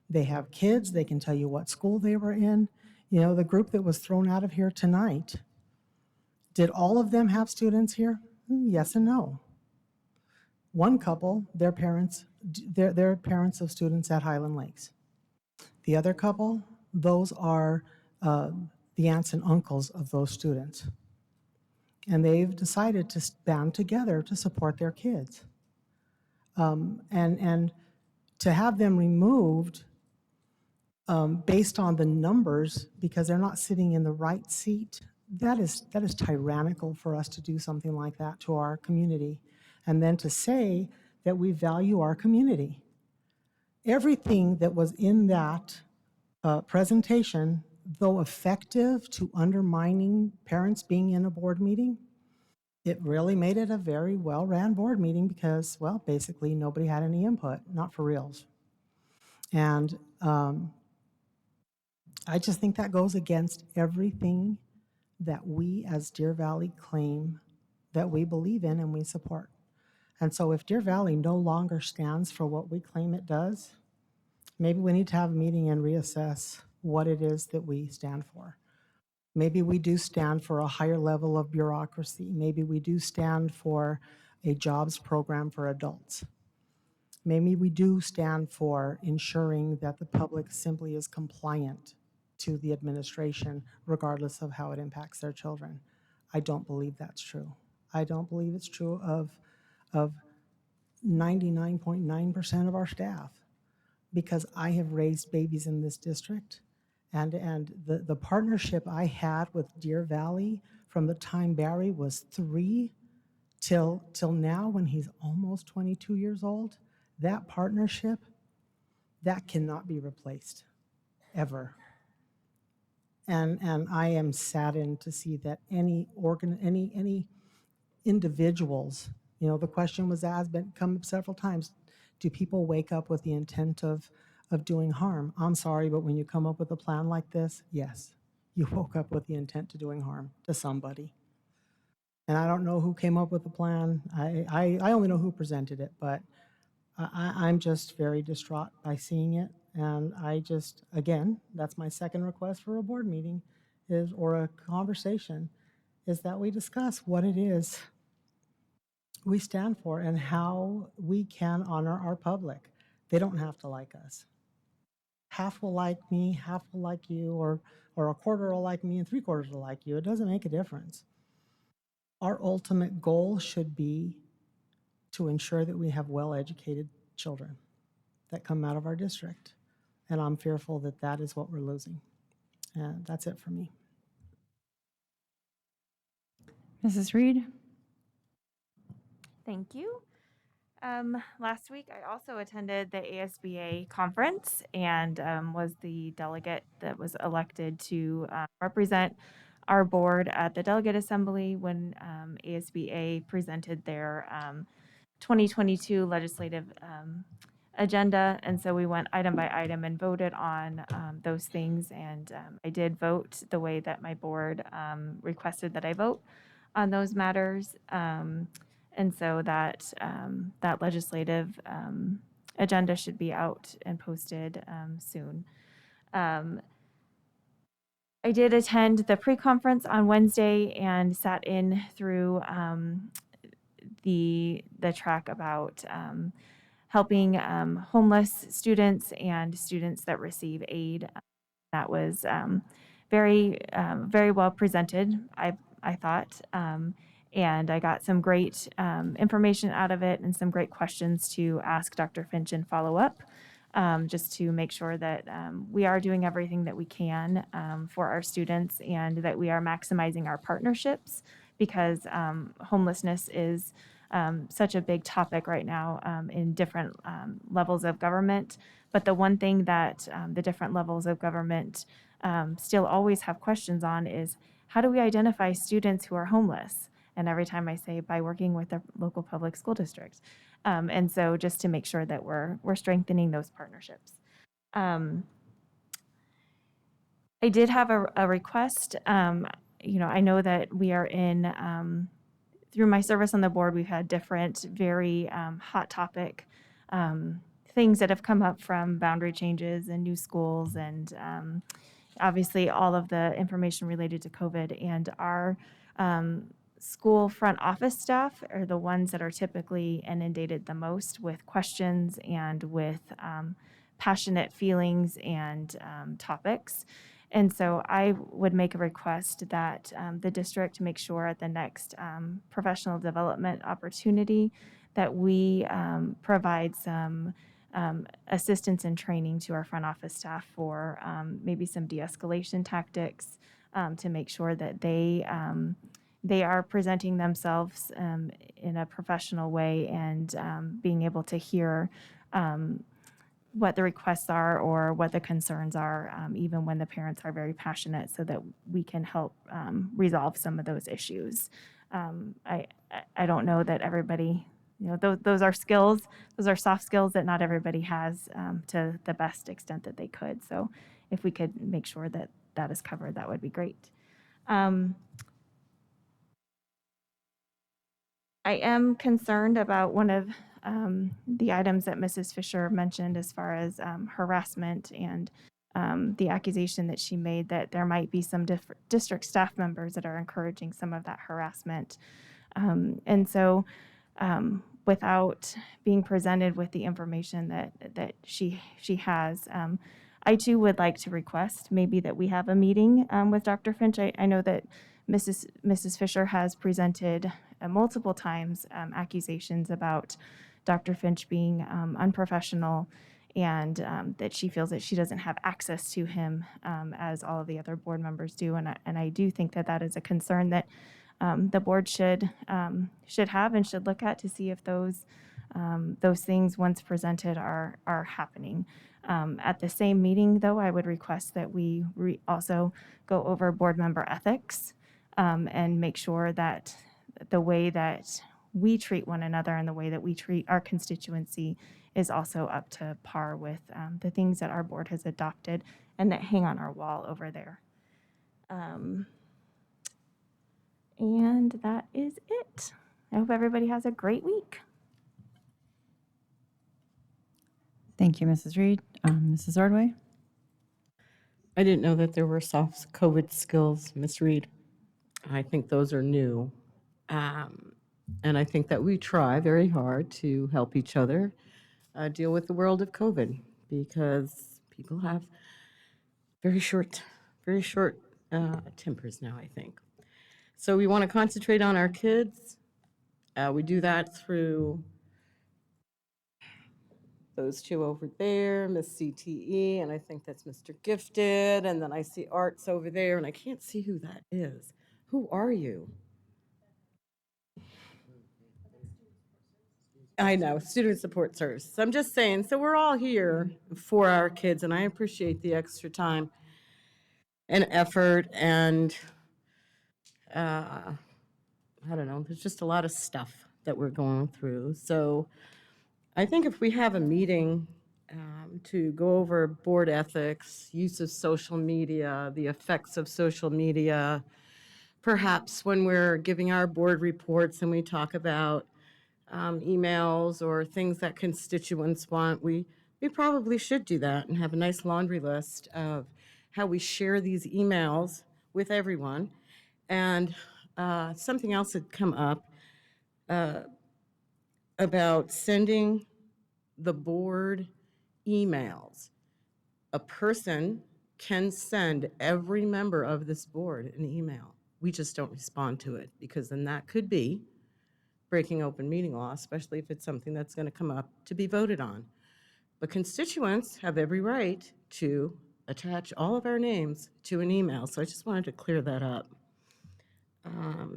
They have kids, they can tell you what school they were in. You know, the group that was thrown out of here tonight, did all of them have students here? Yes and no. One couple, their parents of students at Highland Lakes. The other couple, those are the aunts and uncles of those students. And they've decided to band together to support their kids. And to have them removed based on the numbers because they're not sitting in the right seat, that is tyrannical for us to do something like that to our community. And then to say that we value our community. Everything that was in that presentation, though effective to undermining parents being in a board meeting, it really made it a very well-ran board meeting because, well, basically nobody had any input, not for reals. And I just think that goes against everything that we as Deer Valley claim that we believe in and we support. And so if Deer Valley no longer stands for what we claim it does, maybe we need to have a meeting and reassess what it is that we stand for. Maybe we do stand for a higher level of bureaucracy. Maybe we do stand for a jobs program for adults. Maybe we do stand for ensuring that the public simply is compliant to the administration, regardless of how it impacts their children. I don't believe that's true. I don't believe it's true of 99.9% of our staff, because I have raised babies in this district. And the partnership I had with Deer Valley from the time Barry was 3 till now when he's almost 22 years old, that partnership, that cannot be replaced, ever. And I am saddened to see that any individuals, you know, the question was asked, come up several times, do people wake up with the intent of doing harm? I'm sorry, but when you come up with a plan like this, yes, you woke up with the intent to doing harm to somebody. And I don't know who came up with the plan. I only know who presented it, but I'm just very distraught by seeing it. And I just, again, that's my second request for a board meeting or a conversation, is that we discuss what it is we stand for and how we can honor our public. They don't have to like us. Half will like me, half will like you, or a quarter will like me and 3/4 will like you. It doesn't make a difference. Our ultimate goal should be to ensure that we have well-educated children that come out of our district. And I'm fearful that that is what we're losing. And that's it for me. Mrs. Reed? Thank you. Last week, I also attended the ASBA conference and was the delegate that was elected to represent our board at the delegate assembly when ASBA presented their 2022 legislative agenda. And so we went item by item and voted on those things. And I did vote the way that my board requested that I vote on those matters. And so that that legislative agenda should be out and posted soon. I did attend the pre-conference on Wednesday and sat in through the track about helping homeless students and students that receive aid. That was very well presented, I thought. And I got some great information out of it and some great questions to ask Dr. Finch and follow up, just to make sure that we are doing everything that we can for our students and that we are maximizing our partnerships because homelessness is such a big topic right now in different levels of government. But the one thing that the different levels of government still always have questions on is, how do we identify students who are homeless? And every time I say, by working with the local public school districts. And so just to make sure that we're strengthening those partnerships. I did have a request. I know that we are in, through my service on the board, we've had different very hot topic things that have come up from boundary changes and new schools and obviously all of the information related to COVID. And our school front office staff are the ones that are typically inundated the most with questions and with passionate feelings and topics. And so I would make a request that the district make sure at the next professional development opportunity that we provide some assistance and training to our front office staff for maybe some de-escalation tactics to make sure that they are presenting themselves in a professional way and being able to hear what the requests are or what the concerns are, even when the parents are very passionate, so that we can help resolve some of those issues. I don't know that everybody, those are skills, those are soft skills that not everybody has to the best extent that they could. So if we could make sure that that is covered, that would be great. I am concerned about one of the items that Mrs. Fisher mentioned as far as harassment and the accusation that she made that there might be some district staff members that are encouraging some of that harassment. And so without being presented with the information that she has, I too would like to request maybe that we have a meeting with Dr. Finch. I know that Mrs. Fisher has presented multiple times accusations about Dr. Finch being unprofessional and that she feels that she doesn't have access to him as all of the other board members do. And I do think that that is a concern that the board should have and should look at to see if those things, once presented, are happening. At the same meeting, though, I would request that we also go over board member ethics and make sure that the way that we treat one another and the way that we treat our constituency is also up to par with the things that our board has adopted and that hang on our wall over there. And that is it. I hope everybody has a great week. Thank you, Mrs. Reed. Mrs. Ordway? I didn't know that there were soft COVID skills, Ms. Reed. I think those are new. And I think that we try very hard to help each other deal with the world of COVID, because people have very short tempers now, I think. So we want to concentrate on our kids. We do that through those two over there, Miss CTE, and I think that's Mr. Gifted, and then I see Arts over there, and I can't see who that is. Who are you? I know, Student Support Services. I'm just saying, so we're all here for our kids, and I appreciate the extra time and effort, and I don't know, there's just a lot of stuff that we're going through. So I think if we have a meeting to go over board ethics, use of social media, the effects of social media, perhaps when we're giving our board reports and we talk about emails or things that constituents want, we probably should do that and have a nice laundry list of how we share these emails with everyone. And something else had come up about sending the board emails. A person can send every member of this board an email. We just don't respond to it, because then that could be breaking open meeting law, especially if it's something that's going to come up to be voted on. But constituents have every right to attach all of our names to an email, so I just wanted to clear that up.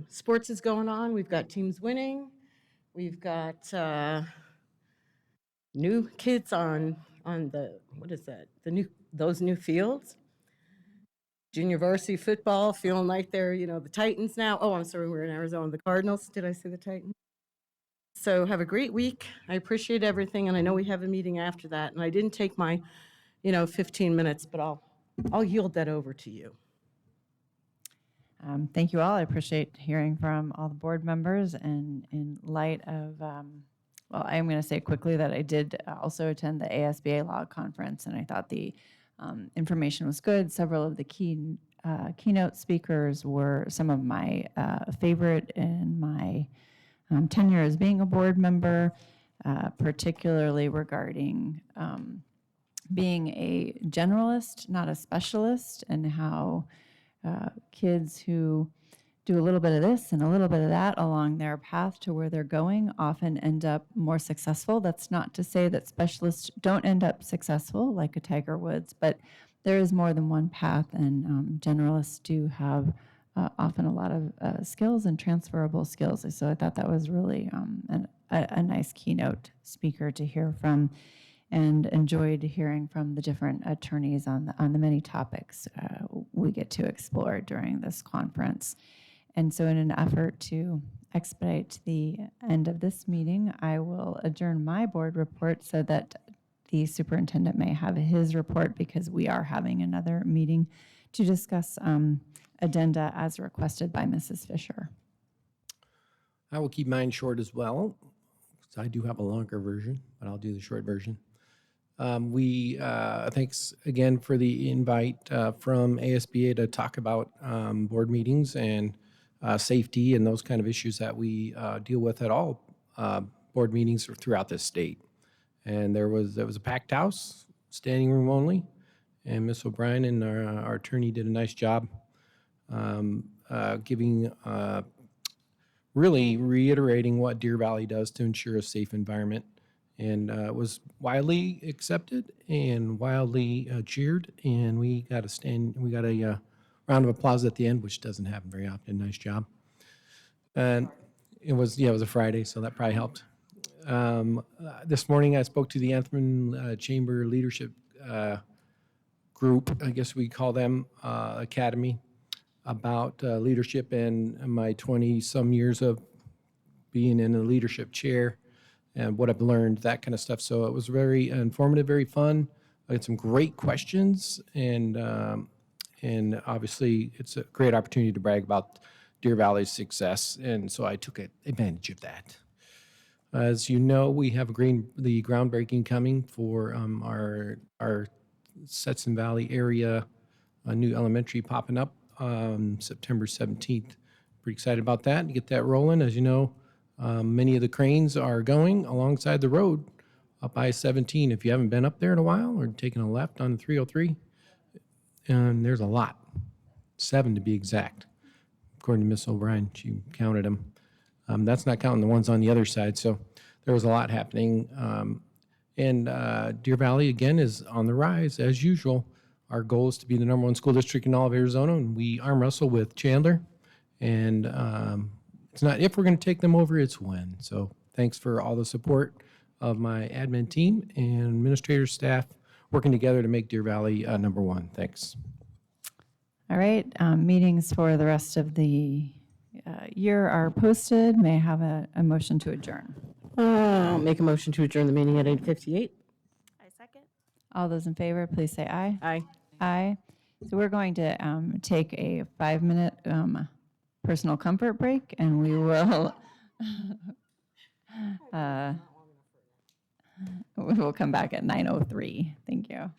Sports is going on. We've got teams winning. We've got new kids on the, what is that? Those new fields. Junior varsity football, feeling like they're, the Titans now. Oh, I'm sorry, we're in Arizona. The Cardinals. Did I say the Titans? So have a great week. I appreciate everything, and I know we have a meeting after that. And I didn't take my, 15 minutes, but I'll yield that over to you. Thank you all. I appreciate hearing from all the board members. And in light of, well, I'm going to say quickly that I did also attend the ASBA Law Conference, and I thought the information was good. Several of the keynote speakers were some of my favorite in my tenure as being a board member, particularly regarding being a generalist, not a specialist, and how kids who do a little bit of this and a little bit of that along their path to where they're going often end up more successful. That's not to say that specialists don't end up successful like a Tiger Woods, but there is more than one path, and generalists do have often a lot of skills and transferable skills. So I thought that was really a nice keynote speaker to hear from, and enjoyed hearing from the different attorneys on the many topics we get to explore during this conference. And so in an effort to expedite the end of this meeting, I will adjourn my board report so that the superintendent may have his report, because we are having another meeting to discuss addenda as requested by Mrs. Fisher. I will keep mine short as well, because I do have a longer version, but I'll do the short version. Thanks again for the invite from ASBA to talk about board meetings and safety and those kind of issues that we deal with at all board meetings throughout this state. And there was a packed house, standing room only, and Ms. O'Brien and our attorney did a nice job really reiterating what Deer Valley does to ensure a safe environment. And it was widely accepted and wildly cheered. And we got a round of applause at the end, which doesn't happen very often. Nice job. And it was a Friday, so that probably helped. This morning I spoke to the Anthem Chamber Leadership Group, I guess we call them, Academy, about leadership and my 20-some years of being in a leadership chair and what I've learned, that kind of stuff. So it was very informative, very fun. I had some great questions, and obviously it's a great opportunity to brag about Deer Valley's success, and so I took advantage of that. As you know, we have the groundbreaking coming for our Stetson Valley area, a new elementary popping up September 17th. Pretty excited about that, to get that rolling. As you know, many of the cranes are going alongside the road up I-17. If you haven't been up there in a while or taken a left on 303, and there's a lot, 7 to be exact. According to Miss O'Brien, she counted them. That's not counting the ones on the other side. So there was a lot happening. And Deer Valley, again, is on the rise, as usual. Our goal is to be the #1 school district in all of Arizona, and we arm wrestle with Chandler. And it's not if we're going to take them over, it's when. So thanks for all the support of my admin team and administrator staff working together to make Deer Valley #1. Thanks. All right, meetings for the rest of the year are posted. May I have a motion to adjourn? I'll make a motion to adjourn the meeting at 8:58. I second. All those in favor, please say aye. Aye. Aye. So we're going to take a 5-minute personal comfort break, and we will we will come back at 9:03. Thank you.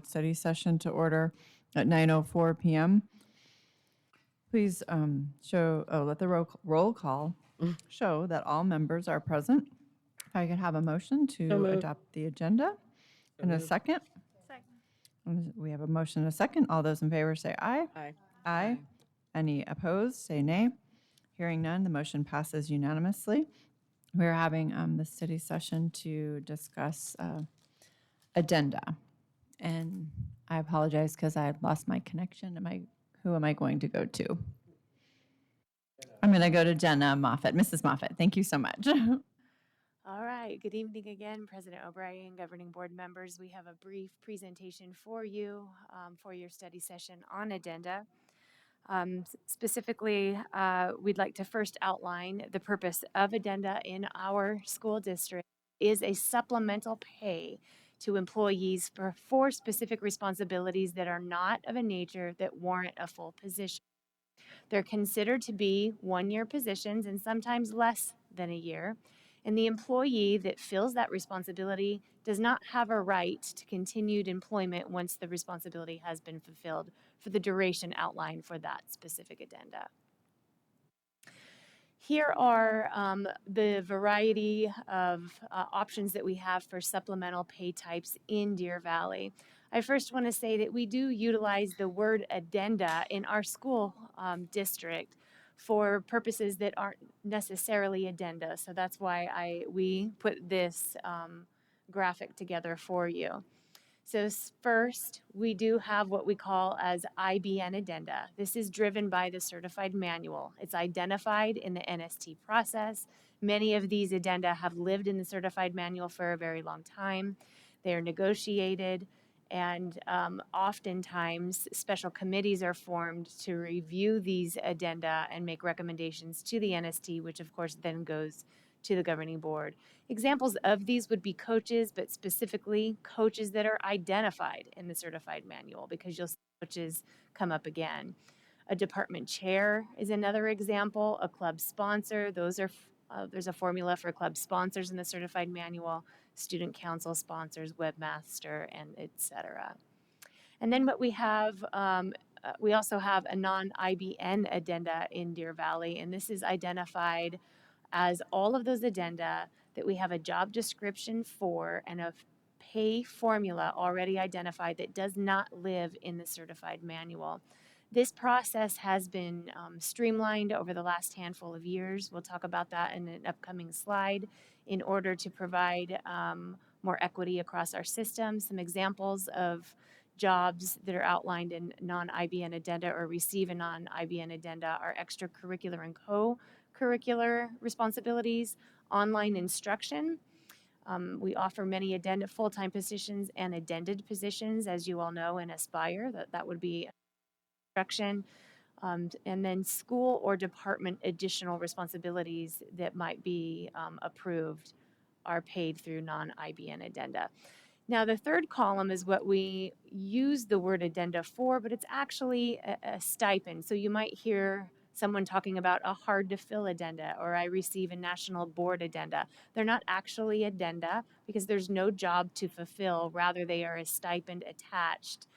study session to order at 9:04 p.m. Please let the roll call show that all members are present. If I could have a motion So to moved. adopt the agenda in a moved. second. We have a motion and a second. All those in favor say aye. Aye. Aye. Any opposed, say nay. Hearing none, the motion passes unanimously. We're having the study session to discuss addenda. And I apologize because I lost my connection. Who am I going to go to? I'm going to go to Jenna Moffett. Mrs. Moffett, thank you so much. All right, good evening again, President O'Brien, governing board members. We have a brief presentation for you for your study session on addenda. Specifically, we'd like to first outline the purpose of addenda in our school district is a supplemental pay to employees for specific responsibilities that are not of a nature that warrant a full position. They're considered to be one-year positions and sometimes less than a year. And the employee that fills that responsibility does not have a right to continued employment once the responsibility has been fulfilled for the duration outlined for that specific addenda. Here are the variety of options that we have for supplemental pay types in Deer Valley. I first want to say that we do utilize the word addenda in our school district for purposes that aren't necessarily addenda. So that's why we put this graphic together for you. So first, we do have what we call as IBN addenda. This is driven by the certified manual. It's identified in the NST process. Many of these addenda have lived in the certified manual for a very long time. They are negotiated, and oftentimes special committees are formed to review these addenda and make recommendations to the NST, which of course then goes to the governing board. Examples of these would be coaches, but specifically coaches that are identified in the certified manual, because you'll see coaches come up again. A department chair is another example. A club sponsor, those are there's a formula for club sponsors in the certified manual, student council sponsors, webmaster, and etc. And then what we have, we also have a non-IBN addenda in Deer Valley, and this is identified as all of those addenda that we have a job description for and a pay formula already identified that does not live in the certified manual. This process has been streamlined over the last handful of years. We'll talk about that in an upcoming slide in order to provide more equity across our system. Some examples of jobs that are outlined in non-IBN addenda or receive a non-IBN addenda are extracurricular and co-curricular responsibilities, online instruction. We offer many addenda full-time positions and addended positions, as you all know, in Aspire. That would be instruction. And then school or department additional responsibilities that might be approved are paid through non-IBN addenda. Now, the third column is what we use the word addenda for, but it's actually a stipend. So you might hear someone talking about a hard to fill addenda, or I receive a national board addenda. They're not actually addenda because there's no job to fulfill. Rather, they are a stipend attached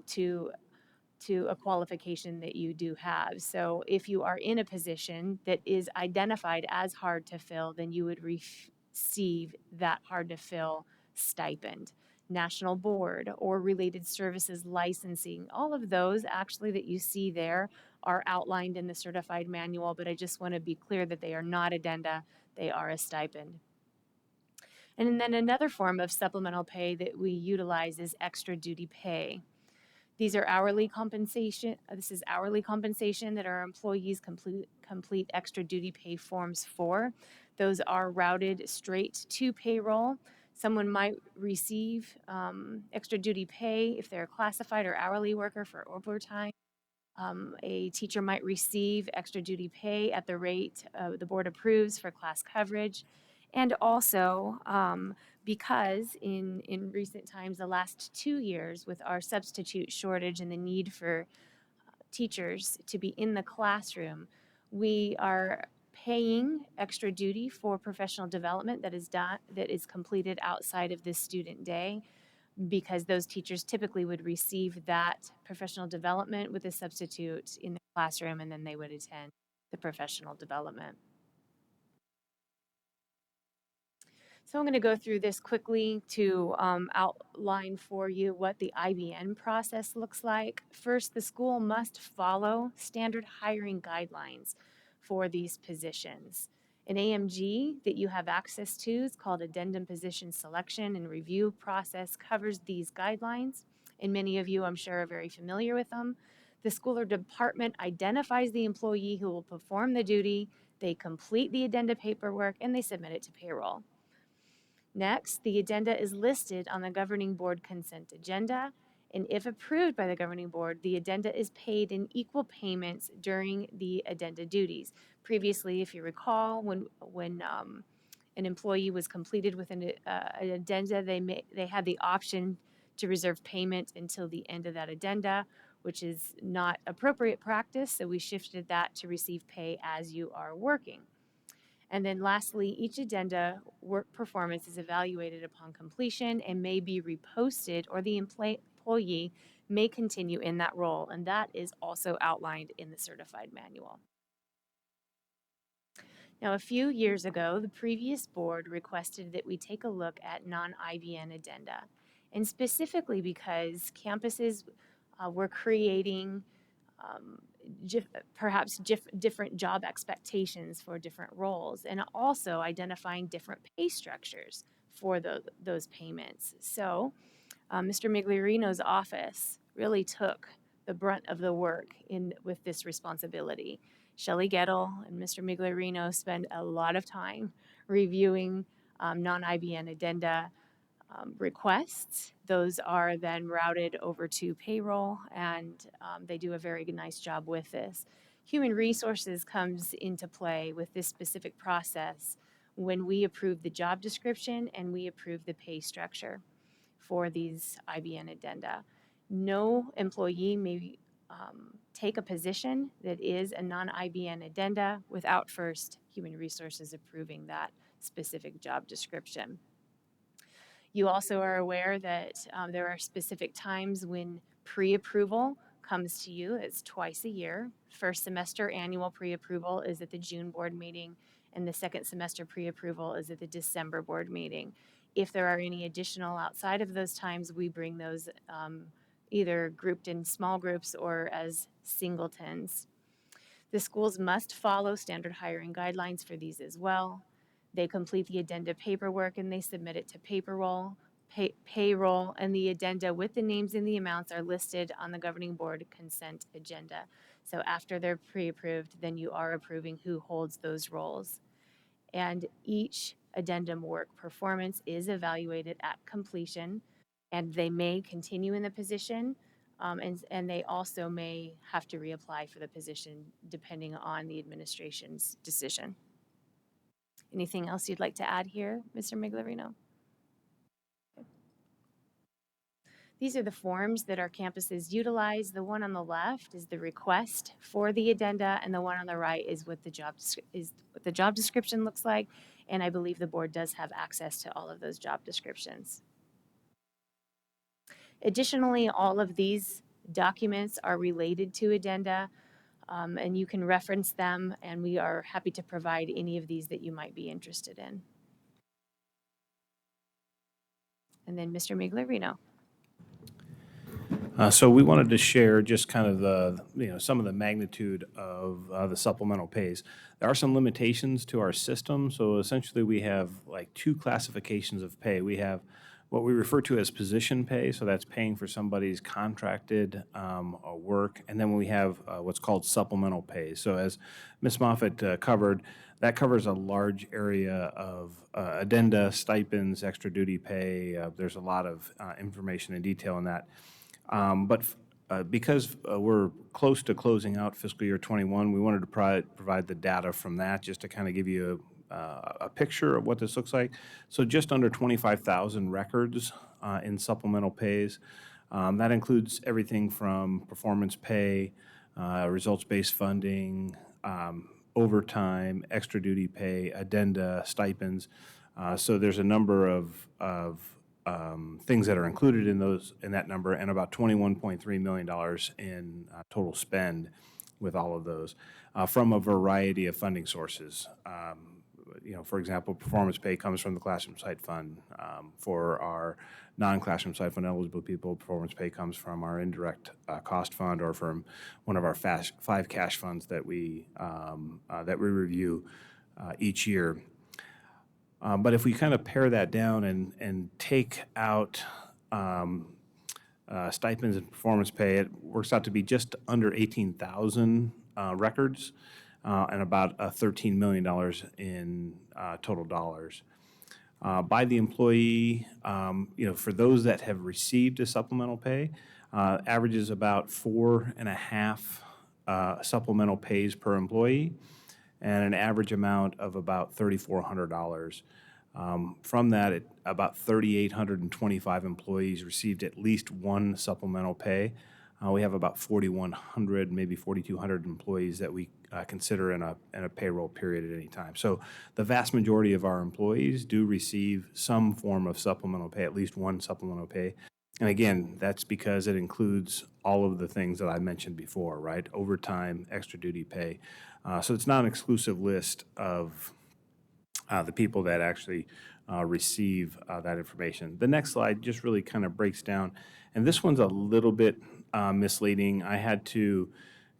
to a qualification that you do have. So if you are in a position that is identified as hard to fill, then you would receive that hard to fill stipend. National board or related services licensing, all of those actually that you see there are outlined in the certified manual, but I just want to be clear that they are not addenda, they are a stipend. And then another form of supplemental pay that we utilize is extra duty pay. These are hourly compensation. This is hourly compensation that our employees complete extra duty pay forms for. Those are routed straight to payroll. Someone might receive extra duty pay if they're a classified or hourly worker for overtime. A teacher might receive extra duty pay at the rate the board approves for class coverage. And also, because in recent times, the last 2 years, with our substitute shortage and the need for teachers to be in the classroom, we are paying extra duty for professional development that is completed outside of this student day. because those teachers typically would receive that professional development with a substitute in the classroom, and then they would attend the professional development. So I'm going to go through this quickly to outline for you what the IBN process looks like. First, the school must follow standard hiring guidelines for these positions. An AMG that you have access to is called Addendum Position Selection and Review Process, covers these guidelines, and many of you, I'm sure, are very familiar with them. The school or department identifies the employee who will perform the duty, they complete the addenda paperwork, and they submit it to payroll. Next, the addenda is listed on the governing board consent agenda, and if approved by the governing board, the addenda is paid in equal payments during the addenda duties. Previously, if you recall, when an employee was completed with an addenda, they had the option to reserve payment until the end of that addenda, which is not appropriate practice, so we shifted that to receive pay as you are working. And then lastly, each addenda work performance is evaluated upon completion and may be reposted, or the employee may continue in that role, and that is also outlined in the certified manual. Now, a few years ago, the previous board requested that we take a look at non-IBN addenda, and specifically because campuses were creating perhaps different job expectations for different roles, and also identifying different pay structures for those payments. So Mr. Migliorino's office really took the brunt of the work with this responsibility. Shelley Gettle and Mr. Migliorino spend a lot of time reviewing non-IBN addenda requests. Those are then routed over to payroll, and they do a very nice job with this. Human resources comes into play with this specific process when we approve the job description and we approve the pay structure for these IBN addenda. No employee may take a position that is a non-IBN addenda without first Human Resources approving that specific job description. You also are aware that there are specific times when pre-approval comes to you. It's twice a year. First semester annual pre-approval is at the June board meeting, and the second semester pre-approval is at the December board meeting. If there are any additional outside of those times, we bring those either grouped in small groups or as singletons. The schools must follow standard hiring guidelines for these as well. They complete the addenda paperwork and they submit it to payroll, and the addenda with the names and the amounts are listed on the governing board consent agenda. So after they're pre-approved, then you are approving who holds those roles. And each addendum work performance is evaluated at completion, and they may continue in the position, and they also may have to reapply for the position depending on the administration's decision. Anything else you'd like to add here, Mr. Migliorino? These are the forms that our campuses utilize. The one on the left is the request for the addenda, and the one on the right is what the job description looks like. And I believe the board does have access to all of those job descriptions. Additionally, all of these documents are related to addenda, and you can reference them, and we are happy to provide any of these that you might be interested in. And then Mr. Migliorino. So we wanted to share just kind of some of the magnitude of the supplemental pays. There are some limitations to our system. So essentially we have like two classifications of pay. We have what we refer to as position pay. So that's paying for somebody's contracted work. And then we have what's called supplemental pay. So as Ms. Moffitt covered, that covers a large area of addenda, stipends, extra duty pay. There's a lot of information and detail in that. But because we're close to closing out fiscal year 21, we wanted to provide the data from that just to kind of give you a picture of what this looks like. So just under 25,000 records in supplemental pays. That includes everything from performance pay, results-based funding, overtime, extra duty pay, addenda, stipends. So there's a number of things that are included in that number, and about $21.3 million in total spend with all of those from a variety of funding sources. For example, performance pay comes from the Classroom Site Fund. For our non-classroom site fund eligible people, performance pay comes from our indirect cost fund or from one of our 5 cash funds that we review each year. But if we kind of pare that down and take out stipends and performance pay, it works out to be just under 18,000 records and about $13 million in total dollars. By the employee, for those that have received a supplemental pay, averages about 4.5 supplemental pays per employee, and an average amount of about $3,400. From that, about 3,825 employees received at least one supplemental pay. We have about 4,100, maybe 4,200 employees that we consider in a payroll period at any time. So the vast majority of our employees do receive some form of supplemental pay, at least one supplemental pay. And again, that's because it includes all of the things that I mentioned before, right? Overtime, extra duty pay. So it's not an exclusive list of the people that actually receive that information. The next slide just really kind of breaks down, and this one's a little bit misleading. I had to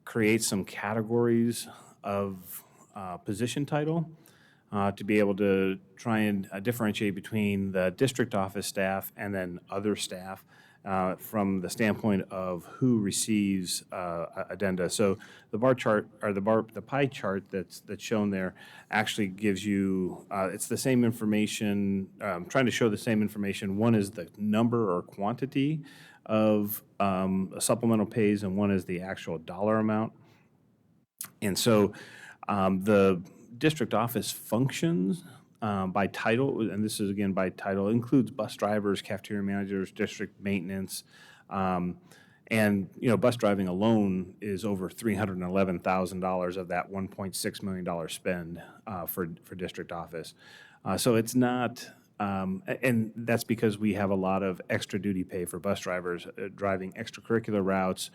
create some categories of position title to be able to try and differentiate between the district office staff and then other staff from the standpoint of who receives addenda. So the bar chart or the pie chart that's shown there actually gives you it's the same information. Trying to show the same information. One is the number or quantity of supplemental pays, and one is the actual dollar amount. And so the district office functions by title, and this is again by title, includes bus drivers, cafeteria managers, district maintenance, and bus driving alone is over $311,000 of that $1.6 million spend for district office. So it's not, and that's because we have a lot of extra duty pay for bus drivers driving extracurricular routes,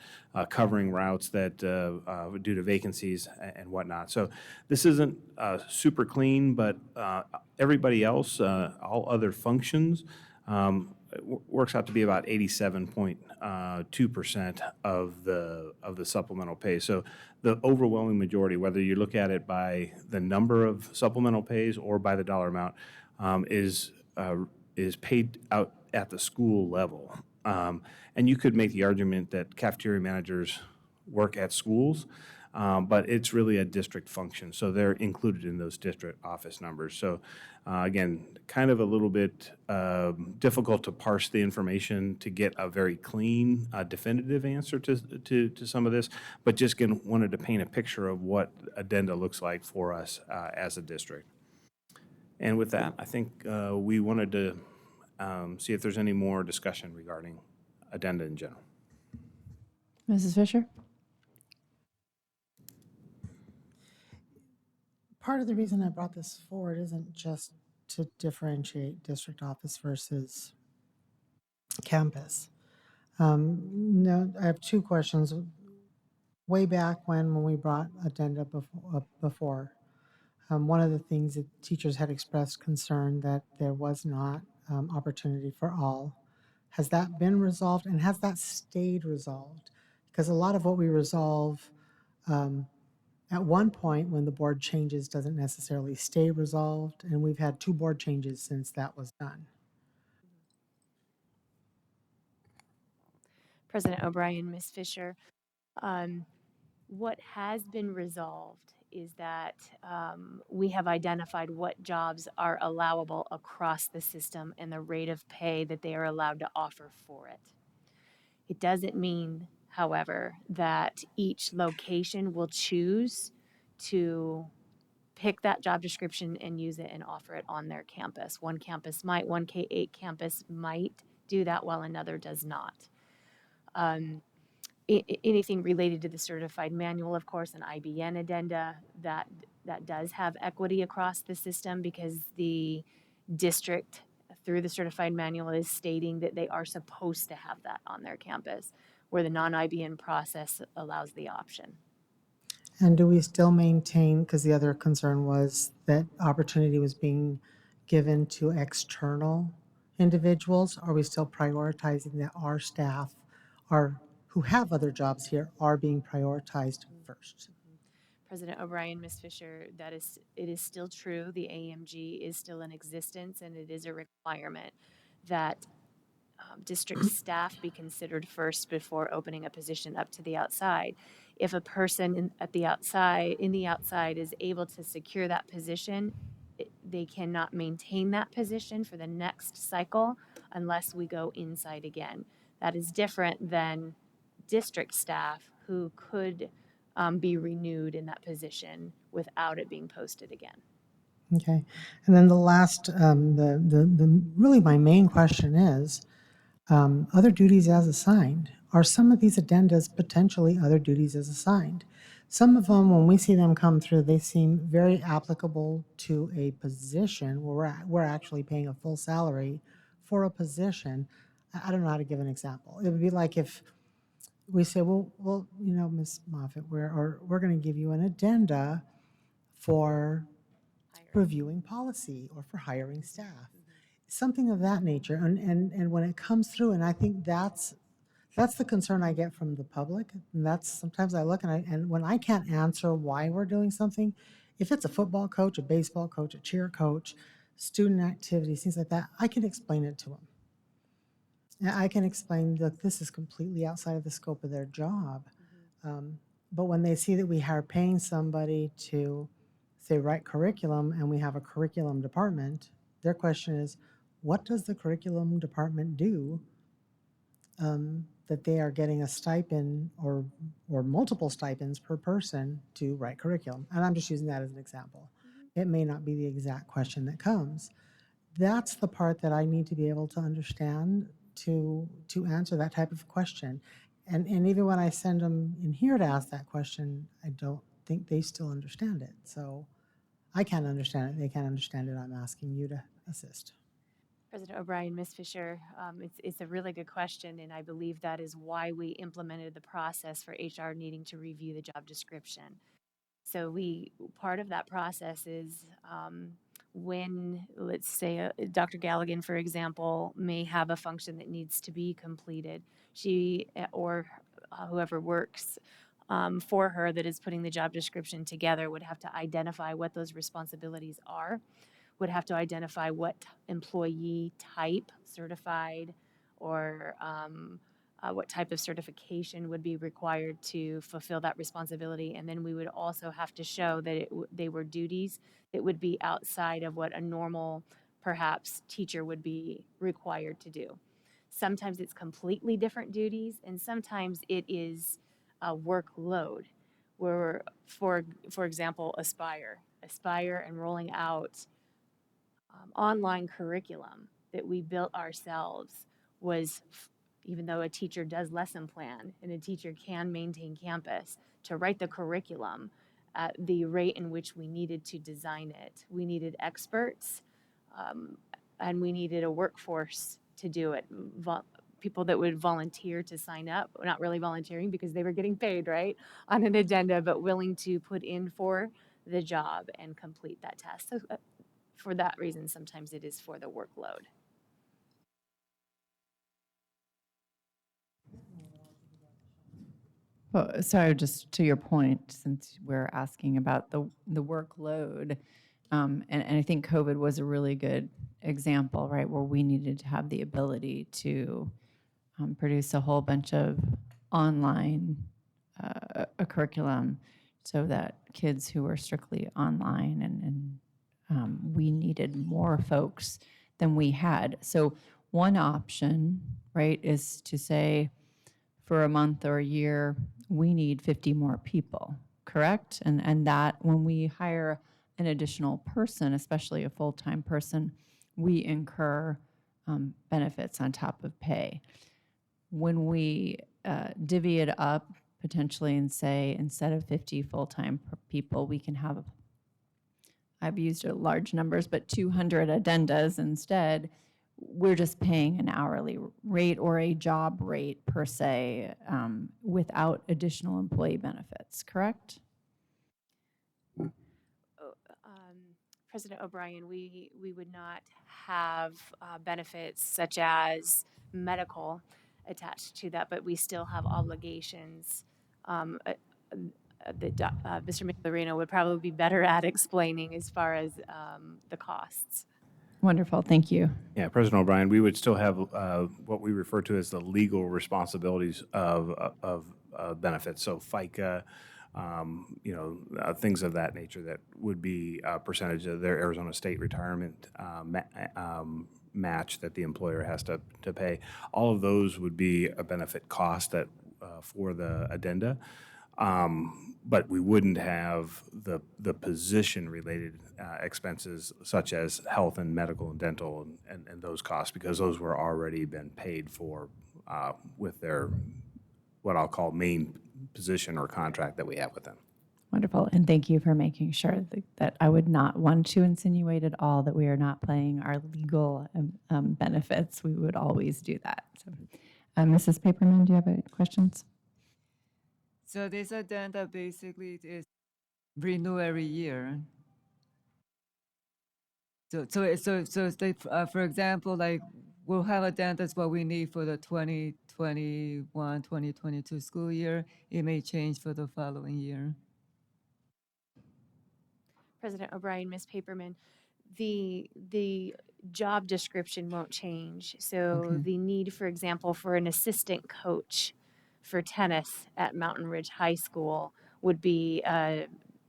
covering routes that due to vacancies and whatnot. So this isn't super clean, but everybody else, all other functions, works out to be about 87.2% of the supplemental pay. So the overwhelming majority, whether you look at it by the number of supplemental pays or by the dollar amount, is paid out at the school level. And you could make the argument that cafeteria managers work at schools, but it's really a district function, so they're included in those district office numbers. So again, kind of a little bit difficult to parse the information to get a very clean, definitive answer to some of this, but just wanted to paint a picture of what addenda looks like for us as a district. And with that, I think we wanted to see if there's any more discussion regarding addenda in general. Mrs. Fisher? Part of the reason I brought this forward isn't just to differentiate district office versus campus. No, I have two questions. Way back when we brought addenda before, one of the things that teachers had expressed concern that there was not opportunity for all. Has that been resolved, and has that stayed resolved? Because a lot of what we resolve at one point when the board changes doesn't necessarily stay resolved, and we've had 2 board changes since that was done. President O'Brien, Ms. Fisher, what has been resolved is that we have identified what jobs are allowable across the system and the rate of pay that they are allowed to offer for it. It doesn't mean, however, that each location will choose to pick that job description and use it and offer it on their campus. One campus might, one K-8 campus might do that while another does not. Anything related to the certified manual, of course, an IBN addenda, that does have equity across the system because the district through the certified manual is stating that they are supposed to have that on their campus, where the non-IBN process allows the option. And do we still maintain, because the other concern was that opportunity was being given to external individuals? Are we still prioritizing that our staff are, who have other jobs here, are being prioritized first? President O'Brien, Ms. Fisher, it is still true. The AMG is still in existence, and it is a requirement that district staff be considered first before opening a position up to the outside. If a person in the outside is able to secure that position, they cannot maintain that position for the next cycle unless we go inside again. That is different than district staff who could be renewed in that position without it being posted again. Okay. And then the last, really my main question is, other duties as assigned. Are some of these addendas potentially other duties as assigned? Some of them, when we see them come through, they seem very applicable to a position where we're actually paying a full salary for a position. I don't know how to give an example. It would be like if we say, well, you know, Ms. Moffitt, we're going to give you an addenda for reviewing policy or for hiring staff, something of that nature. And when it comes through, and I think that's the concern I get from the public. And that's sometimes I look and when I can't answer why we're doing something, if it's a football coach, a baseball coach, a cheer coach, student activities, things like that, I can explain it to them. And I can explain that this is completely outside of the scope of their job. But when they see that we are paying somebody to, say, write curriculum, and we have a curriculum department, their question is, what does the curriculum department do that they are getting a stipend or multiple stipends per person to write curriculum? And I'm just using that as an example. It may not be the exact question that comes. That's the part that I need to be able to understand to answer that type of question. And even when I send them in here to ask that question, I don't think they still understand it. So I can't understand it. They can't understand it. I'm asking you to assist. President O'Brien, Ms. Fisher, it's a really good question, and I believe that is why we implemented the process for HR needing to review the job description. So part of that process is when, let's say, Dr. Galligan, for example, may have a function that needs to be completed. She or whoever works for her that is putting the job description together would have to identify what those responsibilities are, would have to identify what employee type, certified, or what type of certification would be required to fulfill that responsibility. And then we would also have to show that they were duties that would be outside of what a normal, perhaps, teacher would be required to do. Sometimes it's completely different duties, and sometimes it is a workload. Where, for example, Aspire and rolling out online curriculum that we built ourselves was, even though a teacher does lesson plan and a teacher can maintain campus, to write the curriculum at the rate in which we needed to design it. We needed experts and we needed a workforce to do it. People that would volunteer to sign up, not really volunteering because they were getting paid, right, on an agenda, but willing to put in for the job and complete that task. So for that reason, sometimes it is for the workload. Well, sorry, just to your point, since we're asking about the workload, and I think COVID was a really good example, right, where we needed to have the ability to produce a whole bunch of online a curriculum so that kids who were strictly online and we needed more folks than we had. So one option, right, is to say for a month or a year, we need 50 more people, correct? And that when we hire an additional person, especially a full-time person, we incur benefits on top of pay. When we divvy it up potentially and say instead of 50 full-time people, we can have, I've used large numbers, but 200 addendas instead, we're just paying an hourly rate or a job rate per se, without additional employee benefits, correct? Oh, President O'Brien, we would not have benefits such as medical attached to that, but we still have obligations. Mr. Michelorino would probably be better at explaining as far as the costs. Wonderful, thank you. Yeah, President O'Brien, we would still have what we refer to as the legal responsibilities of benefits. So FICA, things of that nature that would be a percentage of their Arizona State retirement match that the employer has to pay. All of those would be a benefit cost that for the addenda. But we wouldn't have the position-related expenses such as health and medical and dental and those costs, because those were already been paid for with their, what I'll call main position or contract that we have with them. Wonderful, and thank you for making sure that I would not want to insinuate at all that we are not paying our legal benefits. We would always do that. So, Mrs. Paperman, do you have any questions? So this addenda basically is renew every year. So for example, like we'll have addendas what we need for the 2021, 2022 school year. It may change for the following year. President O'Brien, Ms. Paperman, the job description won't change. So Okay. the need, for example, for an assistant coach for tennis at Mountain Ridge High School would be a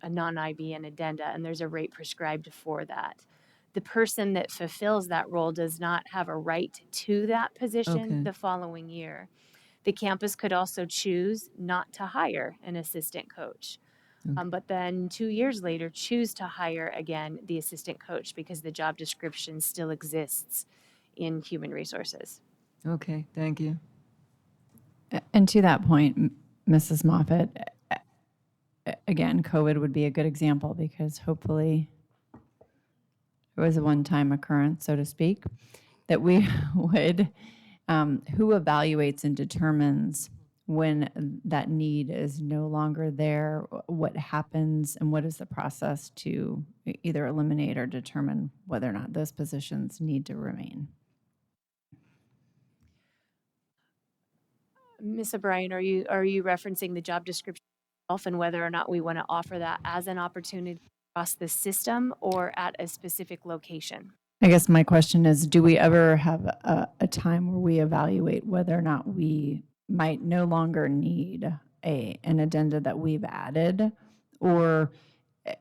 non-IBN addenda, and there's a rate prescribed for that. The person that fulfills that role does not have a right to that position Okay. the following year. The campus could also choose not to hire an assistant coach. But then 2 years later, choose to hire again the assistant coach because the job description still exists in human resources. Okay, thank you. And to that point, Mrs. Moffett, again, COVID would be a good example because hopefully it was a one-time occurrence, so to speak, that we would, who evaluates and determines when that need is no longer there, what happens, and what is the process to either eliminate or determine whether or not those positions need to remain? Ms. O'Brien, are you referencing the job description itself and whether or not we want to offer that as an opportunity across the system or at a specific location? I guess my question is, do we ever have a time where we evaluate whether or not we might no longer need an addenda that we've added? Or,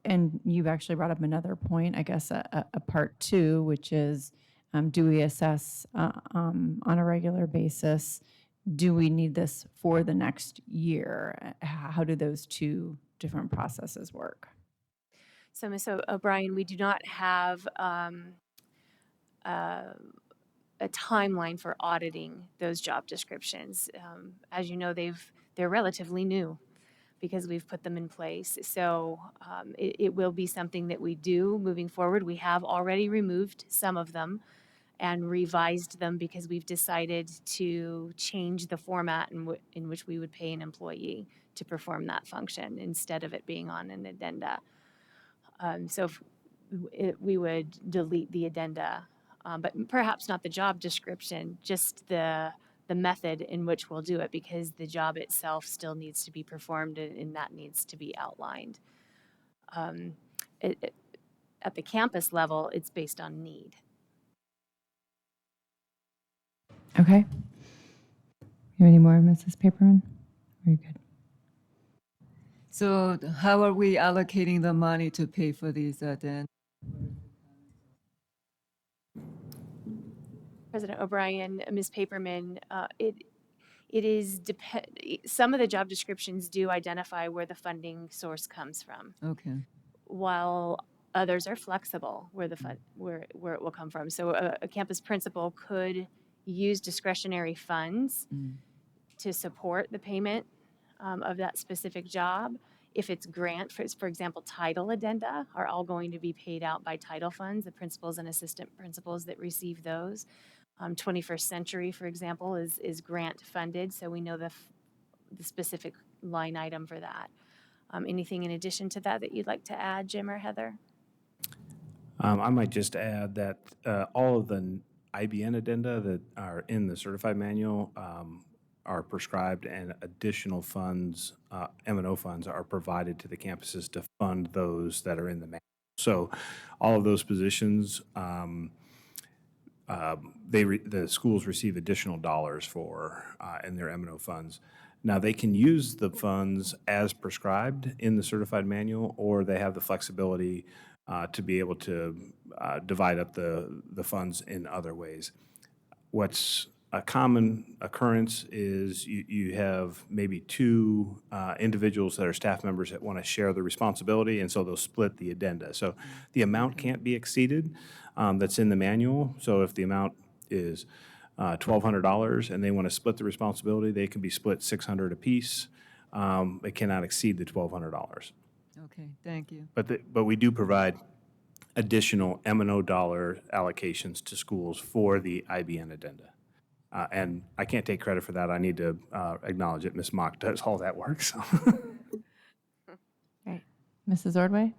and you've actually brought up another point, I guess a part two, which is, do we assess on a regular basis, do we need this for the next year? How do those two different processes work? So, Ms. O'Brien, we do not have a timeline for auditing those job descriptions. As you know, they're relatively new because we've put them in place. So it will be something that we do moving forward. We have already removed some of them and revised them because we've decided to change the format in which we would pay an employee to perform that function instead of it being on an addenda. We would delete the addenda, but perhaps not the job description, just the method in which we'll do it, because the job itself still needs to be performed and that needs to be outlined. At the campus level, it's based on need. Okay. You have any more, Mrs. Paperman? Very good. So how are we allocating the money to pay for these then? President O'Brien, Ms. Paperman, it is some of the job descriptions do identify where the funding source comes from, Okay. while others are flexible where it will come from. So a campus principal could use discretionary funds to support the payment of that specific job. If it's grant, for example, title addenda are all going to be paid out by title funds, the principals and assistant principals that receive those. 21st Century, for example, is grant funded, so we know the specific line item for that. Anything in addition to that that you'd like to add, Jim or Heather? I might just add that all of the IBN addenda that are in the certified manual are prescribed, and additional funds, M&O funds, are provided to the campuses to fund those that are in the manual. So all of those positions, the schools receive additional dollars for in their M&O funds. Now, they can use the funds as prescribed in the certified manual, or they have the flexibility to be able to divide up the funds in other ways. What's a common occurrence is you have maybe two individuals that are staff members that want to share the responsibility, and so they'll split the addenda. So the amount can't be exceeded that's in the manual. So if the amount is $1,200 and they want to split the responsibility, they can be split $600 apiece. It cannot exceed the $1,200. Okay, thank you. But we do provide additional M&O dollar allocations to schools for the IBN addenda. And I can't take credit for that. I need to acknowledge it. Ms. Mock does all that work. So. Mrs. Ordway?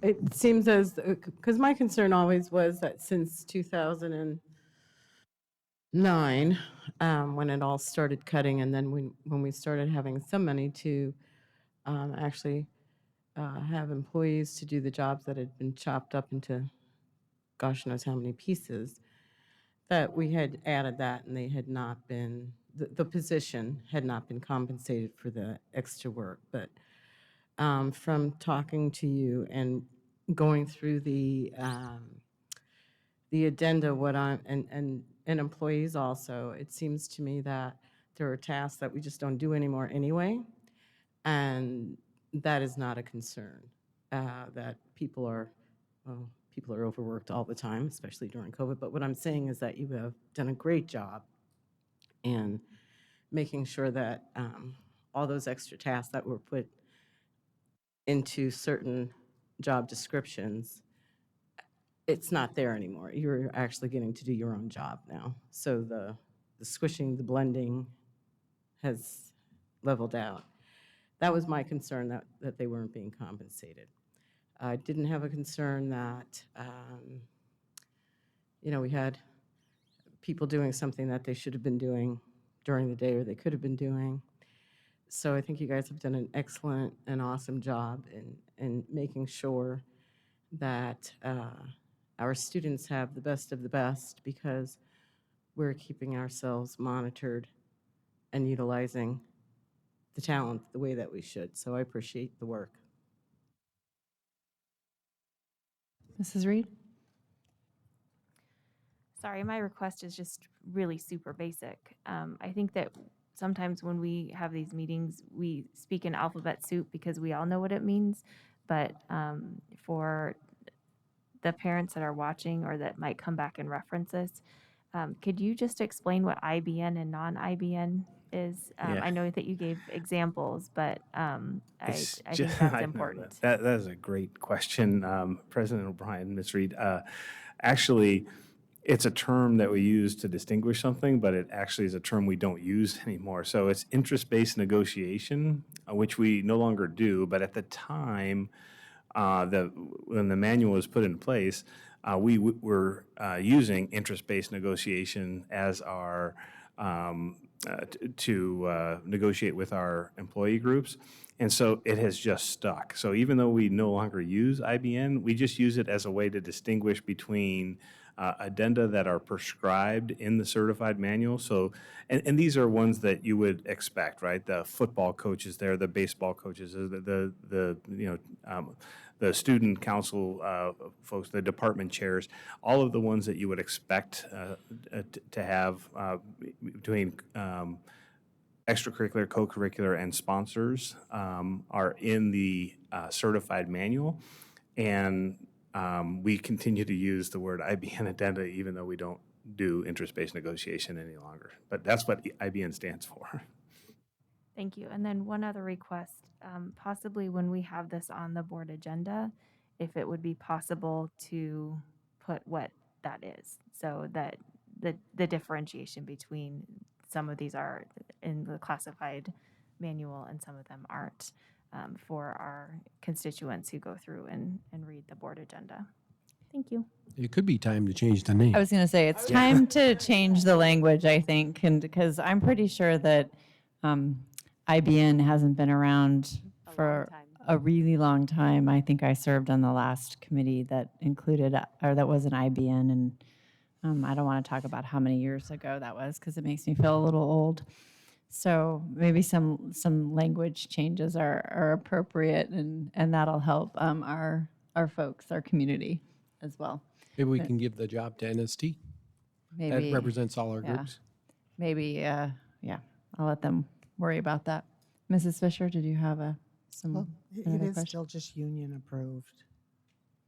It seems as, because my concern always was that since 2009, when it all started cutting, and then when we started having some money to actually have employees to do the jobs that had been chopped up into gosh knows how many pieces, that we had added that, and they had not been, the position had not been compensated for the extra work. But from talking to you and going through the addenda, and employees also, it seems to me that there are tasks that we just don't do anymore anyway, and that is not a concern. That people are overworked all the time, especially during COVID. But what I'm saying is that you have done a great job in making sure that all those extra tasks that were put into certain job descriptions, it's not there anymore. You're actually getting to do your own job now. So the squishing, the blending has leveled out. That was my concern, that they weren't being compensated. I didn't have a concern that, we had people doing something that they should have been doing during the day, or they could have been doing. So I think you guys have done an excellent and awesome job in making sure that our students have the best of the best, because we're keeping ourselves monitored and utilizing the talent the way that we should. So I appreciate the work. Mrs. Reed? Sorry, my request is just really super basic. I think that sometimes when we have these meetings, we speak in alphabet soup because we all know what it means. But for the parents that are watching or that might come back and reference this, could you just explain what IBN and non-IBN is? Yeah. I know that you gave examples, but I think I that's know important. that is a great question, President O'Brien, Ms. Reed. Actually, it's a term that we use to distinguish something, but it actually is a term we don't use anymore. So it's interest-based negotiation, which we no longer do. But at the time, when the manual was put in place, we were using interest-based negotiation as our to negotiate with our employee groups. And so it has just stuck. So even though we no longer use IBN, we just use it as a way to distinguish between addenda that are prescribed in the certified manual. So, and these are ones that you would expect, right? The football coaches there, the baseball coaches, the student council folks, the department chairs, all of the ones that you would expect to have between extracurricular, co-curricular, and sponsors are in the certified manual. And we continue to use the word IBN addenda, even though we don't do interest-based negotiation any longer. But that's what IBN stands for. Thank you. And then one other request, possibly when we have this on the board agenda, if it would be possible to put what that is. So that the differentiation between some of these are in the classified manual and some of them aren't, for our constituents who go through and read the board agenda. Thank you. It could be time to change the name. I was going to say, it's time to change the language, I think, and because I'm pretty sure that IBN hasn't been around for a really long time. I think I served on the last committee that included, or that was an IBN, and I don't want to talk about how many years ago that was because it makes me feel a little old. So maybe some language changes are appropriate, and that'll help our folks, our community as well. Maybe we can give the job to NST. Maybe That represents all our yeah. groups. Maybe, yeah, I'll let them worry about that. Mrs. Fisher, did you have Well, it another is question? still just union approved.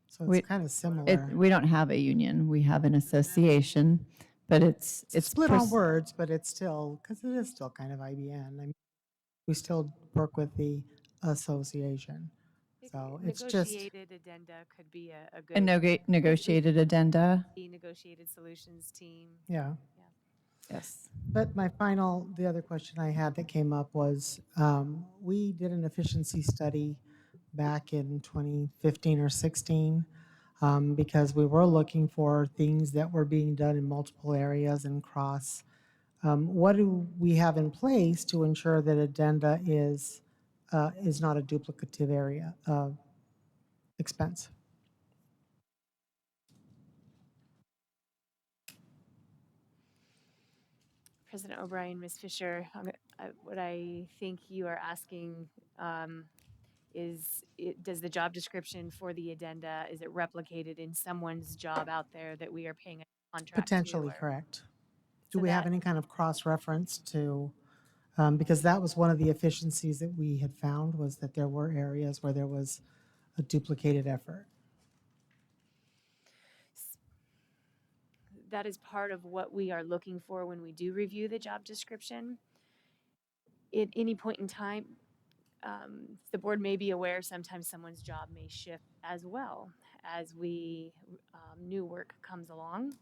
So We- it's kind of similar. We don't have a union. We have an association, but it's Split on words, but it's still, because it is still kind of IBN. I mean, we still work with the association. So it's just, Negotiated addenda could be a good. a negotiated addenda. The negotiated solutions team. yeah. Yes. But the other question I had that came up was, we did an efficiency study back in 2015 or 16, because we were looking for things that were being done in multiple areas and cross. What do we have in place to ensure that addenda is not a duplicative area of expense? President O'Brien, Ms. Fisher, what I think you are asking is, does the job description for the addenda, is it replicated in someone's job out there that we are paying a contract to? Potentially or- correct. Do So we have that- any kind of cross-reference to, because that was one of the efficiencies that we had found, was that there were areas where there was a duplicated effort. That is part of what we are looking for when we do review the job description. At any point in time, the board may be aware sometimes someone's job may shift as well as new work comes along,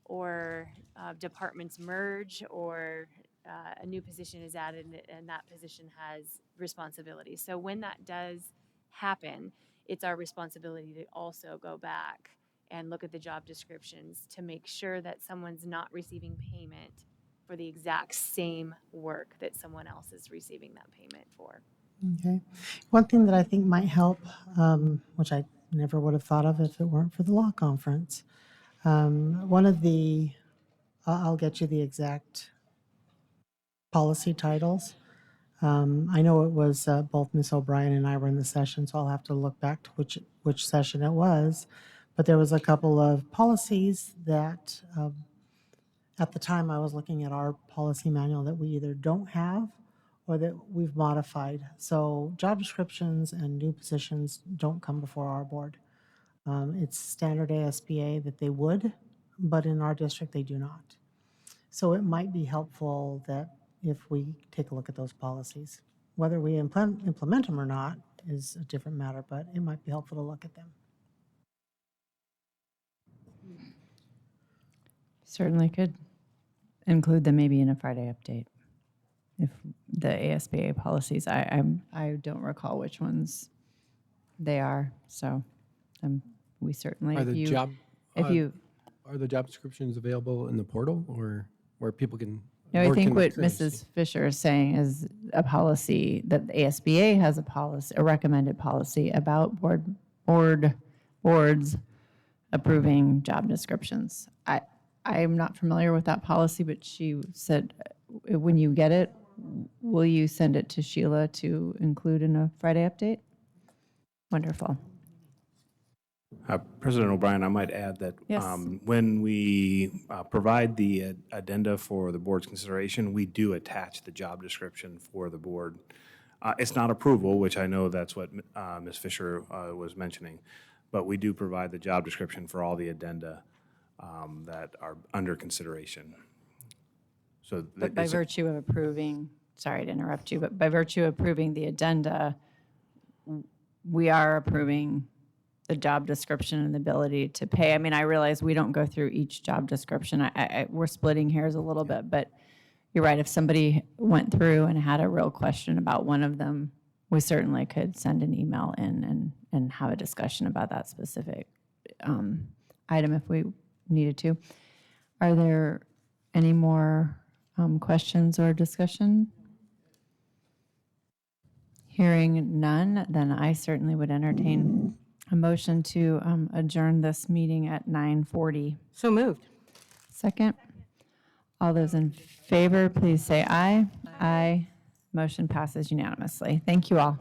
or departments merge, or a new position is added and that position has responsibility. So when that does happen, it's our responsibility to also go back and look at the job descriptions to make sure that someone's not receiving payment for the exact same work that someone else is receiving that payment for. Okay. One thing that I think might help, which I never would have thought of if it weren't for the law conference, one of the, I'll get you the exact policy titles. I know it was both Ms. O'Brien and I were in the session, so I'll have to look back to which session it was. But there was a couple of policies that, at the time I was looking at our policy manual, that we either don't have or that we've modified. So job descriptions and new positions don't come before our board. It's standard ASBA that they would, but in our district they do not. So it might be helpful that if we take a look at those policies. Whether we implement them or not is a different matter, but it might be helpful to look at them. Certainly could include them maybe in a Friday update. If the ASBA policies, I don't recall which ones they are, so we certainly, Are the job are the job descriptions available in the portal, or where people can? No, I board think can what clearly see? Mrs. Fisher is saying is a policy that the ASBA has a policy, a recommended policy about boards approving job descriptions. I'm not familiar with that policy, but she said, when you get it, will you send it to Sheila to include in a Friday update? Wonderful. President O'Brien, I might add that Yes. when we provide the addenda for the board's consideration, we do attach the job description for the board. It's not approval, which I know that's what Ms. Fisher was mentioning, but we do provide the job description for all the addenda that are under consideration. So But by virtue of approving, sorry to interrupt you, but by virtue of approving the addenda, we are approving the job description and the ability to pay. I mean, I realize we don't go through each job description. We're splitting hairs a little bit, but you're right. If somebody went through and had a real question about one of them, we certainly could send an email in and have a discussion about that specific item if we needed to. Are there any more questions or discussion? Hearing none, then I certainly would entertain a motion to adjourn this meeting at 9:40. So moved. Second. All those in favor, please say aye. Aye. Motion passes unanimously. Thank you all.